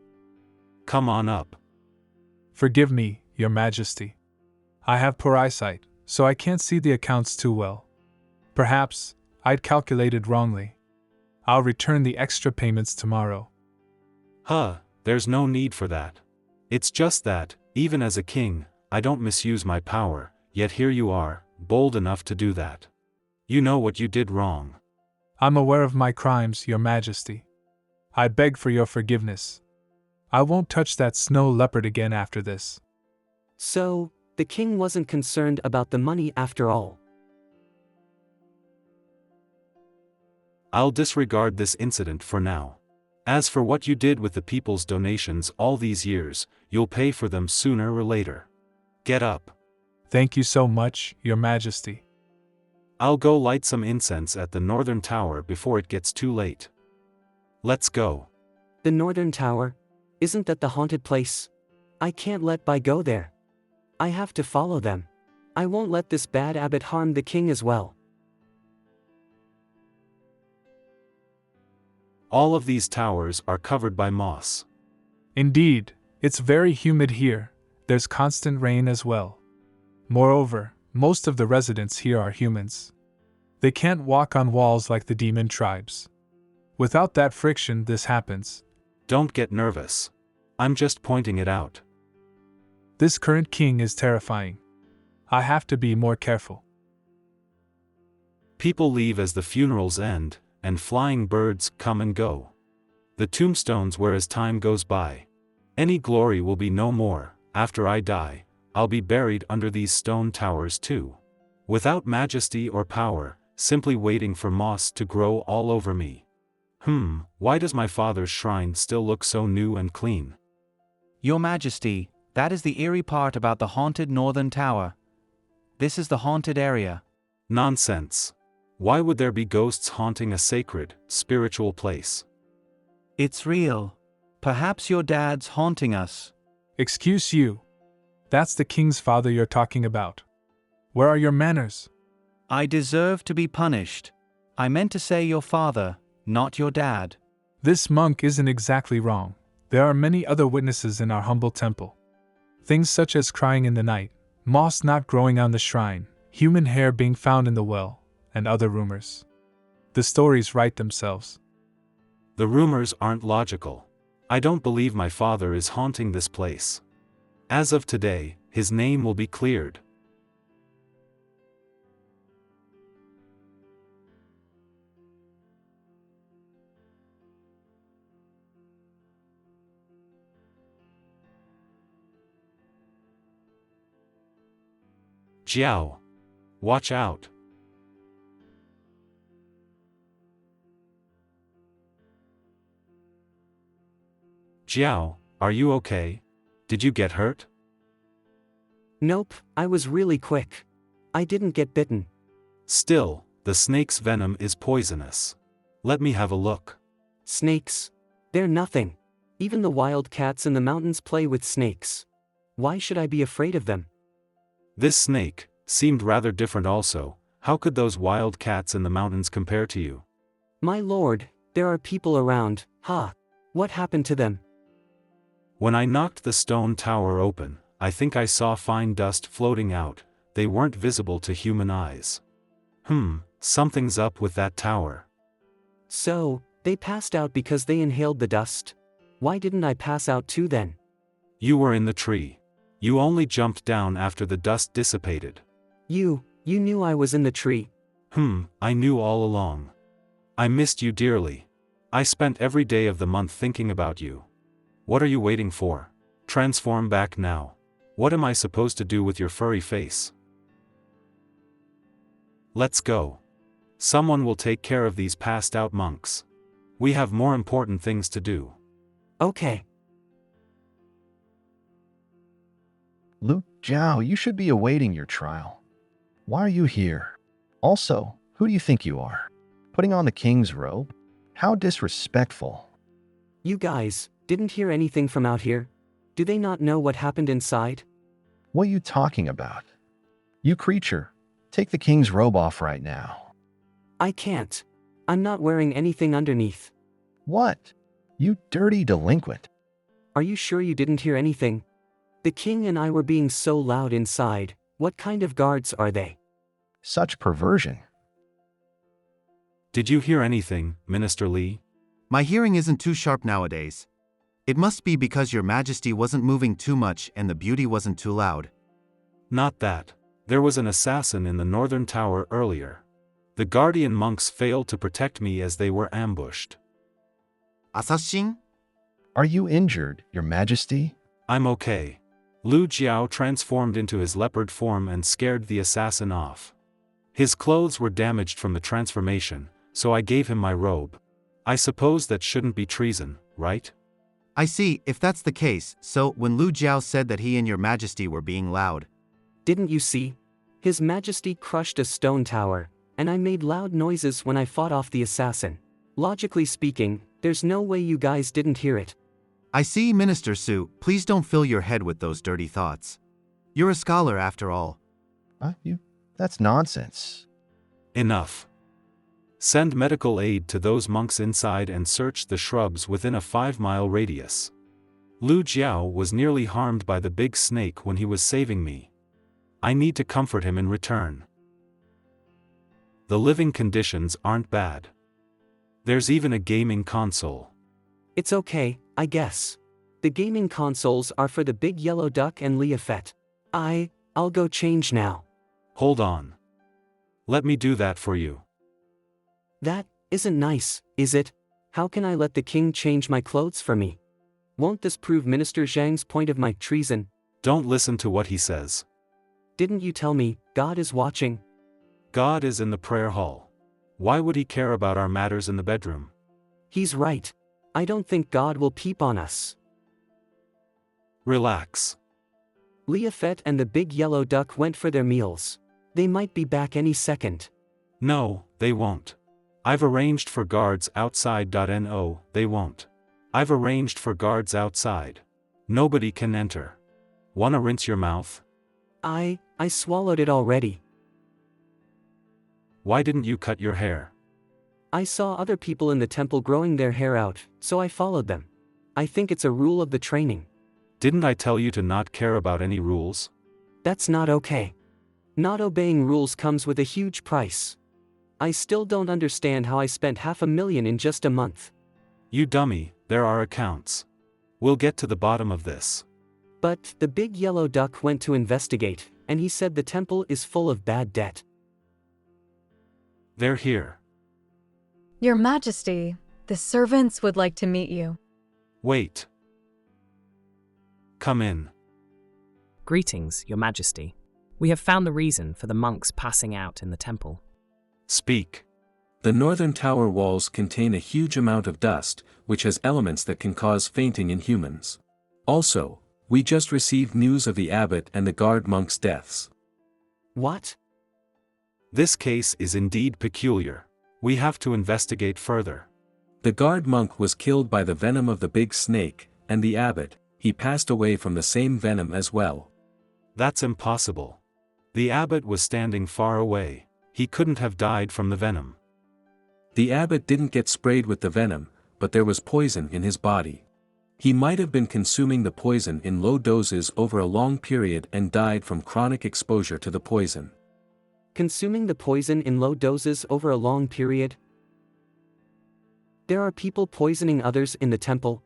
Come on up. Forgive me, Your Majesty. I have poor eyesight, so I can't see the accounts too well. Perhaps I'd calculated wrongly. I'll return the extra payments tomorrow. There's no need for that. It's just that, even as a king, I don't misuse my power, yet here you are, bold enough to do that. You know what you did wrong. I'm aware of my crimes, Your Majesty. I beg for your forgiveness. I won't touch that snow leopard again after this. So, the king wasn't concerned about the money after all. I'll disregard this incident for now. As for what you did with the people's donations all these years, you'll pay for them sooner or later. Get up. Thank you so much, Your Majesty. I'll go light some incense at the Northern Tower before it gets too late. Let's go. The Northern Tower? Isn't that the haunted place? I can't let Bai go there. I have to follow them. I won't let this bad abbot harm the king as well. All of these towers are covered by moss. Indeed, it's very humid here. There's constant rain as well. Moreover, most of the residents here are humans. They can't walk on walls like the demon tribes. Without that friction, this happens. Don't get nervous. I'm just pointing it out. This current king is terrifying. I have to be more careful. People leave as the funerals end, and flying birds come and go. The tombstones where as time goes by. Any glory will be no more. After I die, I'll be buried under these stone towers too. Without majesty or power, simply waiting for moss to grow all over me. Why does my father's shrine still look so new and clean? Your Majesty, that is the eerie part about the haunted northern tower. This is the haunted area. Nonsense. Why would there be ghosts haunting a sacred, spiritual place? It's real. Perhaps your dad's haunting us. Excuse you. That's the king's father you're talking about. Where are your manners? I deserve to be punished. I meant to say your father, not your dad. This monk isn't exactly wrong. There are many other witnesses in our humble temple. Things such as crying in the night, moss not growing on the shrine, human hair being found in the well, and other rumors. The stories write themselves. The rumors aren't logical. I don't believe my father is haunting this place. As of today, his name will be cleared. Jiao. Watch out. Jiao, are you okay? Did you get hurt? Nope, I was really quick. I didn't get bitten. Still, the snake's venom is poisonous. Let me have a look. Snakes? They're nothing. Even the wild cats in the mountains play with snakes. Why should I be afraid of them? This snake seemed rather different also. How could those wild cats in the mountains compare to you? My lord, there are people around. What happened to them? When I knocked the stone tower open, I think I saw fine dust floating out. They weren't visible to human eyes. Something's up with that tower. So, they passed out because they inhaled the dust? Why didn't I pass out too then? You were in the tree. You only jumped down after the dust dissipated. You knew I was in the tree? I knew all along. I missed you dearly. I spent every day of the month thinking about you. What are you waiting for? Transform back now. What am I supposed to do with your furry face? Let's go. Someone will take care of these passed out monks. We have more important things to do. Okay. Lu Jiao, you should be awaiting your trial. Why are you here? Also, who do you think you are? Putting on the king's robe? How disrespectful. You guys didn't hear anything from out here? Do they not know what happened inside? What are you talking about? You creature, take the king's robe off right now. I can't. I'm not wearing anything underneath. What? You dirty delinquent. Are you sure you didn't hear anything? The king and I were being so loud inside. What kind of guards are they? Such perversion. Did you hear anything, Minister Li? My hearing isn't too sharp nowadays. It must be because your majesty wasn't moving too much and the beauty wasn't too loud. Not that. There was an assassin in the northern tower earlier. The guardian monks failed to protect me as they were ambushed. Assassin? Are you injured, your majesty? I'm okay. Lu Jiao transformed into his leopard form and scared the assassin off. His clothes were damaged from the transformation, so I gave him my robe. I suppose that shouldn't be treason, right? I see. If that's the case, so when Lu Jiao said that he and your majesty were being loud. Didn't you see? His majesty crushed a stone tower, and I made loud noises when I fought off the assassin. Logically speaking, there's no way you guys didn't hear it. I see, Minister Su, please don't fill your head with those dirty thoughts. You're a scholar after all. That's nonsense. Enough. Send medical aid to those monks inside and search the shrubs within a 5-mile radius. Lu Jiao was nearly harmed by the big snake when he was saving me. I need to comfort him in return. The living conditions aren't bad. There's even a gaming console. It's okay, I guess. The gaming consoles are for the big yellow duck and Leopard. I'll go change now. Hold on. Let me do that for you. That isn't nice, is it? How can I let the king change my clothes for me? Won't this prove Minister Zhang's point of my treason? Don't listen to what he says. Didn't you tell me God is watching? God is in the prayer hall. Why would he care about our matters in the bedroom? He's right. I don't think God will peep on us. Relax. Leopard and the big yellow duck went for their meals. They might be back any second. No, they won't. I've arranged for guards outside. No, they won't. I've arranged for guards outside. Nobody can enter. Wanna rinse your mouth? I swallowed it already. Why didn't you cut your hair? I saw other people in the temple growing their hair out, so I followed them. I think it's a rule of the training. Didn't I tell you to not care about any rules? That's not okay. Not obeying rules comes with a huge price. I still don't understand how I spent $500,000 in just a month. You dummy, there are accounts. We'll get to the bottom of this. But the big yellow duck went to investigate, and he said the temple is full of bad debt. They're here. Your Majesty, the servants would like to meet you. Wait. Come in. Greetings, Your Majesty. We have found the reason for the monks passing out in the temple. Speak. The northern tower walls contain a huge amount of dust, which has elements that can cause fainting in humans. Also, we just received news of the abbot and the guard monks' deaths. What? This case is indeed peculiar. We have to investigate further. The guard monk was killed by the venom of the big snake, and the abbot, he passed away from the same venom as well. That's impossible. The abbot was standing far away. He couldn't have died from the venom. The abbot didn't get sprayed with the venom, but there was poison in his body. He might have been consuming the poison in low doses over a long period and died from chronic exposure to the poison. Consuming the poison in low doses over a long period? There are people poisoning others in the temple?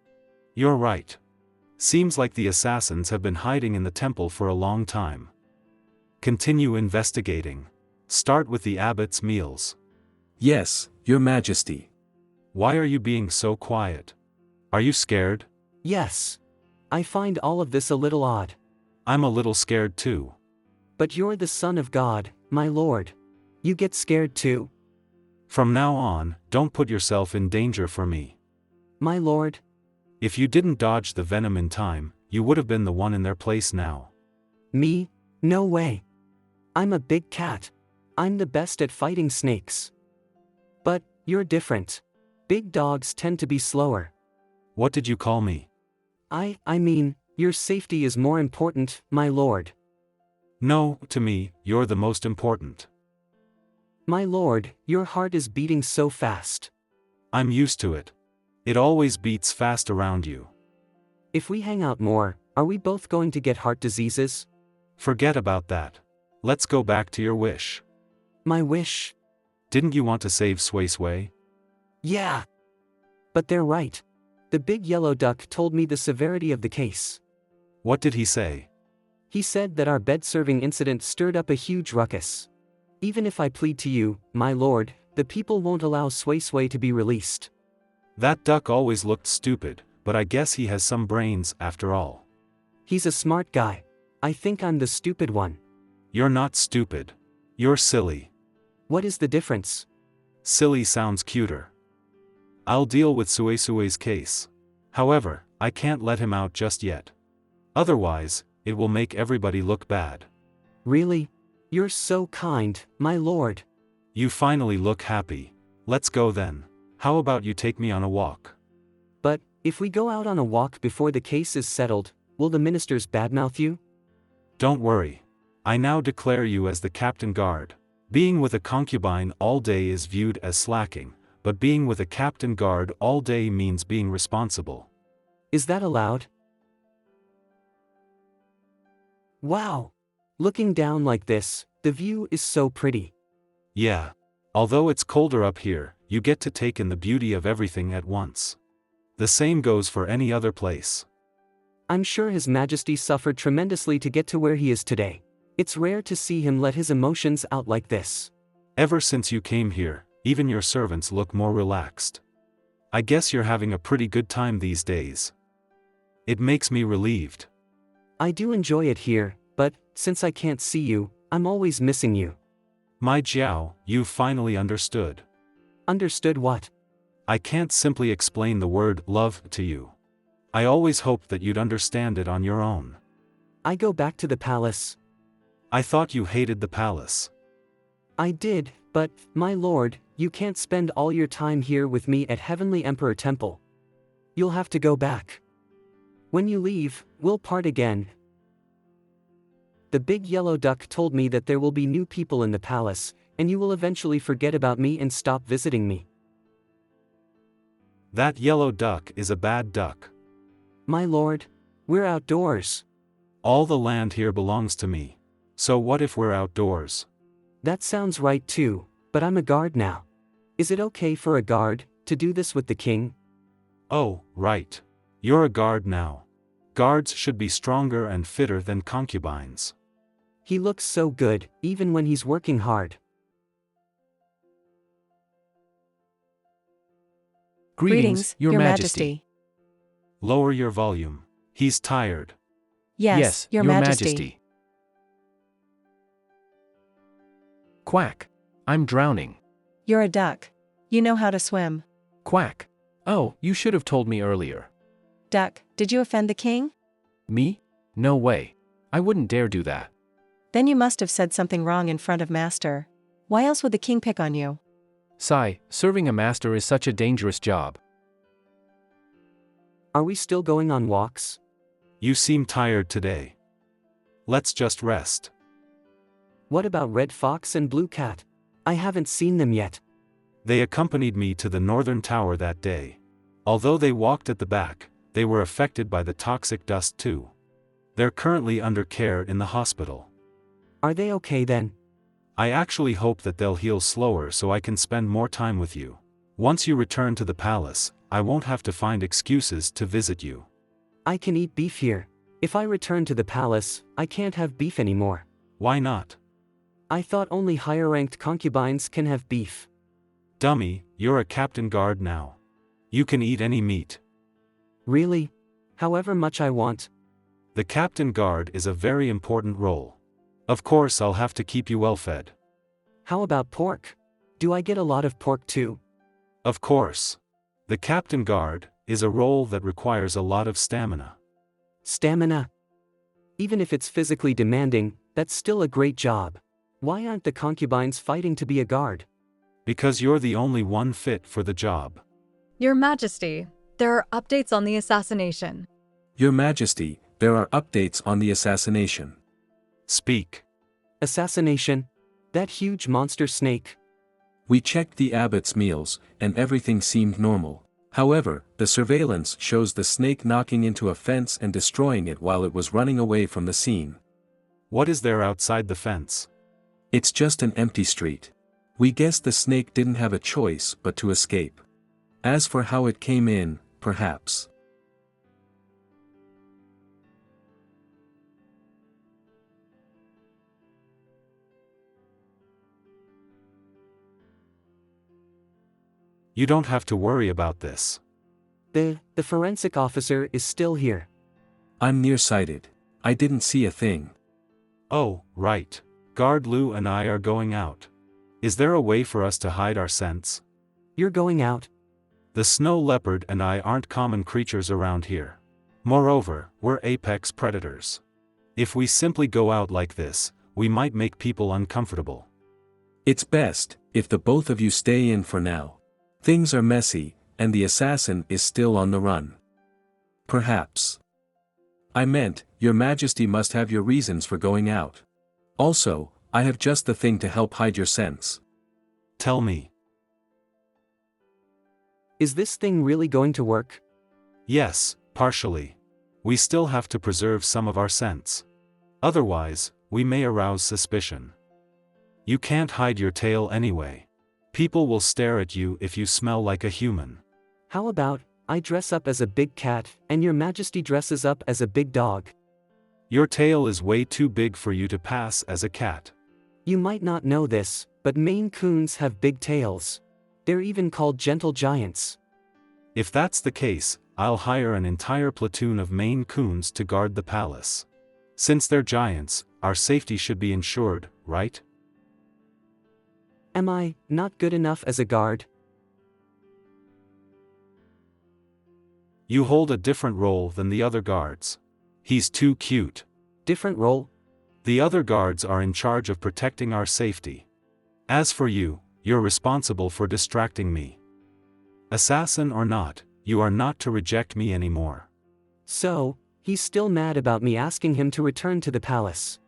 You're right. Seems like the assassins have been hiding in the temple for a long time. Continue investigating. Start with the abbot's meals. Yes, Your Majesty. Why are you being so quiet? Are you scared? Yes. I find all of this a little odd. I'm a little scared too. But you're the Son of God, my Lord. You get scared too? From now on, don't put yourself in danger for me. My Lord? If you didn't dodge the venom in time, you would have been the one in their place now. Me? No way. I'm a big cat. I'm the best at fighting snakes. But, you're different. Big dogs tend to be slower. What did you call me? I mean, your safety is more important, my Lord. No, to me, you're the most important. My Lord, your heart is beating so fast. I'm used to it. It always beats fast around you. If we hang out more, are we both going to get heart diseases? Forget about that. Let's go back to your wish. My wish? Didn't you want to save Sui Sui? Yeah. But they're right. The big yellow duck told me the severity of the case. What did he say? He said that our bed-serving incident stirred up a huge ruckus. Even if I plead to you, my lord, the people won't allow Sui Sui to be released. That duck always looked stupid, but I guess he has some brains after all. He's a smart guy. I think I'm the stupid one. You're not stupid. You're silly. What is the difference? Silly sounds cuter. I'll deal with Sui Sui's case. However, I can't let him out just yet. Otherwise, it will make everybody look bad. Really? You're so kind, my lord. You finally look happy. Let's go then. How about you take me on a walk? But, if we go out on a walk before the case is settled, will the ministers badmouth you? Don't worry. I now declare you as the captain guard. Being with a concubine all day is viewed as slacking, but being with a captain guard all day means being responsible. Is that allowed? Wow! Looking down like this, the view is so pretty. Yeah. Although it's colder up here, you get to take in the beauty of everything at once. The same goes for any other place. I'm sure His Majesty suffered tremendously to get to where he is today. It's rare to see him let his emotions out like this. Ever since you came here, even your servants look more relaxed. I guess you're having a pretty good time these days. It makes me relieved. I do enjoy it here, but, since I can't see you, I'm always missing you. My Jiao, you've finally understood. Understood what? I can't simply explain the word love to you. I always hoped that you'd understand it on your own. I go back to the palace. I thought you hated the palace. I did, but, my lord, you can't spend all your time here with me at Heavenly Emperor Temple. You'll have to go back. When you leave, we'll part again. The big yellow duck told me that there will be new people in the palace, and you will eventually forget about me and stop visiting me. That yellow duck is a bad duck. My lord, we're outdoors. All the land here belongs to me. So what if we're outdoors? That sounds right too, but I'm a guard now. Is it okay for a guard to do this with the king? Oh, right. You're a guard now. Guards should be stronger and fitter than concubines. He looks so good, even when he's working hard. Greetings, Your Majesty. Lower your volume. He's tired. Yes, Your Majesty. Quack. I'm drowning. You're a duck. You know how to swim. Quack. Oh, you should have told me earlier. Duck, did you offend the king? Me? No way. I wouldn't dare do that. Then you must have said something wrong in front of master. Why else would the king pick on you? Sigh, serving a master is such a dangerous job. Are we still going on walks? You seem tired today. Let's just rest. What about Red Fox and Blue Cat? I haven't seen them yet. They accompanied me to the northern tower that day. Although they walked at the back, they were affected by the toxic dust too. They're currently under care in the hospital. Are they okay then? I actually hope that they'll heal slower so I can spend more time with you. Once you return to the palace, I won't have to find excuses to visit you. I can eat beef here. If I return to the palace, I can't have beef anymore. Why not? I thought only higher-ranked concubines can have beef. Dummy, you're a captain guard now. You can eat any meat. Really? However much I want? The captain guard is a very important role. Of course I'll have to keep you well fed. How about pork? Do I get a lot of pork too? Of course. The captain guard is a role that requires a lot of stamina. Stamina? Even if it's physically demanding, that's still a great job. Why aren't the concubines fighting to be a guard? Because you're the only one fit for the job. Your Majesty, there are updates on the assassination. Your Majesty, there are updates on the assassination. Speak. Assassination? That huge monster snake? We checked the abbot's meals, and everything seemed normal. However, the surveillance shows the snake knocking into a fence and destroying it while it was running away from the scene. What is there outside the fence? It's just an empty street. We guess the snake didn't have a choice but to escape. As for how it came in, perhaps. You don't have to worry about this. The forensic officer is still here. I'm nearsighted. I didn't see a thing. Oh, right. Guard Lu and I are going out. Is there a way for us to hide our scents? You're going out? The snow leopard and I aren't common creatures around here. Moreover, we're apex predators. If we simply go out like this, we might make people uncomfortable. It's best if the both of you stay in for now. Things are messy, and the assassin is still on the run. Perhaps. I meant, Your Majesty must have your reasons for going out. Also, I have just the thing to help hide your scents. Tell me. Is this thing really going to work? Yes, partially. We still have to preserve some of our scents. Otherwise, we may arouse suspicion. You can't hide your tail anyway. People will stare at you if you smell like a human. How about, I dress up as a big cat, and Your Majesty dresses up as a big dog? Your tail is way too big for you to pass as a cat. You might not know this, but Maine Coons have big tails. They're even called gentle giants. If that's the case, I'll hire an entire platoon of Maine Coons to guard the palace. Since they're giants, our safety should be ensured, right? Am I not good enough as a guard? You hold a different role than the other guards. He's too cute. Different role? The other guards are in charge of protecting our safety. As for you, you're responsible for distracting me. Assassin or not, you are not to reject me anymore. So, he's still mad about me asking him to return to the palace.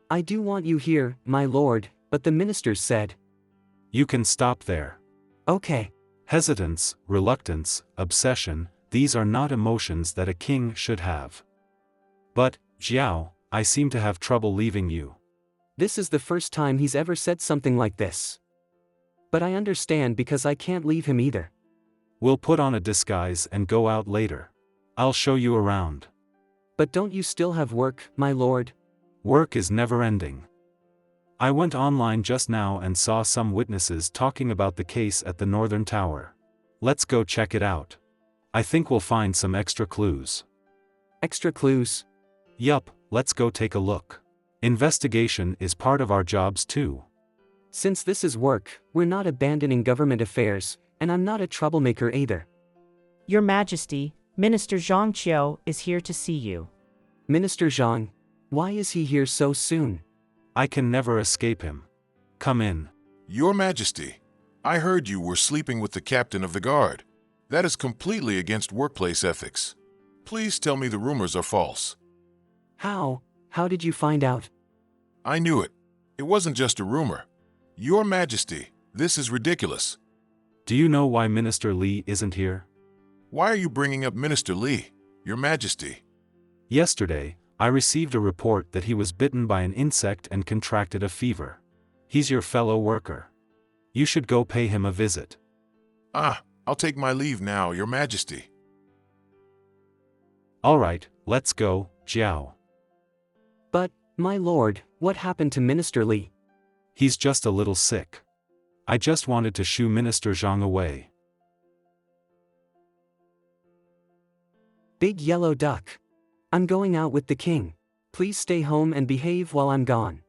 I do want you here, my lord, but the ministers said. You can stop there. Okay. Hesitance, reluctance, obsession, these are not emotions that a king should have. But, Jiao, I seem to have trouble leaving you. This is the first time he's ever said something like this. But I understand because I can't leave him either. We'll put on a disguise and go out later. I'll show you around. But don't you still have work, my lord? Work is never ending. I went online just now and saw some witnesses talking about the case at the Northern Tower. Let's go check it out. I think we'll find some extra clues. Extra clues? Yup, let's go take a look. Investigation is part of our jobs too. Since this is work, we're not abandoning government affairs, and I'm not a troublemaker either. Your Majesty, Minister Zhang Qiu is here to see you. Minister Zhang? Why is he here so soon? I can never escape him. Come in. Your Majesty, I heard you were sleeping with the captain of the guard. That is completely against workplace ethics. Please tell me the rumors are false. How? How did you find out? I knew it. It wasn't just a rumor. Your Majesty, this is ridiculous. Do you know why Minister Li isn't here? Why are you bringing up Minister Li, Your Majesty? Yesterday, I received a report that he was bitten by an insect and contracted a fever. He's your fellow worker. You should go pay him a visit. I'll take my leave now, Your Majesty. All right, let's go, Jiao. But, my lord, what happened to Minister Li? He's just a little sick. I just wanted to shoo Minister Zhang away. Big yellow duck. I'm going out with the king. Please stay home and behave while I'm gone.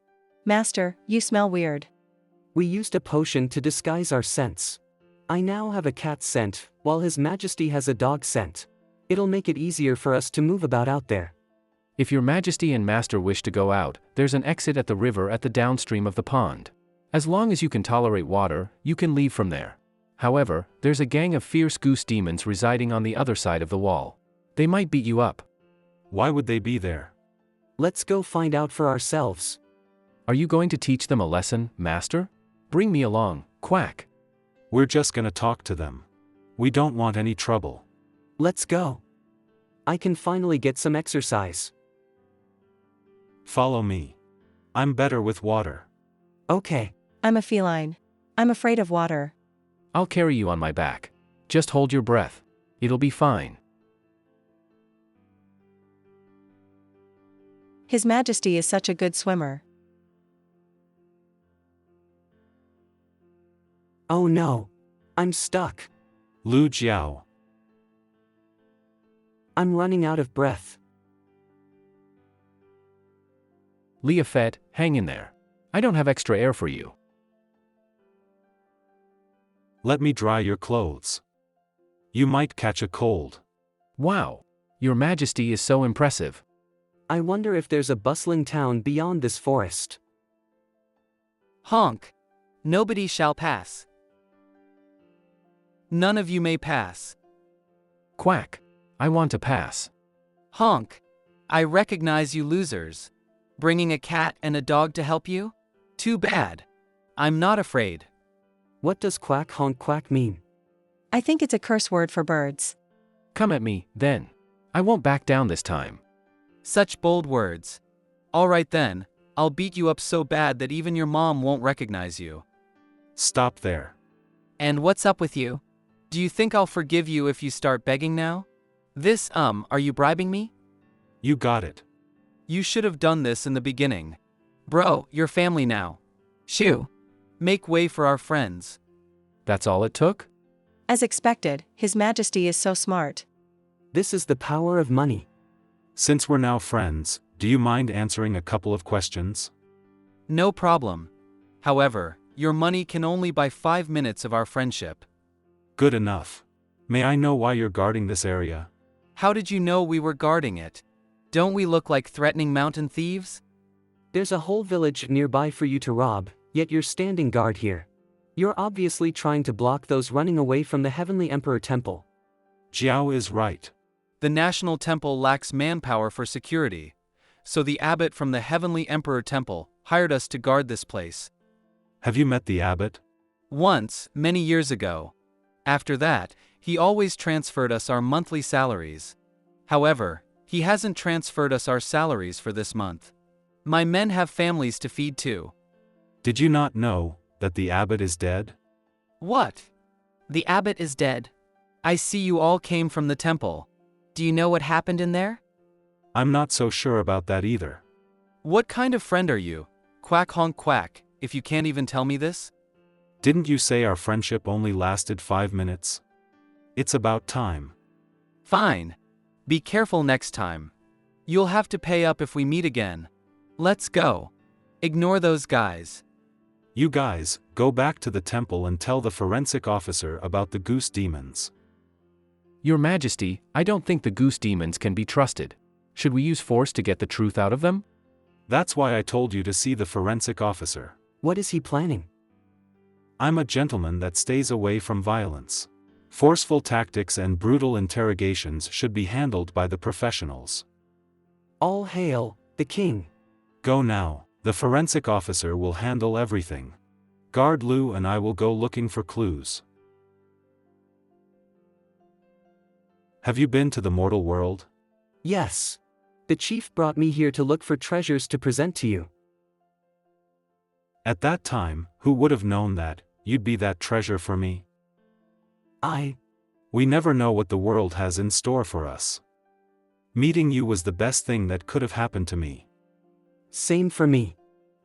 Master, you smell weird. We used a potion to disguise our scents. I now have a cat scent, while His Majesty has a dog scent. It'll make it easier for us to move about out there. If your Majesty and Master wish to go out, there's an exit at the river at the downstream of the pond. As long as you can tolerate water, you can leave from there. However, there's a gang of fierce goose demons residing on the other side of the wall. They might beat you up. Why would they be there? Let's go find out for ourselves. Are you going to teach them a lesson, Master? Bring me along, Quack. We're just gonna talk to them. We don't want any trouble. Let's go. I can finally get some exercise. Follow me. I'm better with water. Okay. I'm a feline. I'm afraid of water. I'll carry you on my back. Just hold your breath. It'll be fine. His Majesty is such a good swimmer. Oh no. I'm stuck. Lu Jiao. I'm running out of breath. Leopard, hang in there. I don't have extra air for you. Let me dry your clothes. You might catch a cold. Wow. Your Majesty is so impressive. I wonder if there's a bustling town beyond this forest. Honk. Nobody shall pass. None of you may pass. Quack. I want to pass. Honk. I recognize you losers. Bringing a cat and a dog to help you? Too bad. I'm not afraid. What does quack honk quack mean? I think it's a curse word for birds. Come at me, then. I won't back down this time. Such bold words. All right then, I'll beat you up so bad that even your mom won't recognize you. Stop there. And what's up with you? Do you think I'll forgive you if you start begging now? Are you bribing me? You got it. You should have done this in the beginning. Bro, you're family now. Shoo. Make way for our friends. That's all it took? As expected, His Majesty is so smart. This is the power of money. Since we're now friends, do you mind answering a couple of questions? No problem. However, your money can only buy 5 minutes of our friendship. Good enough. May I know why you're guarding this area? How did you know we were guarding it? Don't we look like threatening mountain thieves? There's a whole village nearby for you to rob, yet you're standing guard here. You're obviously trying to block those running away from the Heavenly Emperor Temple. Jiao is right. The National Temple lacks manpower for security, so the abbot from the Heavenly Emperor Temple hired us to guard this place. Have you met the abbot? Once, many years ago. After that, he always transferred us our monthly salaries. However, he hasn't transferred us our salaries for this month. My men have families to feed too. Did you not know that the abbot is dead? What? The abbot is dead. I see you all came from the temple. Do you know what happened in there? I'm not so sure about that either. What kind of friend are you? Quack honk quack, if you can't even tell me this? Didn't you say our friendship only lasted 5 minutes? It's about time. Fine. Be careful next time. You'll have to pay up if we meet again. Let's go. Ignore those guys. You guys, go back to the temple and tell the forensic officer about the goose demons. Your Majesty, I don't think the goose demons can be trusted. Should we use force to get the truth out of them? That's why I told you to see the forensic officer. What is he planning? I'm a gentleman that stays away from violence. Forceful tactics and brutal interrogations should be handled by the professionals. All hail, the king. Go now. The forensic officer will handle everything. Guard Lu and I will go looking for clues. Have you been to the mortal world? Yes. The chief brought me here to look for treasures to present to you. At that time, who would have known that you'd be that treasure for me? We never know what the world has in store for us. Meeting you was the best thing that could have happened to me. Same for me.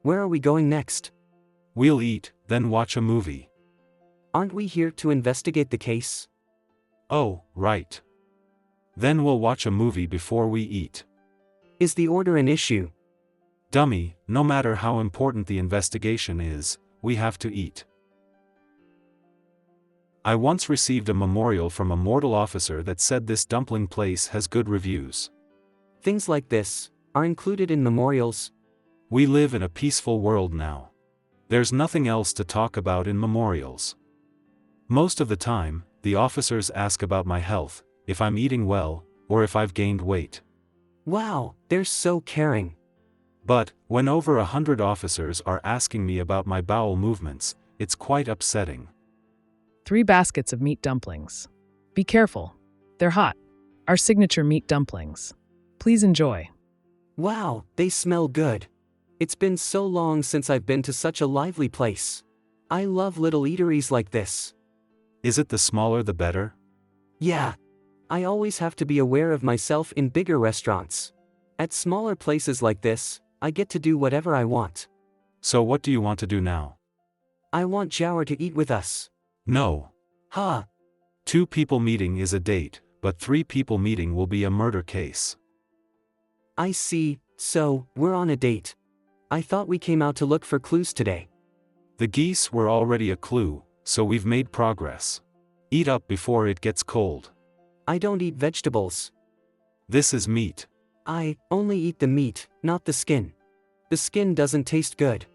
Where are we going next? We'll eat, then watch a movie. Aren't we here to investigate the case? Oh, right. Then we'll watch a movie before we eat. Is the order an issue? Dummy, no matter how important the investigation is, we have to eat. I once received a memorial from a mortal officer that said this dumpling place has good reviews. Things like this are included in memorials. We live in a peaceful world now. There's nothing else to talk about in memorials. Most of the time, the officers ask about my health, if I'm eating well, or if I've gained weight. Wow, they're so caring. But, when over 100 officers are asking me about my bowel movements, it's quite upsetting. 3 baskets of meat dumplings. Be careful. They're hot. Our signature meat dumplings. Please enjoy. Wow, they smell good. It's been so long since I've been to such a lively place. I love little eateries like this. Is it the smaller the better? Yeah. I always have to be aware of myself in bigger restaurants. At smaller places like this, I get to do whatever I want. So what do you want to do now? I want Jiao to eat with us. No. Huh. 2 people meeting is a date, but 3 people meeting will be a murder case. I see, so, we're on a date. I thought we came out to look for clues today. The geese were already a clue, so we've made progress. Eat up before it gets cold. I don't eat vegetables. This is meat. I only eat the meat, not the skin. The skin doesn't taste good.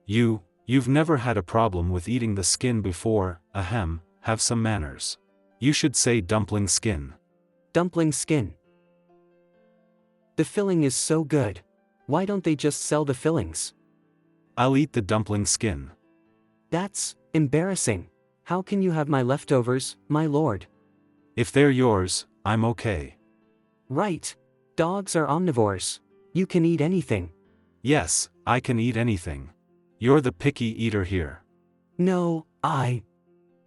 You've never had a problem with eating the skin before, ahem, have some manners. You should say dumpling skin. Dumpling skin. The filling is so good. Why don't they just sell the fillings? I'll eat the dumpling skin. That's embarrassing. How can you have my leftovers, my lord? If they're yours, I'm okay. Right. Dogs are omnivores. You can eat anything. Yes, I can eat anything. You're the picky eater here. No,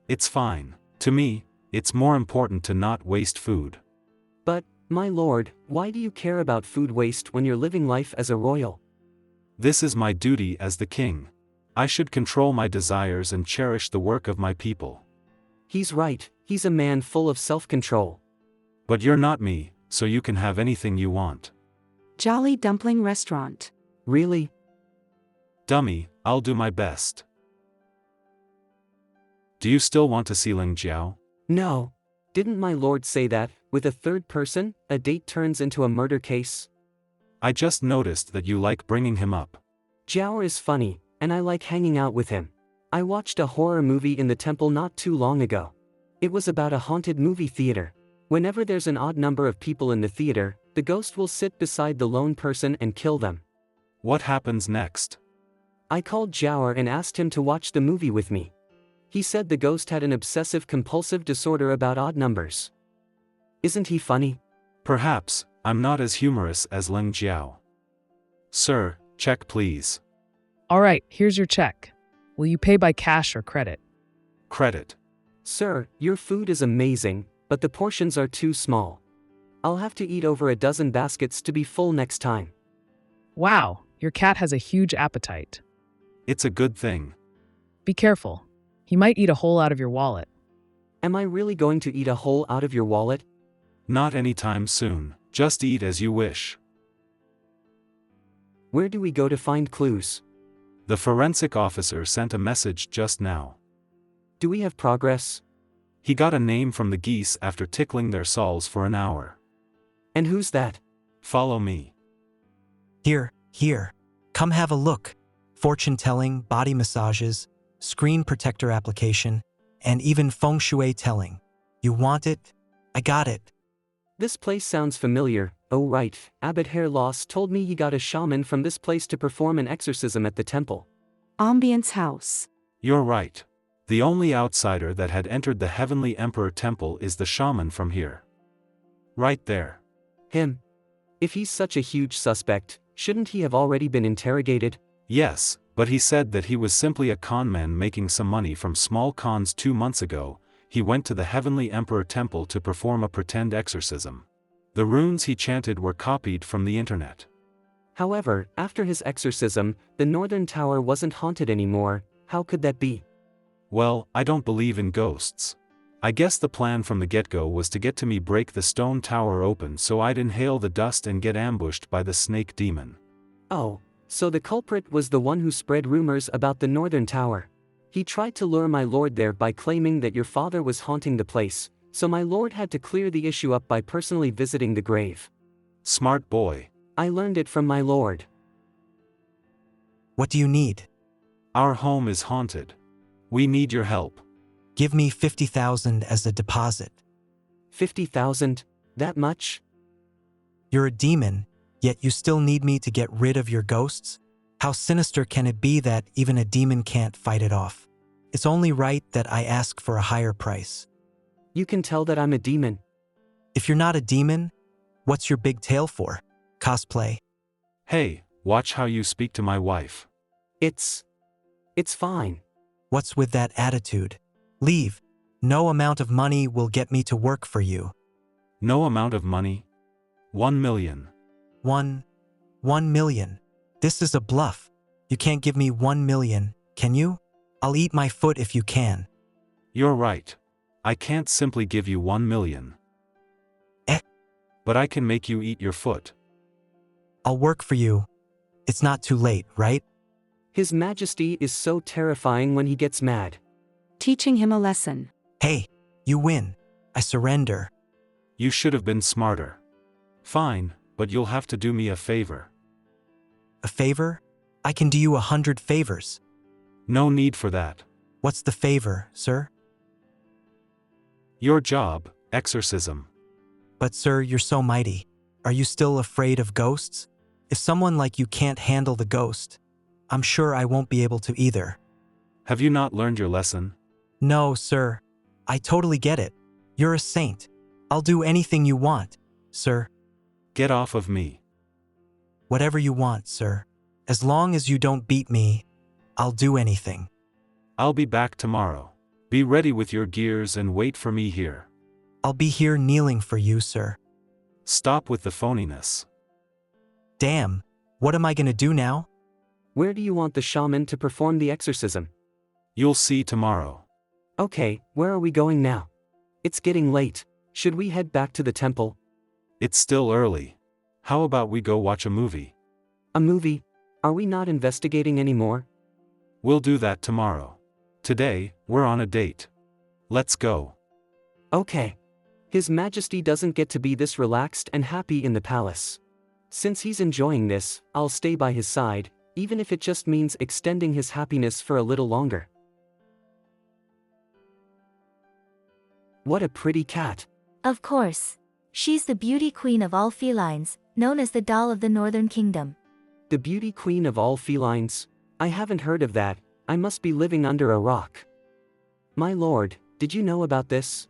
It's fine. To me, it's more important to not waste food. But, my lord, why do you care about food waste when you're living life as a royal? This is my duty as the king. I should control my desires and cherish the work of my people. He's right, he's a man full of self-control. But you're not me, so you can have anything you want. Jolly Dumpling Restaurant. Really? Dummy, I'll do my best. Do you still want to see Ling Jiao? No. Didn't my lord say that, with a third person, a date turns into a murder case? I just noticed that you like bringing him up. Jiao is funny, and I like hanging out with him. I watched a horror movie in the temple not too long ago. It was about a haunted movie theater. Whenever there's an odd number of people in the theater, the ghost will sit beside the lone person and kill them. What happens next? I called Jiao and asked him to watch the movie with me. He said the ghost had an obsessive-compulsive disorder about odd numbers. Isn't he funny? Perhaps, I'm not as humorous as Ling Jiao. Sir, check please. All right, here's your check. Will you pay by cash or credit? Credit. Sir, your food is amazing, but the portions are too small. I'll have to eat over a dozen baskets to be full next time. Wow, your cat has a huge appetite. It's a good thing. Be careful. He might eat a hole out of your wallet. Am I really going to eat a hole out of your wallet? Not anytime soon, just eat as you wish. Where do we go to find clues? The forensic officer sent a message just now. Do we have progress? He got a name from the geese after tickling their soles for an hour. And who's that? Follow me. Here. Come have a look. Fortune telling, body massages, screen protector application, and even feng shui telling. You want it? I got it. This place sounds familiar. Oh right, Abbot Hair Loss told me he got a shaman from this place to perform an exorcism at the temple. Ambience House. You're right. The only outsider that had entered the Heavenly Emperor Temple is the shaman from here. Right there. Him? If he's such a huge suspect, shouldn't he have already been interrogated? Yes, but he said that he was simply a con man making some money from small cons 2 months ago. He went to the Heavenly Emperor Temple to perform a pretend exorcism. The runes he chanted were copied from the internet. However, after his exorcism, the Northern Tower wasn't haunted anymore. How could that be? Well, I don't believe in ghosts. I guess the plan from the get-go was to get to me break the stone tower open so I'd inhale the dust and get ambushed by the snake demon. Oh, so the culprit was the one who spread rumors about the Northern Tower. He tried to lure my lord there by claiming that your father was haunting the place, so my lord had to clear the issue up by personally visiting the grave. Smart boy. I learned it from my lord. What do you need? Our home is haunted. We need your help. Give me 50,000 as a deposit. 50,000? That much? You're a demon, yet you still need me to get rid of your ghosts? How sinister can it be that even a demon can't fight it off? It's only right that I ask for a higher price. You can tell that I'm a demon. If you're not a demon, what's your big tail for? Cosplay? Hey, watch how you speak to my wife. It's fine. What's with that attitude? Leave. No amount of money will get me to work for you. No amount of money? 1 million. 1 million. This is a bluff. You can't give me 1 million, can you? I'll eat my foot if you can. You're right. I can't simply give you 1 million. But I can make you eat your foot. I'll work for you. It's not too late, right? His Majesty is so terrifying when he gets mad. Teaching him a lesson. Hey, you win. I surrender. You should have been smarter. Fine, but you'll have to do me a favor. A favor? I can do you 100 favors. No need for that. What's the favor, sir? Your job, exorcism. But sir, you're so mighty. Are you still afraid of ghosts? If someone like you can't handle the ghost, I'm sure I won't be able to either. Have you not learned your lesson? No, sir. I totally get it. You're a saint. I'll do anything you want, sir. Get off of me. Whatever you want, sir. As long as you don't beat me, I'll do anything. I'll be back tomorrow. Be ready with your gears and wait for me here. I'll be here kneeling for you, sir. Stop with the phoniness. Damn, what am I gonna do now? Where do you want the shaman to perform the exorcism? You'll see tomorrow. Okay, where are we going now? It's getting late. Should we head back to the temple? It's still early. How about we go watch a movie? A movie? Are we not investigating anymore? We'll do that tomorrow. Today, we're on a date. Let's go. Okay. His Majesty doesn't get to be this relaxed and happy in the palace. Since he's enjoying this, I'll stay by his side, even if it just means extending his happiness for a little longer. What a pretty cat. Of course. She's the beauty queen of all felines, known as the doll of the Northern Kingdom. The beauty queen of all felines? I haven't heard of that. I must be living under a rock. My lord, did you know about this?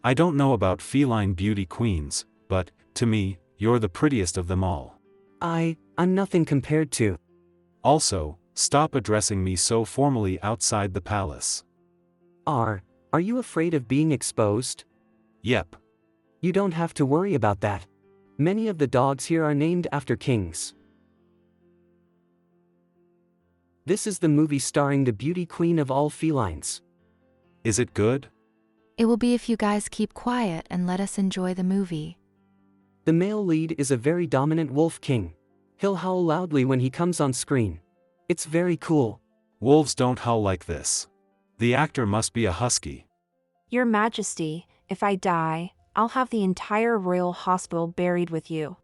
I don't know about feline beauty queens, but, to me, you're the prettiest of them all. I'm nothing compared to. Also, stop addressing me so formally outside the palace. Are you afraid of being exposed? Yep. You don't have to worry about that. Many of the dogs here are named after kings. This is the movie starring the beauty queen of all felines. Is it good? It will be if you guys keep quiet and let us enjoy the movie. The male lead is a very dominant wolf king. He'll howl loudly when he comes on screen. It's very cool. Wolves don't howl like this. The actor must be a husky. Your Majesty, if I die, I'll have the entire royal hospital buried with you.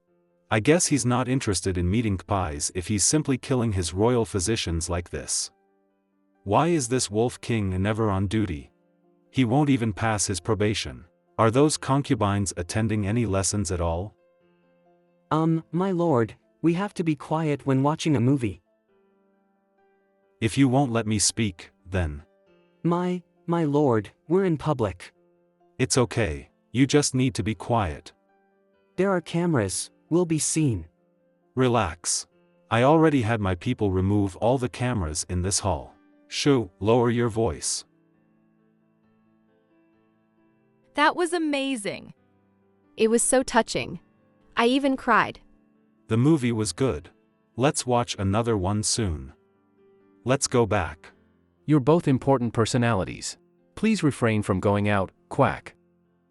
I guess he's not interested in meeting pies if he's simply killing his royal physicians like this. Why is this wolf king never on duty? He won't even pass his probation. Are those concubines attending any lessons at all? My lord, we have to be quiet when watching a movie. If you won't let me speak, then. My lord, we're in public. It's okay, you just need to be quiet. There are cameras, we'll be seen. Relax. I already had my people remove all the cameras in this hall. Shoo, lower your voice. That was amazing. It was so touching. I even cried. The movie was good. Let's watch another one soon. Let's go back. You're both important personalities. Please refrain from going out, quack.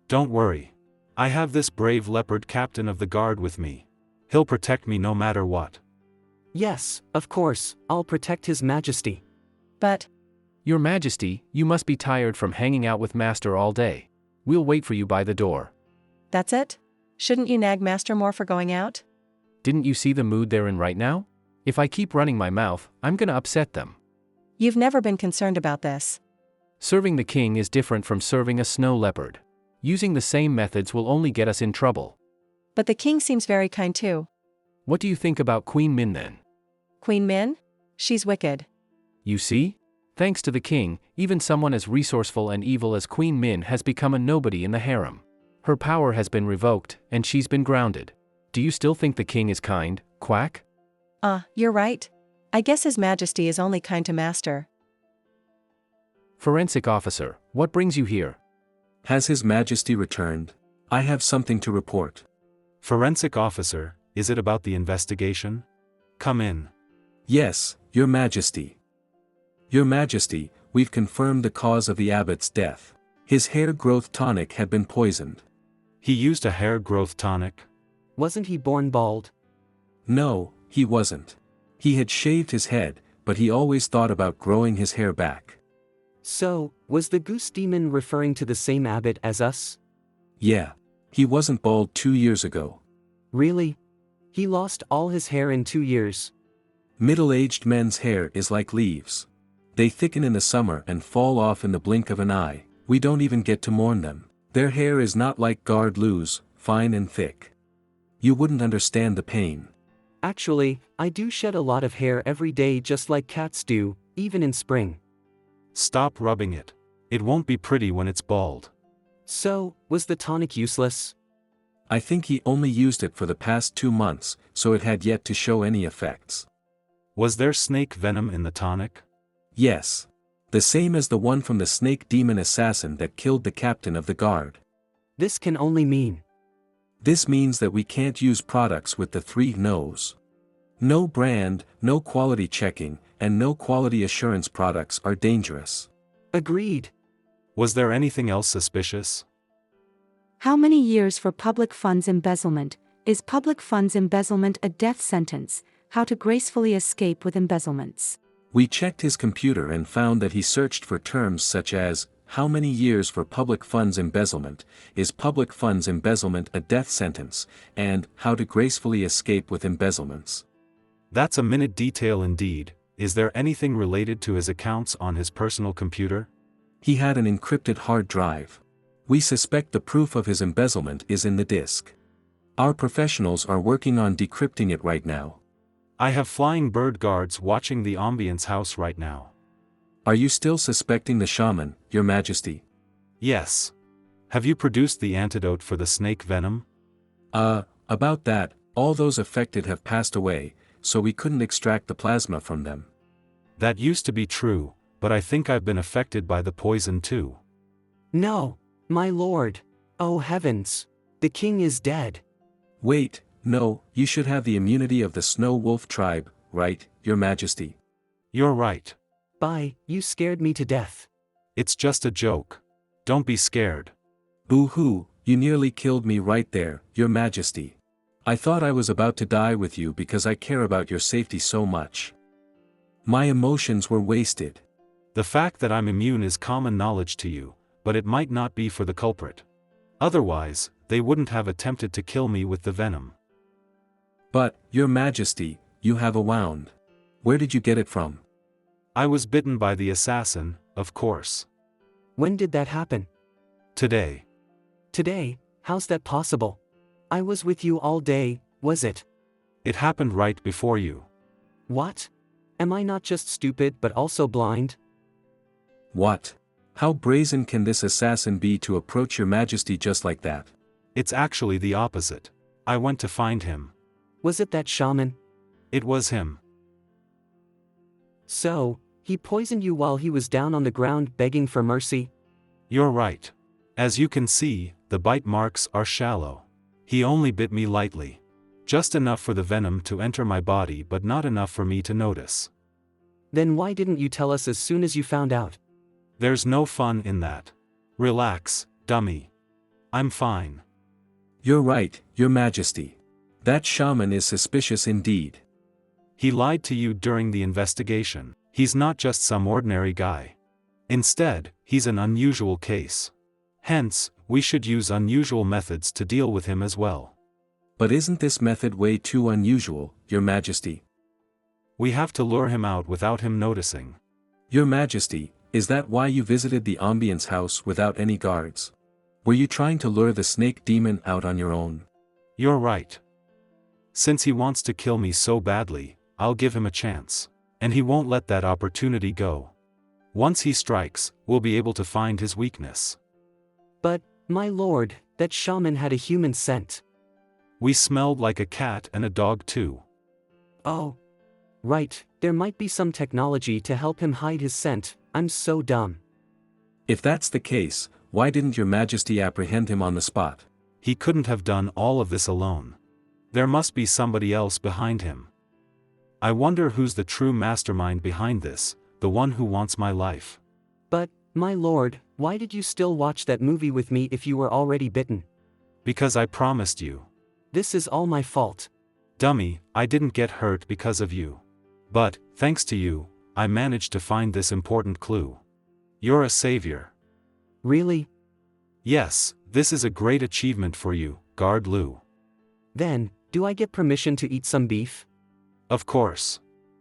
Don't worry. I have this brave leopard captain of the guard with me. He'll protect me no matter what. Yes, of course, I'll protect His Majesty. But... Your Majesty, you must be tired from hanging out with Master all day. We'll wait for you by the door. That's it? Shouldn't you nag Master more for going out? Didn't you see the mood they're in right now? If I keep running my mouth, I'm gonna upset them. You've never been concerned about this. Serving the king is different from serving a snow leopard. Using the same methods will only get us in trouble. But the king seems very kind too. What do you think about Queen Min then? Queen Min? She's wicked. You see? Thanks to the king, even someone as resourceful and evil as Queen Min has become a nobody in the harem. Her power has been revoked, and she's been grounded. Do you still think the king is kind, quack? You're right. I guess His Majesty is only kind to Master. Forensic officer, what brings you here? Has His Majesty returned? I have something to report. Forensic officer, is it about the investigation? Come in. Yes, Your Majesty. Your Majesty, we've confirmed the cause of the abbot's death. His hair growth tonic had been poisoned. He used a hair growth tonic? Wasn't he born bald? No, he wasn't. He had shaved his head, but he always thought about growing his hair back. So, was the goose demon referring to the same abbot as us? Yeah. He wasn't bald 2 years ago. Really? He lost all his hair in 2 years. Middle-aged men's hair is like leaves. They thicken in the summer and fall off in the blink of an eye. We don't even get to mourn them. Their hair is not like guard loose, fine and thick. You wouldn't understand the pain. Actually, I do shed a lot of hair every day just like cats do, even in spring. Stop rubbing it. It won't be pretty when it's bald. So, was the tonic useless? I think he only used it for the past 2 months, so it had yet to show any effects. Was there snake venom in the tonic? Yes. The same as the one from the snake demon assassin that killed the captain of the guard. This can only mean. This means that we can't use products with the 3 no's. No brand, no quality checking, and no quality assurance products are dangerous. Agreed. Was there anything else suspicious? How many years for public funds embezzlement? Is public funds embezzlement a death sentence? How to gracefully escape with embezzlements. We checked his computer and found that he searched for terms such as, how many years for public funds embezzlement, is public funds embezzlement a death sentence, and how to gracefully escape with embezzlements. That's a minute detail indeed. Is there anything related to his accounts on his personal computer? He had an encrypted hard drive. We suspect the proof of his embezzlement is in the disk. Our professionals are working on decrypting it right now. I have flying bird guards watching the ambience house right now. Are you still suspecting the shaman, Your Majesty? Yes. Have you produced the antidote for the snake venom? About that, all those affected have passed away, so we couldn't extract the plasma from them. That used to be true, but I think I've been affected by the poison too. No, my lord. Oh heavens. The king is dead. Wait, no, you should have the immunity of the Snow Wolf tribe, right, Your Majesty? You're right. Bye, you scared me to death. It's just a joke. Don't be scared. Boo-hoo, you nearly killed me right there, Your Majesty. I thought I was about to die with you because I care about your safety so much. My emotions were wasted. The fact that I'm immune is common knowledge to you, but it might not be for the culprit. Otherwise, they wouldn't have attempted to kill me with the venom. But, Your Majesty, you have a wound. Where did you get it from? I was bitten by the assassin, of course. When did that happen? Today. Today? How's that possible? I was with you all day, was it? It happened right before you. What? Am I not just stupid but also blind? What? How brazen can this assassin be to approach Your Majesty just like that? It's actually the opposite. I went to find him. Was it that shaman? It was him. So, he poisoned you while he was down on the ground begging for mercy? You're right. As you can see, the bite marks are shallow. He only bit me lightly. Just enough for the venom to enter my body but not enough for me to notice. Then why didn't you tell us as soon as you found out? There's no fun in that. Relax, dummy. I'm fine. You're right, Your Majesty. That shaman is suspicious indeed. He lied to you during the investigation. He's not just some ordinary guy. Instead, he's an unusual case. Hence, we should use unusual methods to deal with him as well. But isn't this method way too unusual, Your Majesty? We have to lure him out without him noticing. Your Majesty, is that why you visited the ambience house without any guards? Were you trying to lure the snake demon out on your own? You're right. Since he wants to kill me so badly, I'll give him a chance. And he won't let that opportunity go. Once he strikes, we'll be able to find his weakness. But, my lord, that shaman had a human scent. We smelled like a cat and a dog too. Oh. Right, there might be some technology to help him hide his scent. I'm so dumb. If that's the case, why didn't Your Majesty apprehend him on the spot? He couldn't have done all of this alone. There must be somebody else behind him. I wonder who's the true mastermind behind this, the one who wants my life. But, my lord, why did you still watch that movie with me if you were already bitten? Because I promised you. This is all my fault. Dummy, I didn't get hurt because of you. But, thanks to you, I managed to find this important clue. You're a savior. Really? Yes, this is a great achievement for you, Guard Lu. Then, do I get permission to eat some beef? Of course.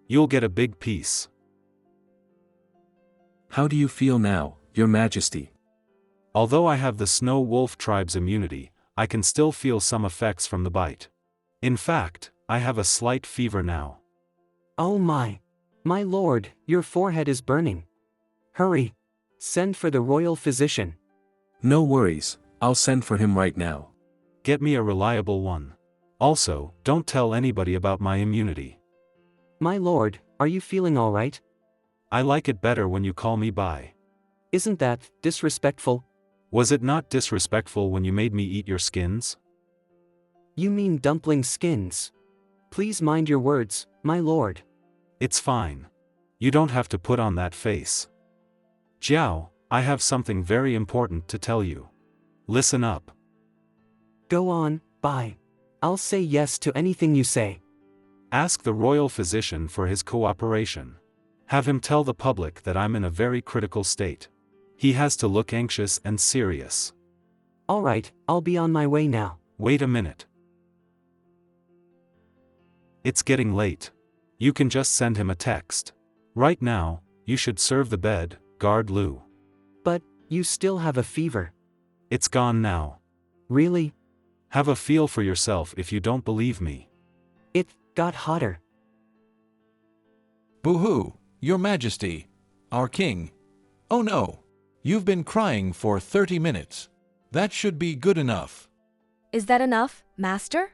You'll get a big piece. How do you feel now, Your Majesty? Although I have the Snow Wolf tribe's immunity, I can still feel some effects from the bite. In fact, I have a slight fever now. Oh my! My lord, your forehead is burning. Hurry! Send for the royal physician. No worries, I'll send for him right now. Get me a reliable one. Also, don't tell anybody about my immunity. My lord, are you feeling all right? I like it better when you call me by. Isn't that disrespectful? Was it not disrespectful when you made me eat your skins? You mean dumpling skins. Please mind your words, my lord. It's fine. You don't have to put on that face. Jiao, I have something very important to tell you. Listen up. Go on, bye. I'll say yes to anything you say. Ask the royal physician for his cooperation. Have him tell the public that I'm in a very critical state. He has to look anxious and serious. All right, I'll be on my way now. Wait a minute. It's getting late. You can just send him a text. Right now, you should serve the bed, guard Lu. But, you still have a fever. It's gone now. Really? Have a feel for yourself if you don't believe me. It got hotter. Boo-hoo, Your Majesty, our king. Oh no, you've been crying for 30 minutes. That should be good enough. Is that enough, Master?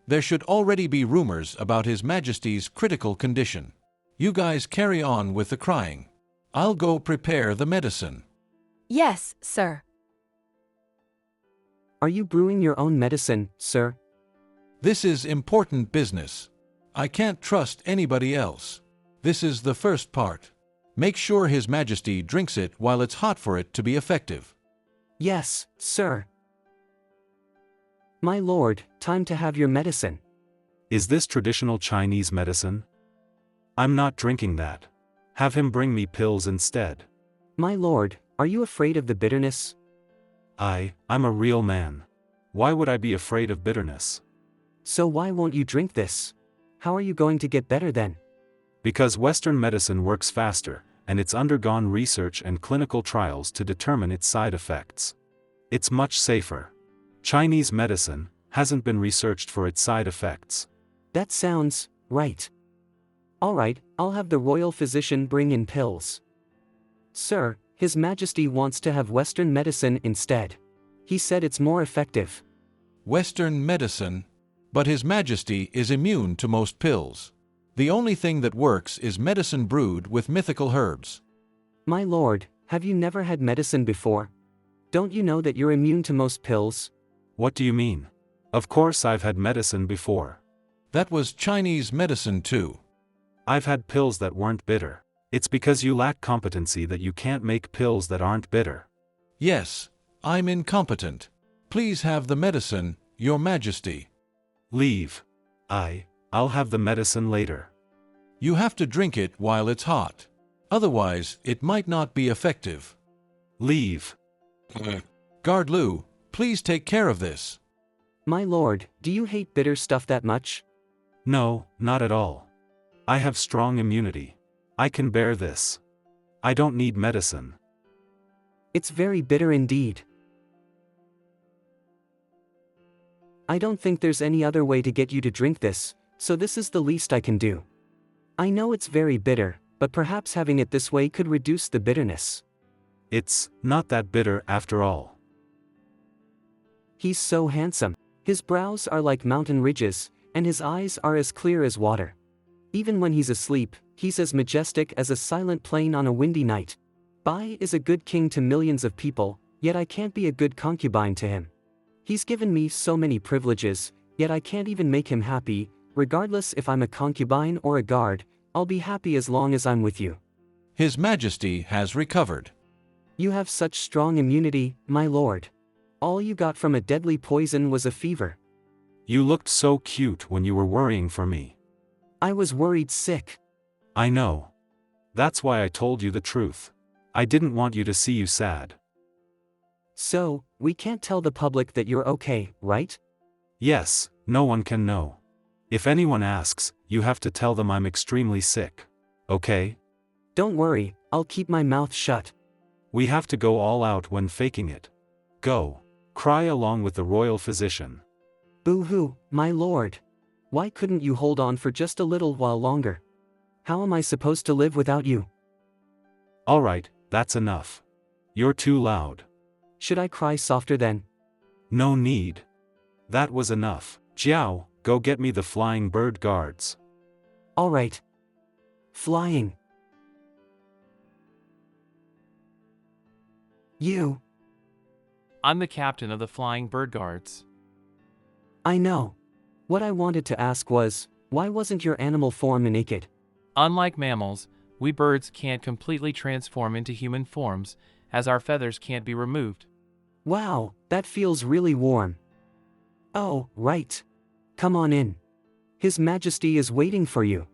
There should already be rumors about His Majesty's critical condition. You guys carry on with the crying. I'll go prepare the medicine. Yes, sir. Are you brewing your own medicine, sir? This is important business. I can't trust anybody else. This is the first part. Make sure His Majesty drinks it while it's hot for it to be effective. Yes, sir. My lord, time to have your medicine. Is this traditional Chinese medicine? I'm not drinking that. Have him bring me pills instead. My lord, are you afraid of the bitterness? I'm a real man. Why would I be afraid of bitterness? So why won't you drink this? How are you going to get better then? Because Western medicine works faster, and it's undergone research and clinical trials to determine its side effects. It's much safer. Chinese medicine hasn't been researched for its side effects. That sounds right. All right, I'll have the royal physician bring in pills. Sir, His Majesty wants to have Western medicine instead. He said it's more effective. Western medicine? But His Majesty is immune to most pills. The only thing that works is medicine brewed with mythical herbs. My lord, have you never had medicine before? Don't you know that you're immune to most pills? What do you mean? Of course I've had medicine before. That was Chinese medicine too. I've had pills that weren't bitter. It's because you lack competency that you can't make pills that aren't bitter. Yes, I'm incompetent. Please have the medicine, Your Majesty. Leave. I'll have the medicine later. You have to drink it while it's hot. Otherwise, it might not be effective. Leave. Guard Lu, please take care of this. My lord, do you hate bitter stuff that much? No, not at all. I have strong immunity. I can bear this. I don't need medicine. It's very bitter indeed. I don't think there's any other way to get you to drink this, so this is the least I can do. I know it's very bitter, but perhaps having it this way could reduce the bitterness. It's not that bitter after all. He's so handsome. His brows are like mountain ridges, and his eyes are as clear as water. Even when he's asleep, he's as majestic as a silent plain on a windy night. Bai is a good king to millions of people, yet I can't be a good concubine to him. He's given me so many privileges, yet I can't even make him happy. Regardless if I'm a concubine or a guard, I'll be happy as long as I'm with you. His Majesty has recovered. You have such strong immunity, my lord. All you got from a deadly poison was a fever. You looked so cute when you were worrying for me. I was worried sick. I know. That's why I told you the truth. I didn't want you to see you sad. So, we can't tell the public that you're okay, right? Yes, no one can know. If anyone asks, you have to tell them I'm extremely sick. Okay? Don't worry, I'll keep my mouth shut. We have to go all out when faking it. Go. Cry along with the royal physician. Boo-hoo, my lord. Why couldn't you hold on for just a little while longer? How am I supposed to live without you? All right, that's enough. You're too loud. Should I cry softer then? No need. That was enough. Jiao, go get me the flying bird guards. All right. Flying. You. I'm the captain of the Flying Bird Guards. I know. What I wanted to ask was, why wasn't your animal form naked? Unlike mammals, we birds can't completely transform into human forms, as our feathers can't be removed. Wow, that feels really warm. Oh, right. Come on in. His Majesty is waiting for you.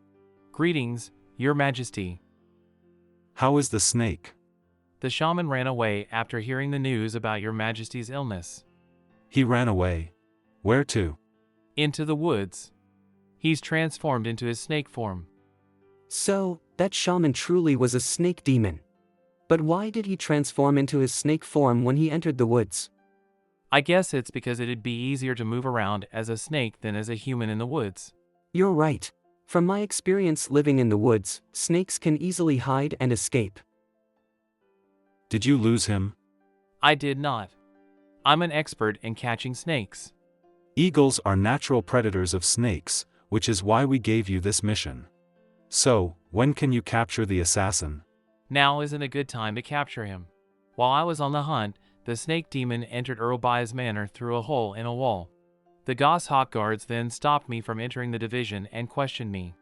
Greetings, Your Majesty. How is the snake? The shaman ran away after hearing the news about Your Majesty's illness. He ran away. Where to? Into the woods. He's transformed into his snake form. So, that shaman truly was a snake demon. But why did he transform into his snake form when he entered the woods? I guess it's because it'd be easier to move around as a snake than as a human in the woods. You're right. From my experience living in the woods, snakes can easily hide and escape. Did you lose him? I did not. I'm an expert in catching snakes. Eagles are natural predators of snakes, which is why we gave you this mission. So, when can you capture the assassin? Now isn't a good time to capture him. While I was on the hunt, the snake demon entered Earlby's manor through a hole in a wall. The goshawk guards then stopped me from entering the division and questioned me.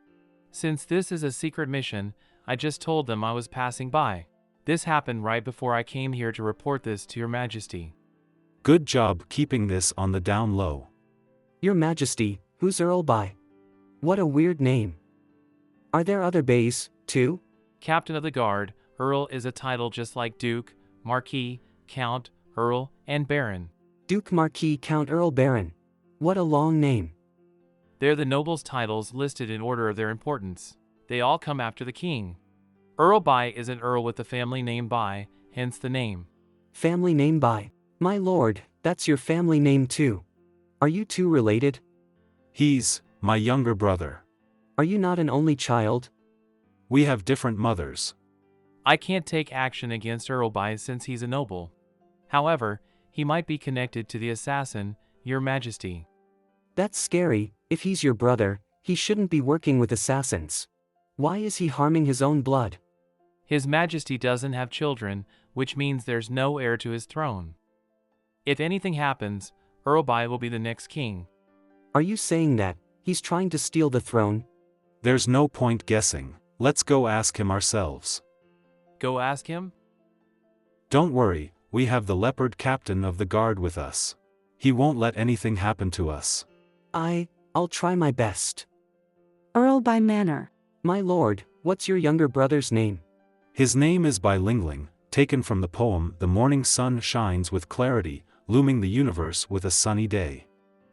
Since this is a secret mission, I just told them I was passing by. This happened right before I came here to report this to Your Majesty. Good job keeping this on the down low. Your Majesty, who's Earlby? What a weird name. Are there other bays, too? Captain of the Guard, Earl is a title just like Duke, Marquis, Count, Earl, and Baron. Duke, Marquis, Count, Earl, Baron. What a long name. They're the nobles' titles listed in order of their importance. They all come after the king. Earlby is an earl with the family name By, hence the name. Family name By. My lord, that's your family name too. Are you two related? He's my younger brother. Are you not an only child? We have different mothers. I can't take action against Earlby since he's a noble. However, he might be connected to the assassin, Your Majesty. That's scary. If he's your brother, he shouldn't be working with assassins. Why is he harming his own blood? His Majesty doesn't have children, which means there's no heir to his throne. If anything happens, Earlby will be the next king. Are you saying that he's trying to steal the throne? There's no point guessing. Let's go ask him ourselves. Go ask him? Don't worry, we have the Leopard captain of the guard with us. He won't let anything happen to us. I'll try my best. Earlby Manor. My lord, what's your younger brother's name? His name is By Lingling, taken from the poem The Morning Sun Shines with Clarity, looming the universe with a sunny day.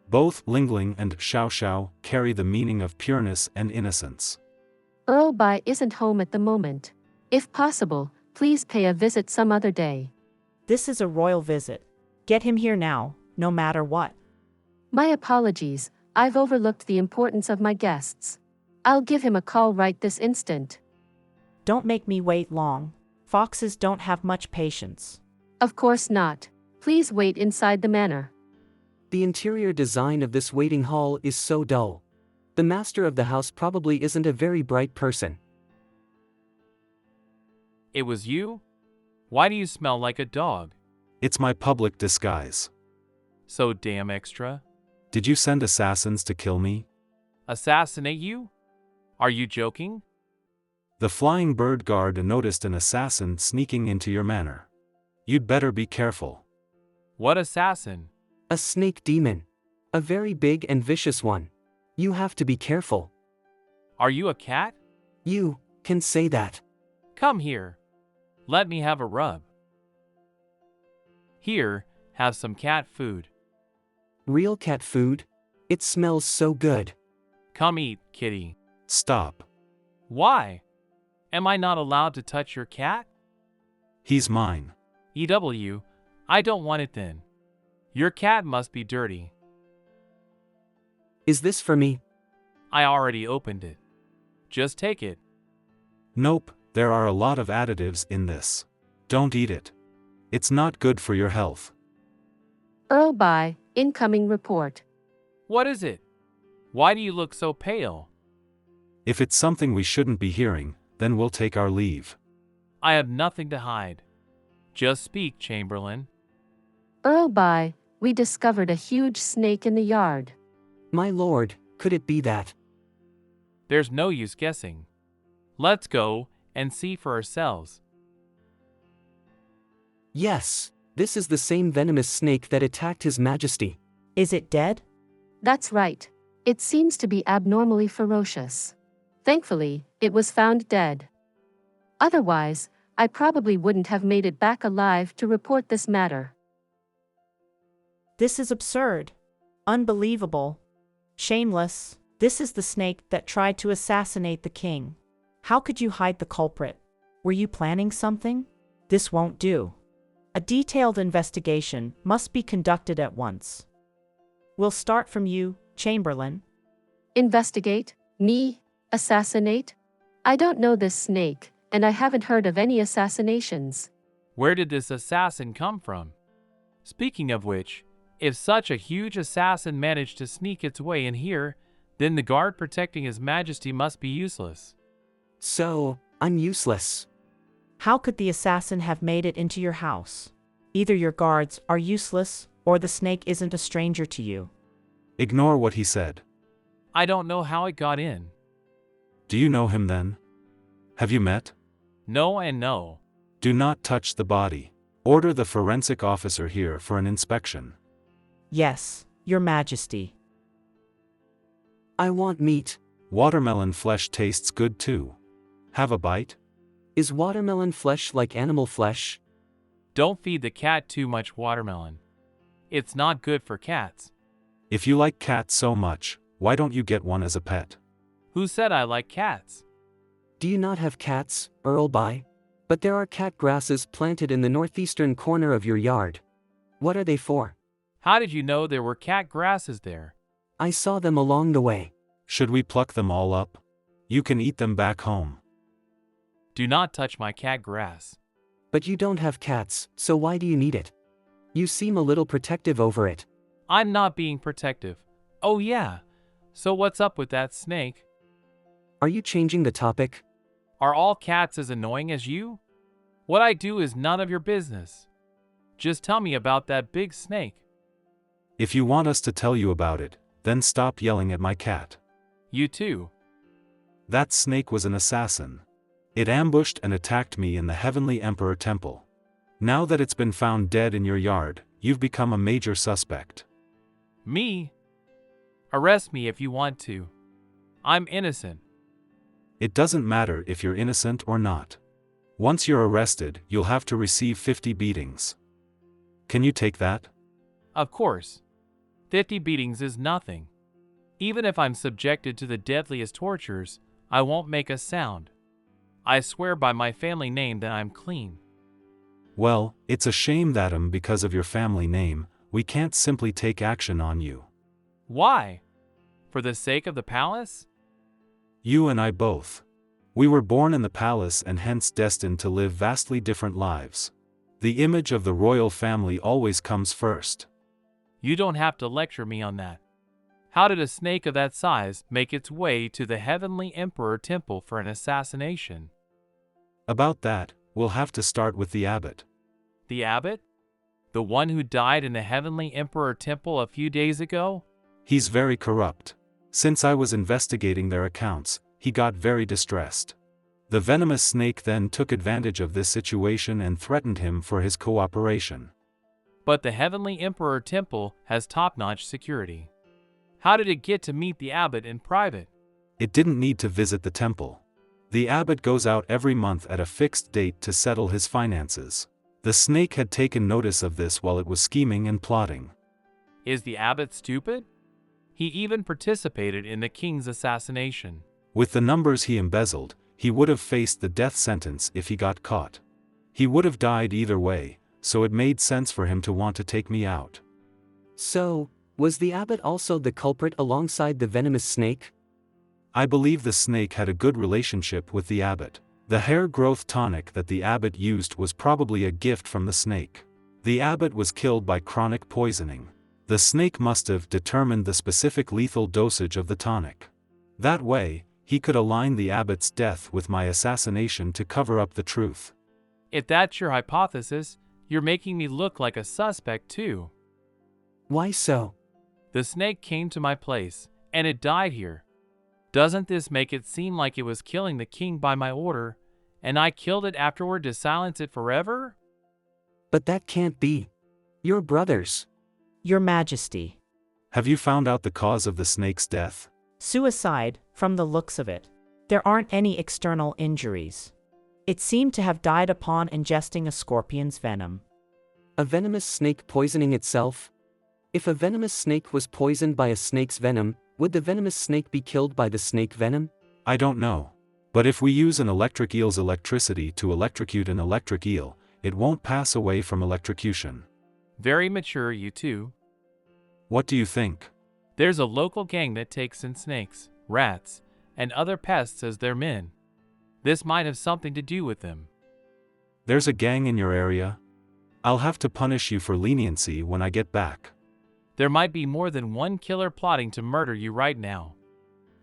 Both Lingling and Xiao Xiao carry the meaning of pureness and innocence. Earlby isn't home at the moment. If possible, please pay a visit some other day. This is a royal visit. Get him here now, no matter what. My apologies, I've overlooked the importance of my guests. I'll give him a call right this instant. Don't make me wait long. Foxes don't have much patience. Of course not. Please wait inside the manor. The interior design of this waiting hall is so dull. The master of the house probably isn't a very bright person. It was you? Why do you smell like a dog? It's my public disguise. So damn extra. Did you send assassins to kill me? Assassinate you? Are you joking? The Flying Bird Guard noticed an assassin sneaking into your manor. You'd better be careful. What assassin? A snake demon. A very big and vicious one. You have to be careful. Are you a cat? You can say that. Come here. Let me have a rub. Here, have some cat food. Real cat food? It smells so good. Come eat, kitty. Stop. Why? Am I not allowed to touch your cat? He's mine. EW, I don't want it then. Your cat must be dirty. Is this for me? I already opened it. Just take it. Nope, there are a lot of additives in this. Don't eat it. It's not good for your health. Earlby, incoming report. What is it? Why do you look so pale? If it's something we shouldn't be hearing, then we'll take our leave. I have nothing to hide. Just speak, Chamberlain. Earlby, we discovered a huge snake in the yard. My lord, could it be that? There's no use guessing. Let's go and see for ourselves. Yes, this is the same venomous snake that attacked His Majesty. Is it dead? That's right. It seems to be abnormally ferocious. Thankfully, it was found dead. Otherwise, I probably wouldn't have made it back alive to report this matter. This is absurd. Unbelievable. Shameless. This is the snake that tried to assassinate the king. How could you hide the culprit? Were you planning something? This won't do. A detailed investigation must be conducted at once. We'll start from you, Chamberlain. Investigate? Me? Assassinate? I don't know this snake, and I haven't heard of any assassinations. Where did this assassin come from? Speaking of which, if such a huge assassin managed to sneak its way in here, then the guard protecting His Majesty must be useless. So, I'm useless. How could the assassin have made it into your house? Either your guards are useless, or the snake isn't a stranger to you. Ignore what he said. I don't know how it got in. Do you know him then? Have you met? No and no. Do not touch the body. Order the forensic officer here for an inspection. Yes, Your Majesty. I want meat. Watermelon flesh tastes good too. Have a bite? Is watermelon flesh like animal flesh? Don't feed the cat too much watermelon. It's not good for cats. If you like cats so much, why don't you get one as a pet? Who said I like cats? Do you not have cats, Earlby? But there are cat grasses planted in the northeastern corner of your yard. What are they for? How did you know there were cat grasses there? I saw them along the way. Should we pluck them all up? You can eat them back home. Do not touch my cat grass. But you don't have cats, so why do you need it? You seem a little protective over it. I'm not being protective. Oh yeah. So what's up with that snake? Are you changing the topic? Are all cats as annoying as you? What I do is none of your business. Just tell me about that big snake. If you want us to tell you about it, then stop yelling at my cat. You too. That snake was an assassin. It ambushed and attacked me in the Heavenly Emperor Temple. Now that it's been found dead in your yard, you've become a major suspect. Me? Arrest me if you want to. I'm innocent. It doesn't matter if you're innocent or not. Once you're arrested, you'll have to receive 50 beatings. Can you take that? Of course. 50 beatings is nothing. Even if I'm subjected to the deadliest tortures, I won't make a sound. I swear by my family name that I'm clean. Well, it's a shame that because of your family name, we can't simply take action on you. Why? For the sake of the palace? You and I both. We were born in the palace and hence destined to live vastly different lives. The image of the royal family always comes first. You don't have to lecture me on that. How did a snake of that size make its way to the Heavenly Emperor Temple for an assassination? About that, we'll have to start with the abbot. The abbot? The one who died in the Heavenly Emperor Temple a few days ago? He's very corrupt. Since I was investigating their accounts, he got very distressed. The venomous snake then took advantage of this situation and threatened him for his cooperation. But the Heavenly Emperor Temple has top-notch security. How did it get to meet the abbot in private? It didn't need to visit the temple. The abbot goes out every month at a fixed date to settle his finances. The snake had taken notice of this while it was scheming and plotting. Is the abbot stupid? He even participated in the king's assassination. With the numbers he embezzled, he would have faced the death sentence if he got caught. He would have died either way, so it made sense for him to want to take me out. So, was the abbot also the culprit alongside the venomous snake? I believe the snake had a good relationship with the abbot. The hair growth tonic that the abbot used was probably a gift from the snake. The abbot was killed by chronic poisoning. The snake must have determined the specific lethal dosage of the tonic. That way, he could align the abbot's death with my assassination to cover up the truth. If that's your hypothesis, you're making me look like a suspect too. Why so? The snake came to my place, and it died here. Doesn't this make it seem like it was killing the king by my order, and I killed it afterward to silence it forever? But that can't be. You're brothers. Your Majesty. Have you found out the cause of the snake's death? Suicide, from the looks of it. There aren't any external injuries. It seemed to have died upon ingesting a scorpion's venom. A venomous snake poisoning itself? If a venomous snake was poisoned by a snake's venom, would the venomous snake be killed by the snake venom? I don't know. But if we use an electric eel's electricity to electrocute an electric eel, it won't pass away from electrocution. Very mature, you two. What do you think? There's a local gang that takes in snakes, rats, and other pests as their men. This might have something to do with them. There's a gang in your area? I'll have to punish you for leniency when I get back. There might be more than one killer plotting to murder you right now.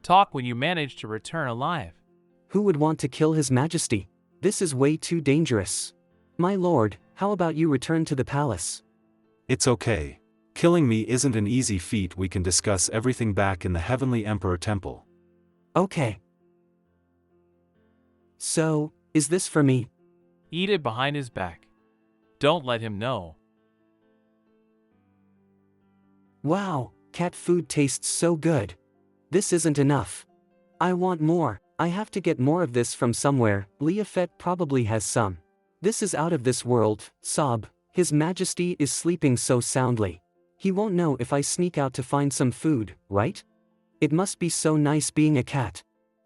Talk when you manage to return alive. Who would want to kill His Majesty? This is way too dangerous. My lord, how about you return to the palace? It's okay. Killing me isn't an easy feat. We can discuss everything back in the Heavenly Emperor Temple. Okay. So, is this for me? Eat it behind his back. Don't let him know. Wow, cat food tastes so good. This isn't enough. I want more. I have to get more of this from somewhere. Leopard probably has some. This is out of this world. Sob, His Majesty is sleeping so soundly. He won't know if I sneak out to find some food, right? It must be so nice being a cat.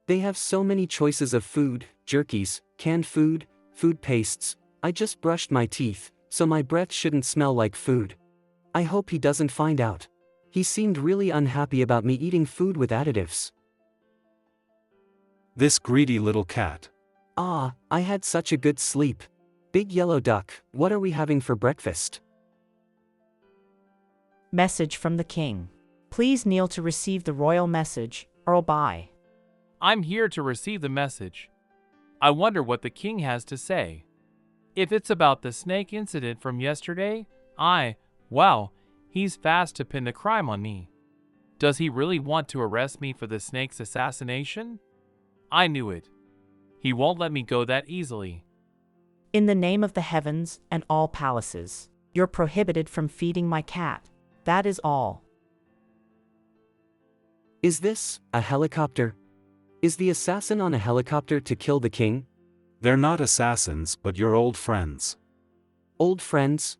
They have so many choices of food, jerkies, canned food, food pastes. I just brushed my teeth, so my breath shouldn't smell like food. I hope he doesn't find out. He seemed really unhappy about me eating food with additives. This greedy little cat. Ah, I had such a good sleep. Big yellow duck, what are we having for breakfast? Message from the king. Please kneel to receive the royal message, Earl By. I'm here to receive the message. I wonder what the king has to say. If it's about the snake incident from yesterday, well, he's fast to pin the crime on me. Does he really want to arrest me for the snake's assassination? I knew it. He won't let me go that easily. In the name of the heavens and all palaces, you're prohibited from feeding my cat. That is all. Is this a helicopter? Is the assassin on a helicopter to kill the king? They're not assassins, but your old friends. Old friends?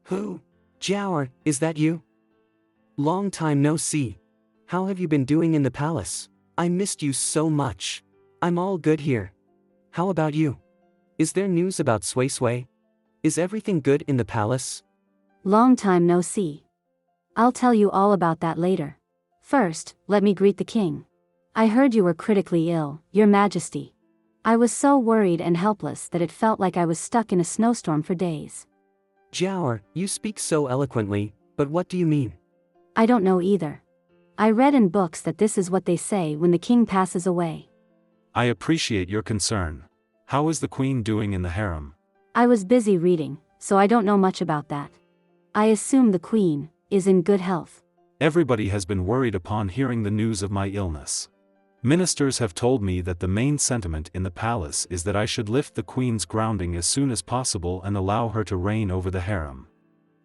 Who? Jiao, is that you? Long time no see. How have you been doing in the palace? I missed you so much. I'm all good here. How about you? Is there news about Sui Sui? Is everything good in the palace? Long time no see. I'll tell you all about that later. First, let me greet the king. I heard you were critically ill, Your Majesty. I was so worried and helpless that it felt like I was stuck in a snowstorm for days. Jiao, you speak so eloquently, but what do you mean? I don't know either. I read in books that this is what they say when the king passes away. I appreciate your concern. How is the queen doing in the harem? I was busy reading, so I don't know much about that. I assume the queen is in good health. Everybody has been worried upon hearing the news of my illness. Ministers have told me that the main sentiment in the palace is that I should lift the queen's grounding as soon as possible and allow her to reign over the harem.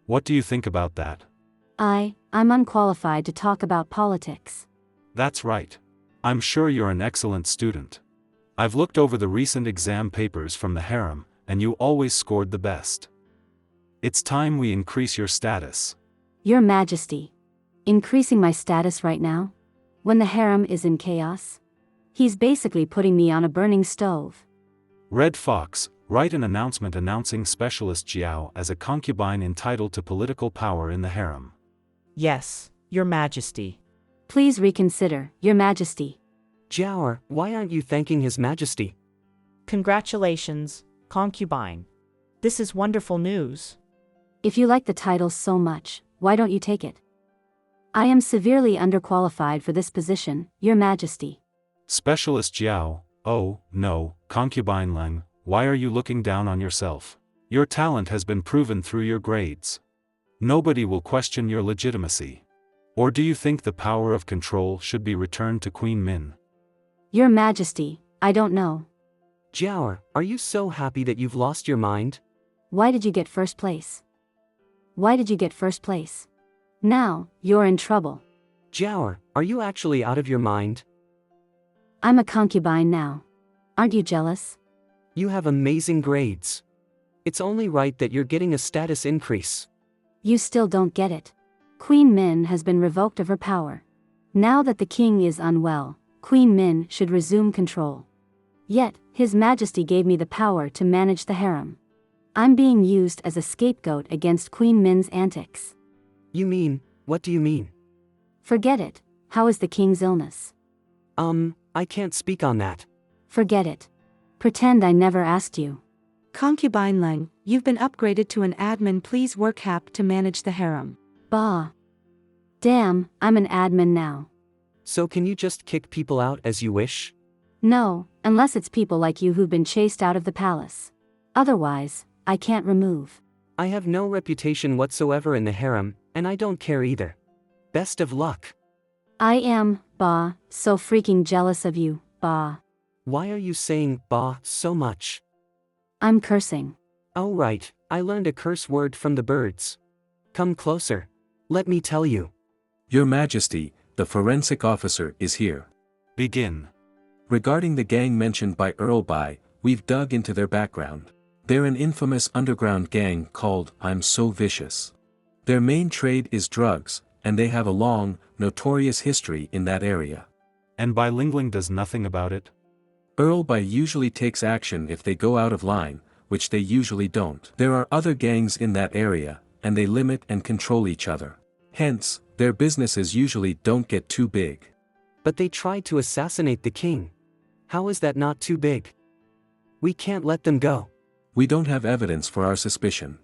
What do you think about that? I'm unqualified to talk about politics. That's right. I'm sure you're an excellent student. I've looked over the recent exam papers from the harem, and you always scored the best. It's time we increase your status. Your Majesty. Increasing my status right now? When the harem is in chaos? He's basically putting me on a burning stove. Red Fox, write an announcement announcing Specialist Jiao as a concubine entitled to political power in the harem. Yes, Your Majesty. Please reconsider, Your Majesty. Jiao, why aren't you thanking His Majesty? Congratulations, concubine. This is wonderful news. If you like the title so much, why don't you take it? I am severely underqualified for this position, Your Majesty. Specialist Jiao, oh, no, concubine Leng, why are you looking down on yourself? Your talent has been proven through your grades. Nobody will question your legitimacy. Or do you think the power of control should be returned to Queen Min? Your Majesty, I don't know. Jiao, are you so happy that you've lost your mind? Why did you get first place? Why did you get first place? Now, you're in trouble. Jower, are you actually out of your mind? I'm a concubine now. Aren't you jealous? You have amazing grades. It's only right that you're getting a status increase. You still don't get it. Queen Min has been revoked of her power. Now that the king is unwell, Queen Min should resume control. Yet, His Majesty gave me the power to manage the harem. I'm being used as a scapegoat against Queen Min's antics. You mean, what do you mean? Forget it. How is the king's illness? I can't speak on that. Forget it. Pretend I never asked you. Concubine Leng, you've been upgraded to an admin. Please work hap to manage the harem. Bah. Damn, I'm an admin now. So can you just kick people out as you wish? No, unless it's people like you who've been chased out of the palace. Otherwise, I can't remove. I have no reputation whatsoever in the harem, and I don't care either. Best of luck. I am, bah, so freaking jealous of you, bah. Why are you saying bah so much? I'm cursing. Oh right, I learned a curse word from the birds. Come closer. Let me tell you. Your Majesty, the forensic officer is here. Begin. Regarding the gang mentioned by Earl Bai, we've dug into their background. They're an infamous underground gang called I'm So Vicious. Their main trade is drugs, and they have a long, notorious history in that area. And Bai Lingling does nothing about it? Earl Bai usually takes action if they go out of line, which they usually don't. There are other gangs in that area, and they limit and control each other. Hence, their businesses usually don't get too big. But they tried to assassinate the king. How is that not too big? We can't let them go. We don't have evidence for our suspicion.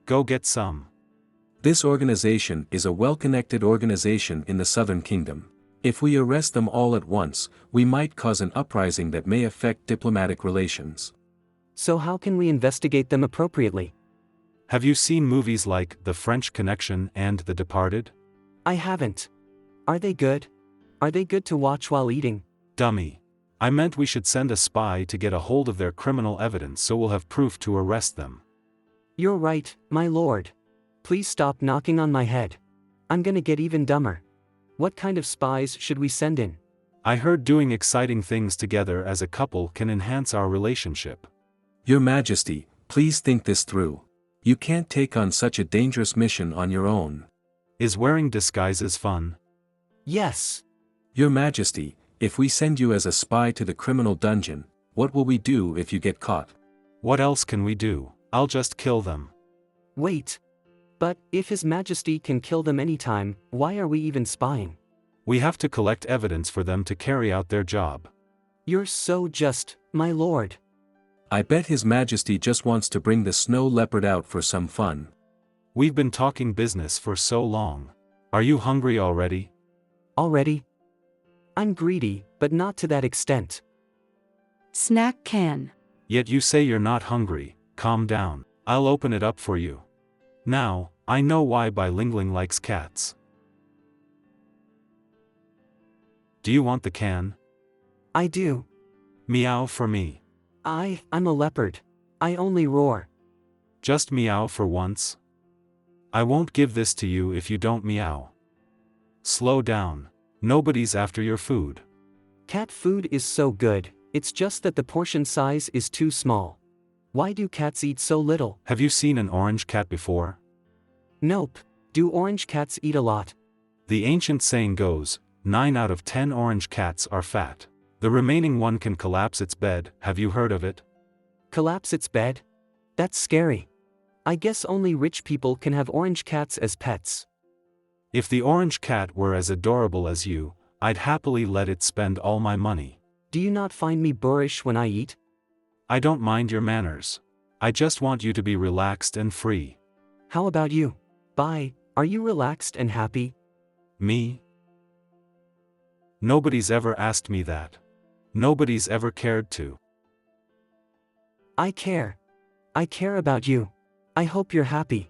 Go get some. This organization is a well-connected organization in the Southern Kingdom. If we arrest them all at once, we might cause an uprising that may affect diplomatic relations. So how can we investigate them appropriately? Have you seen movies like The French Connection and The Departed? I haven't. Are they good? Are they good to watch while eating? Dummy. I meant we should send a spy to get a hold of their criminal evidence so we'll have proof to arrest them. You're right, my lord. Please stop knocking on my head. I'm gonna get even dumber. What kind of spies should we send in? I heard doing exciting things together as a couple can enhance our relationship. Your Majesty, please think this through. You can't take on such a dangerous mission on your own. Is wearing disguises fun? Yes. Your Majesty, if we send you as a spy to the criminal dungeon, what will we do if you get caught? What else can we do? I'll just kill them. Wait. But, if His Majesty can kill them anytime, why are we even spying? We have to collect evidence for them to carry out their job. You're so just, my lord. I bet His Majesty just wants to bring the snow leopard out for some fun. We've been talking business for so long. Are you hungry already? Already? I'm greedy, but not to that extent. Snack can. Yet you say you're not hungry. Calm down. I'll open it up for you. Now, I know why Bai Lingling likes cats. Do you want the can? I do. Meow for me. I'm a leopard. I only roar. Just meow for once. I won't give this to you if you don't meow. Slow down. Nobody's after your food. Cat food is so good, it's just that the portion size is too small. Why do cats eat so little? Have you seen an orange cat before? Nope. Do orange cats eat a lot? The ancient saying goes, 9 out of 10 orange cats are fat. The remaining one can collapse its bed. Have you heard of it? Collapse its bed? That's scary. I guess only rich people can have orange cats as pets. If the orange cat were as adorable as you, I'd happily let it spend all my money. Do you not find me boorish when I eat? I don't mind your manners. I just want you to be relaxed and free. How about you? Bai, are you relaxed and happy? Me? Nobody's ever asked me that. Nobody's ever cared to. I care. I care about you. I hope you're happy.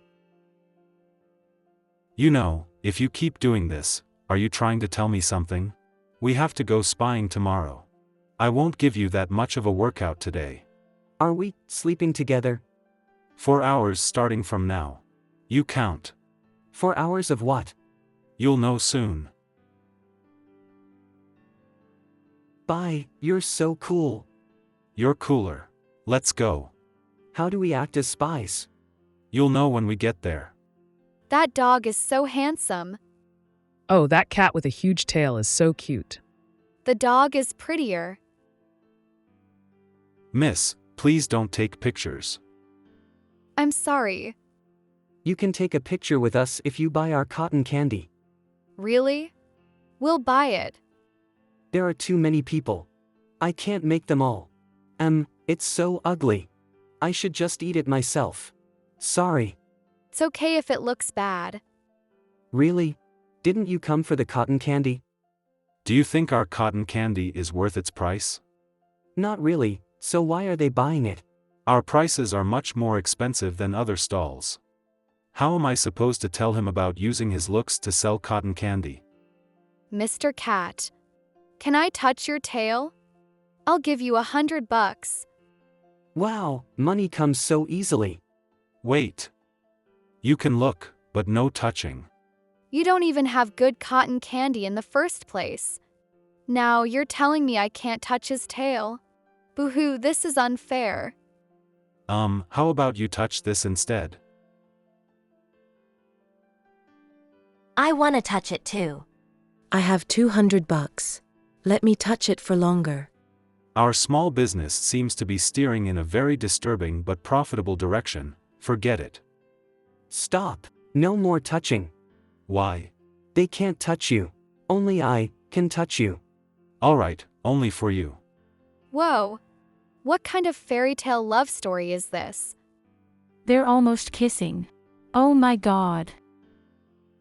You know, if you keep doing this, are you trying to tell me something? We have to go spying tomorrow. I won't give you that much of a workout today. Are we sleeping together? 4 hours starting from now. You count. 4 hours of what? You'll know soon. Bye, you're so cool. You're cooler. Let's go. How do we act as spies? You'll know when we get there. That dog is so handsome. Oh, that cat with a huge tail is so cute. The dog is prettier. Miss, please don't take pictures. I'm sorry. You can take a picture with us if you buy our cotton candy. Really? We'll buy it. There are too many people. I can't make them all. It's so ugly. I should just eat it myself. Sorry. It's okay if it looks bad. Really? Didn't you come for the cotton candy? Do you think our cotton candy is worth its price? Not really, so why are they buying it? Our prices are much more expensive than other stalls. How am I supposed to tell him about using his looks to sell cotton candy? Mr. Cat, can I touch your tail? I'll give you $100. Wow, money comes so easily. Wait. You can look, but no touching. You don't even have good cotton candy in the first place. Now you're telling me I can't touch his tail? Boo-hoo, this is unfair. How about you touch this instead? I want to touch it too. I have $200. Let me touch it for longer. Our small business seems to be steering in a very disturbing but profitable direction. Forget it. Stop. No more touching. Why? They can't touch you. Only I can touch you. Alright, only for you. Whoa. What kind of fairy tale love story is this? They're almost kissing. Oh my god.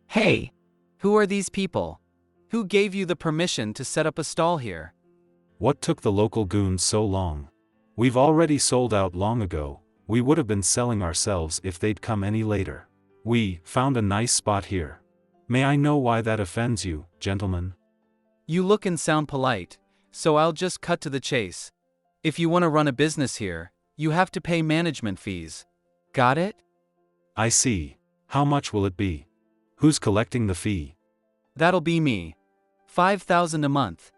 Hey! Who are these people? Who gave you the permission to set up a stall here? What took the local goons so long? We've already sold out long ago. We would have been selling ourselves if they'd come any later. We found a nice spot here. May I know why that offends you, gentlemen? You look and sound polite, so I'll just cut to the chase. If you want to run a business here, you have to pay management fees. Got it? I see. How much will it be? Who's collecting the fee? That'll be me. $5,000 a month.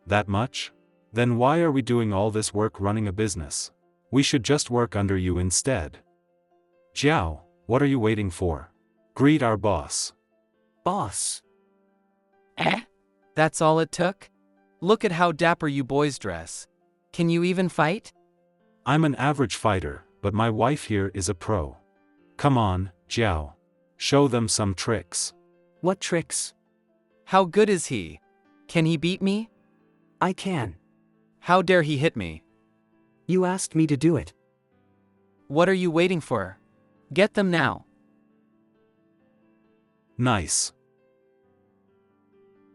That much? Then why are we doing all this work running a business? We should just work under you instead. Jiao, what are you waiting for? Greet our boss. Boss. That's all it took? Look at how dapper you boys dress. Can you even fight? I'm an average fighter, but my wife here is a pro. Come on, Jiao. Show them some tricks. What tricks? How good is he? Can he beat me? I can. How dare he hit me? You asked me to do it. What are you waiting for? Get them now. Nice.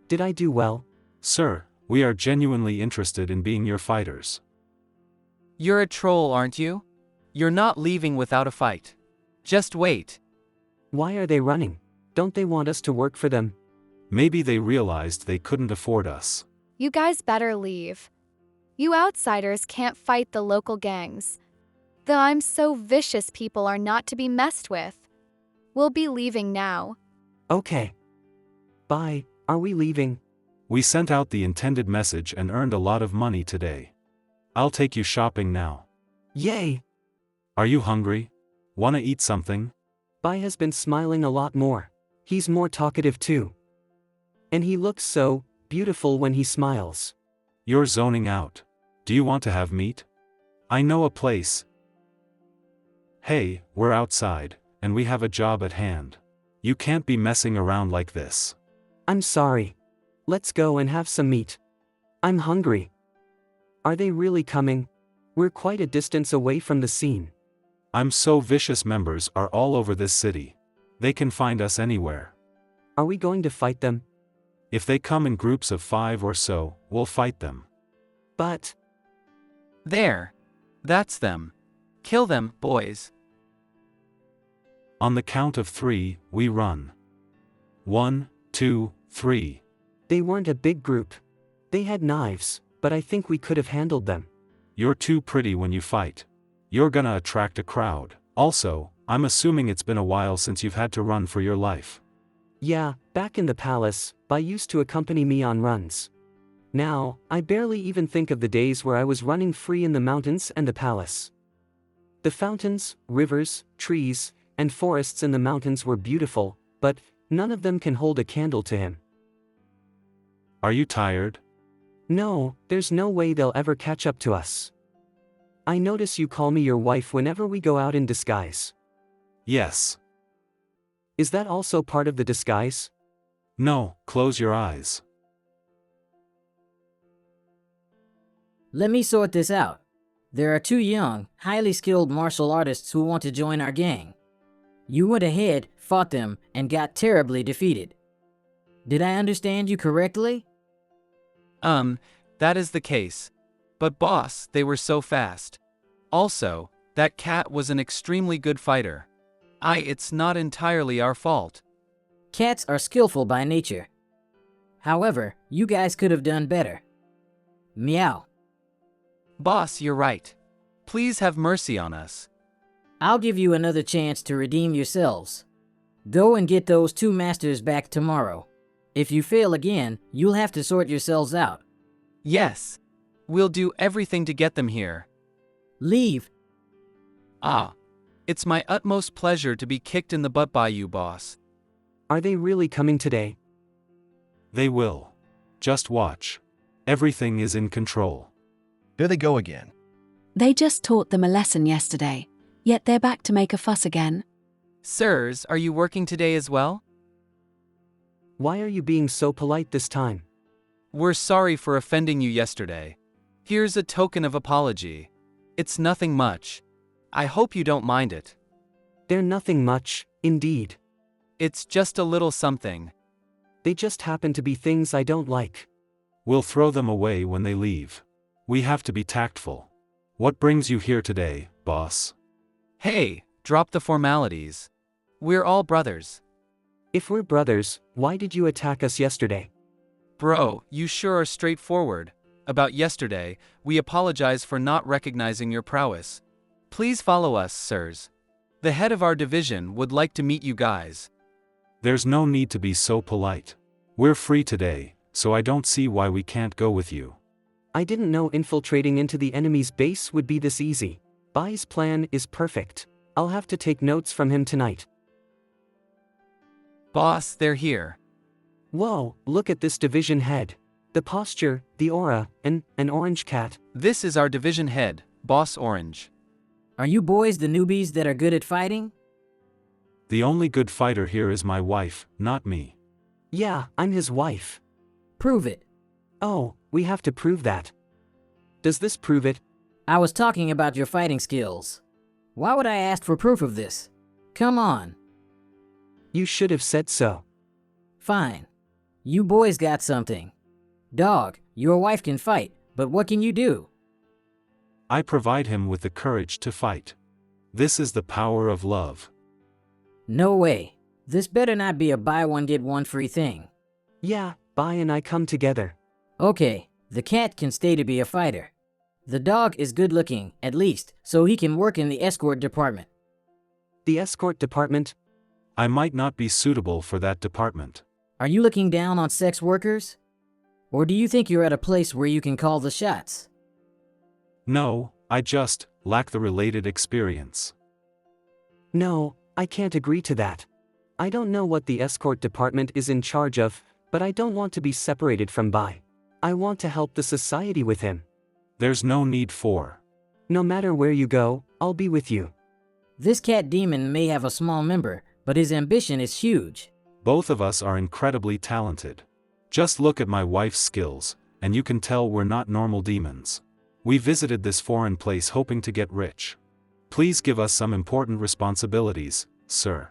Did I do well? Sir, we are genuinely interested in being your fighters. You're a troll, aren't you? You're not leaving without a fight. Just wait. Why are they running? Don't they want us to work for them? Maybe they realized they couldn't afford us. You guys better leave. You outsiders can't fight the local gangs. The I'm so vicious people are not to be messed with. We'll be leaving now. Okay. Bye, are we leaving? We sent out the intended message and earned a lot of money today. I'll take you shopping now. Yay! Are you hungry? Wanna eat something? Bai has been smiling a lot more. He's more talkative too. And he looks so beautiful when he smiles. You're zoning out. Do you want to have meat? I know a place. Hey, we're outside, and we have a job at hand. You can't be messing around like this. I'm sorry. Let's go and have some meat. I'm hungry. Are they really coming? We're quite a distance away from the scene. I'm so vicious members are all over this city. They can find us anywhere. Are we going to fight them? If they come in groups of 5 or so, we'll fight them. But... There. That's them. Kill them, boys. On the count of 3, we run. 1, 2, 3. They weren't a big group. They had knives, but I think we could have handled them. You're too pretty when you fight. You're gonna attract a crowd. Also, I'm assuming it's been a while since you've had to run for your life. Yeah, back in the palace, Bai used to accompany me on runs. Now, I barely even think of the days where I was running free in the mountains and the palace. The fountains, rivers, trees, and forests in the mountains were beautiful, but none of them can hold a candle to him. Are you tired? No, there's no way they'll ever catch up to us. I notice you call me your wife whenever we go out in disguise. Yes. Is that also part of the disguise? No, close your eyes. Let me sort this out. There are 2 young, highly skilled martial artists who want to join our gang. You went ahead, fought them, and got terribly defeated. Did I understand you correctly? That is the case. But boss, they were so fast. Also, that cat was an extremely good fighter. It's not entirely our fault. Cats are skillful by nature. However, you guys could have done better. Meow. Boss, you're right. Please have mercy on us. I'll give you another chance to redeem yourselves. Go and get those 2 masters back tomorrow. If you fail again, you'll have to sort yourselves out. Yes. We'll do everything to get them here. Leave. It's my utmost pleasure to be kicked in the butt by you, boss. Are they really coming today? They will. Just watch. Everything is in control. There they go again. They just taught them a lesson yesterday, yet they're back to make a fuss again. Sirs, are you working today as well? Why are you being so polite this time? We're sorry for offending you yesterday. Here's a token of apology. It's nothing much. I hope you don't mind it. They're nothing much, indeed. It's just a little something. They just happen to be things I don't like. We'll throw them away when they leave. We have to be tactful. What brings you here today, boss? Hey, drop the formalities. We're all brothers. If we're brothers, why did you attack us yesterday? Bro, you sure are straightforward. About yesterday, we apologize for not recognizing your prowess. Please follow us, sirs. The head of our division would like to meet you guys. There's no need to be so polite. We're free today, so I don't see why we can't go with you. I didn't know infiltrating into the enemy's base would be this easy. Bai's plan is perfect. I'll have to take notes from him tonight. Boss, they're here. Whoa, look at this division head. The posture, the aura, and an orange cat. This is our division head, Boss Orange. Are you boys the newbies that are good at fighting? The only good fighter here is my wife, not me. Yeah, I'm his wife. Prove it. Oh, we have to prove that. Does this prove it? I was talking about your fighting skills. Why would I ask for proof of this? Come on. You should have said so. Fine. You boys got something. Dog, your wife can fight, but what can you do? I provide him with the courage to fight. This is the power of love. No way. This better not be a buy one get one free thing. Yeah, Bai and I come together. Okay, the cat can stay to be a fighter. The dog is good looking, at least, so he can work in the escort department. The escort department? I might not be suitable for that department. Are you looking down on sex workers? Or do you think you're at a place where you can call the shots? No, I just lack the related experience. No, I can't agree to that. I don't know what the escort department is in charge of, but I don't want to be separated from Bai. I want to help the society with him. There's no need for. No matter where you go, I'll be with you. This cat demon may have a small member, but his ambition is huge. Both of us are incredibly talented. Just look at my wife's skills, and you can tell we're not normal demons. We visited this foreign place hoping to get rich. Please give us some important responsibilities, sir.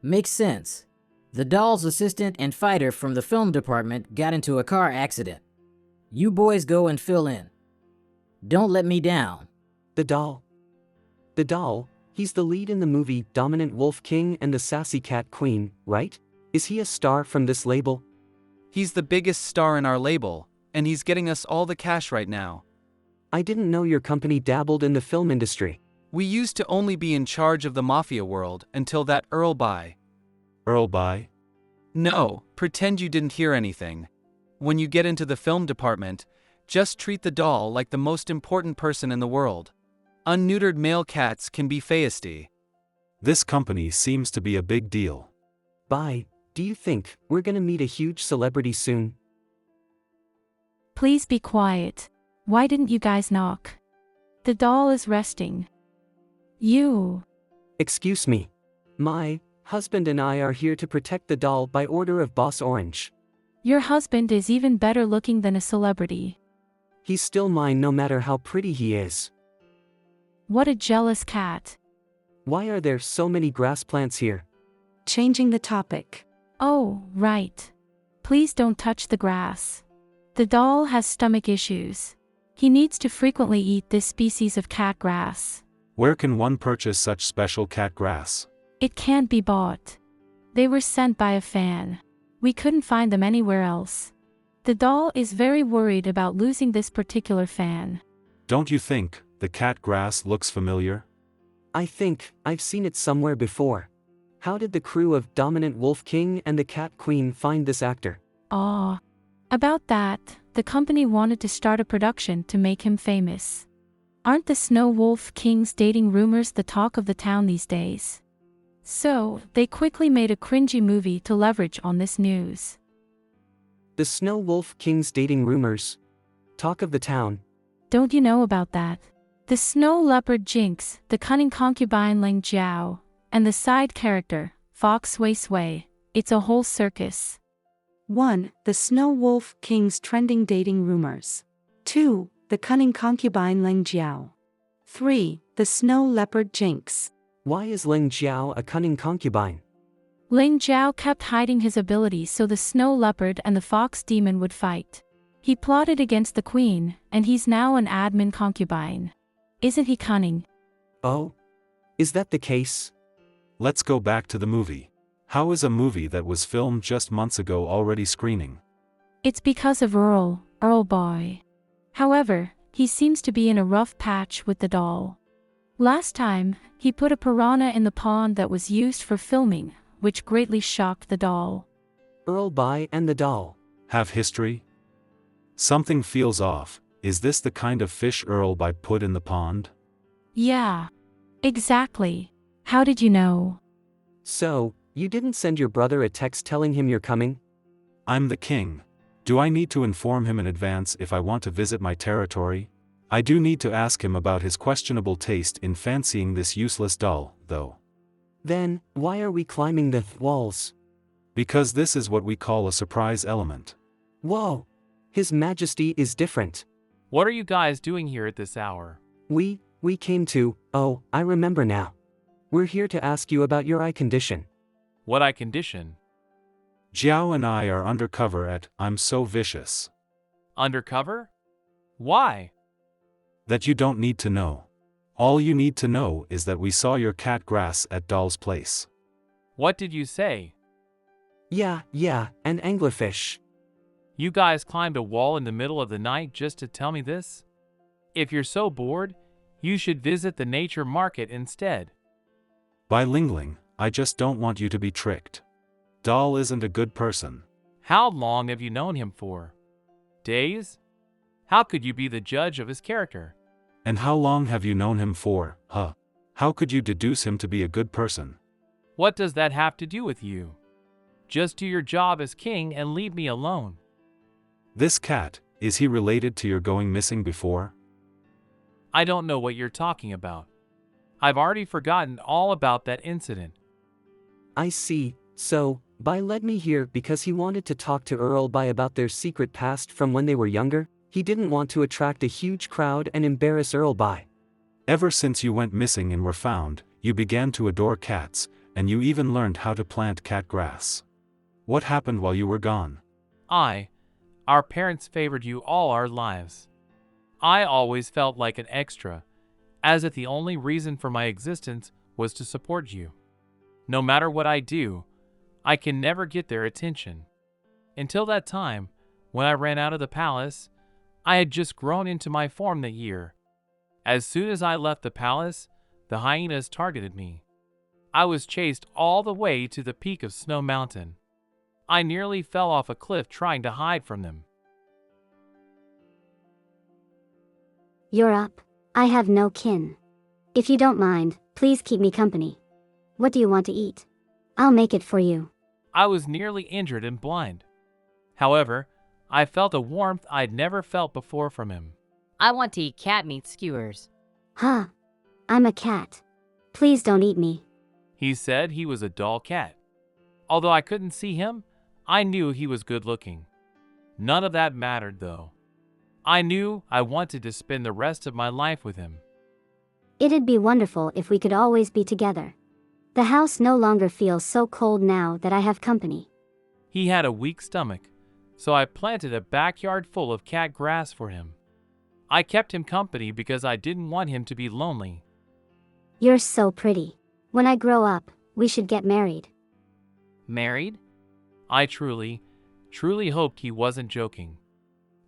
Makes sense. The doll's assistant and fighter from the film department got into a car accident. You boys go and fill in. Don't let me down. The doll. The doll, he's the lead in the movie Dominant Wolf King and the Sassy Cat Queen, right? Is he a star from this label? He's the biggest star in our label, and he's getting us all the cash right now. I didn't know your company dabbled in the film industry. We used to only be in charge of the mafia world until that Earl by. Earl by? No, pretend you didn't hear anything. When you get into the film department, just treat the doll like the most important person in the world. Unneutered male cats can be feisty. This company seems to be a big deal. Bye, do you think we're gonna meet a huge celebrity soon? Please be quiet. Why didn't you guys knock? The doll is resting. You. Excuse me. My husband and I are here to protect the doll by order of Boss Orange. Your husband is even better looking than a celebrity. He's still mine no matter how pretty he is. What a jealous cat. Why are there so many grass plants here? Changing the topic. Oh, right. Please don't touch the grass. The doll has stomach issues. He needs to frequently eat this species of cat grass. Where can one purchase such special cat grass? It can't be bought. They were sent by a fan. We couldn't find them anywhere else. The doll is very worried about losing this particular fan. Don't you think the cat grass looks familiar? I think I've seen it somewhere before. How did the crew of Dominant Wolf King and the Cat Queen find this actor? About that, the company wanted to start a production to make him famous. Aren't the Snow Wolf King's dating rumors the talk of the town these days? So, they quickly made a cringy movie to leverage on this news. The Snow Wolf King's dating rumors. Talk of the town. Don't you know about that? The Snow Leopard Jinx, the cunning concubine Ling Jiao, and the side character, Fox Sui Sui. It's a whole circus. 1. The Snow Wolf King's trending dating rumors. 2. The cunning concubine Ling Jiao. 3. The Snow Leopard Jinx. Why is Ling Jiao a cunning concubine? Ling Jiao kept hiding his abilities so the Snow Leopard and the Fox Demon would fight. He plotted against the queen, and he's now an admin concubine. Isn't he cunning? Oh? Is that the case? Let's go back to the movie. How is a movie that was filmed just months ago already screening? It's because of Earl Boy. However, he seems to be in a rough patch with the doll. Last time, he put a piranha in the pond that was used for filming, which greatly shocked the doll. Earl By and the doll have history? Something feels off. Is this the kind of fish Earl By put in the pond? Yeah. Exactly. How did you know? So, you didn't send your brother a text telling him you're coming? I'm the king. Do I need to inform him in advance if I want to visit my territory? I do need to ask him about his questionable taste in fancying this useless doll, though. Then, why are we climbing the walls? Because this is what we call a surprise element. Whoa! His Majesty is different. What are you guys doing here at this hour? We came to, I remember now. We're here to ask you about your eye condition. What eye condition? Jiao and I are undercover at I'm So Vicious. Undercover? Why? That you don't need to know. All you need to know is that we saw your cat grass at Doll's place. What did you say? Yeah, an anglerfish. You guys climbed a wall in the middle of the night just to tell me this? If you're so bored, you should visit the nature market instead. By Lingling, I just don't want you to be tricked. Doll isn't a good person. How long have you known him for? Days? How could you be the judge of his character? And how long have you known him for, huh? How could you deduce him to be a good person? What does that have to do with you? Just do your job as king and leave me alone. This cat, is he related to your going missing before? I don't know what you're talking about. I've already forgotten all about that incident. I see, so, Bai led me here because he wanted to talk to Earl Bai about their secret past from when they were younger. He didn't want to attract a huge crowd and embarrass Earl Bai. Ever since you went missing and were found, you began to adore cats, and you even learned how to plant cat grass. What happened while you were gone? Our parents favored you all our lives. I always felt like an extra, as if the only reason for my existence was to support you. No matter what I do, I can never get their attention. Until that time, when I ran out of the palace, I had just grown into my form that year. As soon as I left the palace the hyenas targeted me. I was chased all the way to the peak of Snow Mountain. I nearly fell off a cliff trying to hide from them. You're up. I have no kin. If you don't mind, please keep me company. What do you want to eat? I'll make it for you. I was nearly injured and blind. However, I felt a warmth I'd never felt before from him. I want to eat cat meat skewers. Huh. I'm a cat. Please don't eat me. He said he was a dull cat. Although I couldn't see him, I knew he was good looking. None of that mattered though. I knew I wanted to spend the rest of my life with him. It'd be wonderful if we could always be together. The house no longer feels so cold now that I have company. He had a weak stomach, so I planted a backyard full of cat grass for him. I kept him company because I didn't want him to be lonely. You're so pretty. When I grow up, we should get married. Married? I truly hoped he wasn't joking.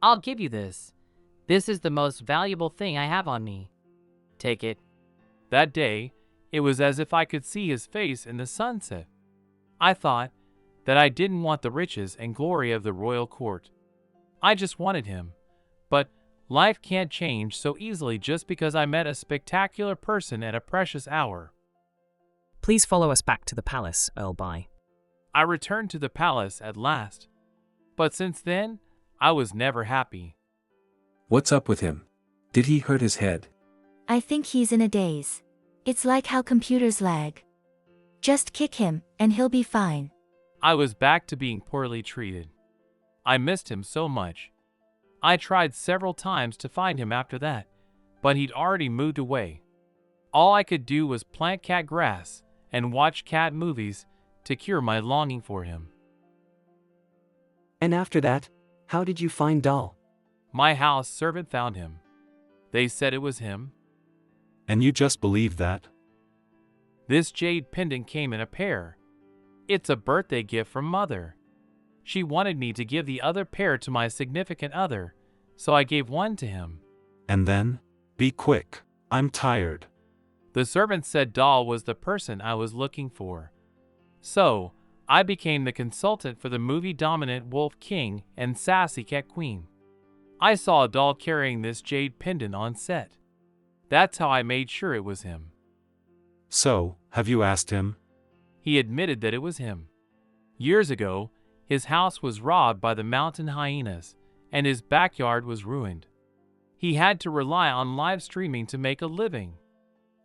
I'll give you this. This is the most valuable thing I have on me. Take it. That day, it was as if I could see his face in the sunset. I thought that I didn't want the riches and glory of the royal court. I just wanted him. But life can't change so easily just because I met a spectacular person at a precious hour. Please follow us back to the palace, Earl By. I returned to the palace at last. But since then, I was never happy. What's up with him? Did he hurt his head? I think he's in a daze. It's like how computers lag. Just kick him, and he'll be fine. I was back to being poorly treated. I missed him so much. I tried several times to find him after that, but he'd already moved away. All I could do was plant cat grass and watch cat movies to cure my longing for him. And after that, how did you find Doll? My house servant found him. They said it was him. And you just believed that? This jade pendant came in a pair. It's a birthday gift from Mother. She wanted me to give the other pair to my significant other, so I gave one to him. And then? Be quick. I'm tired. The servant said Doll was the person I was looking for. So, I became the consultant for the movie-dominant Wolf King and Sassy Cat Queen. I saw a doll carrying this jade pendant on set. That's how I made sure it was him. So, have you asked him? He admitted that it was him. Years ago, his house was robbed by the mountain hyenas, and his backyard was ruined. He had to rely on live streaming to make a living.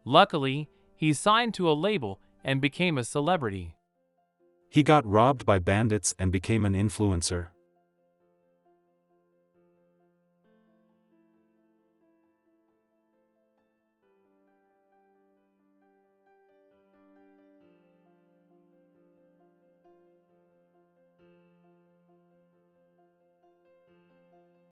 Luckily, he signed to a label and became a celebrity. He got robbed by bandits and became an influencer.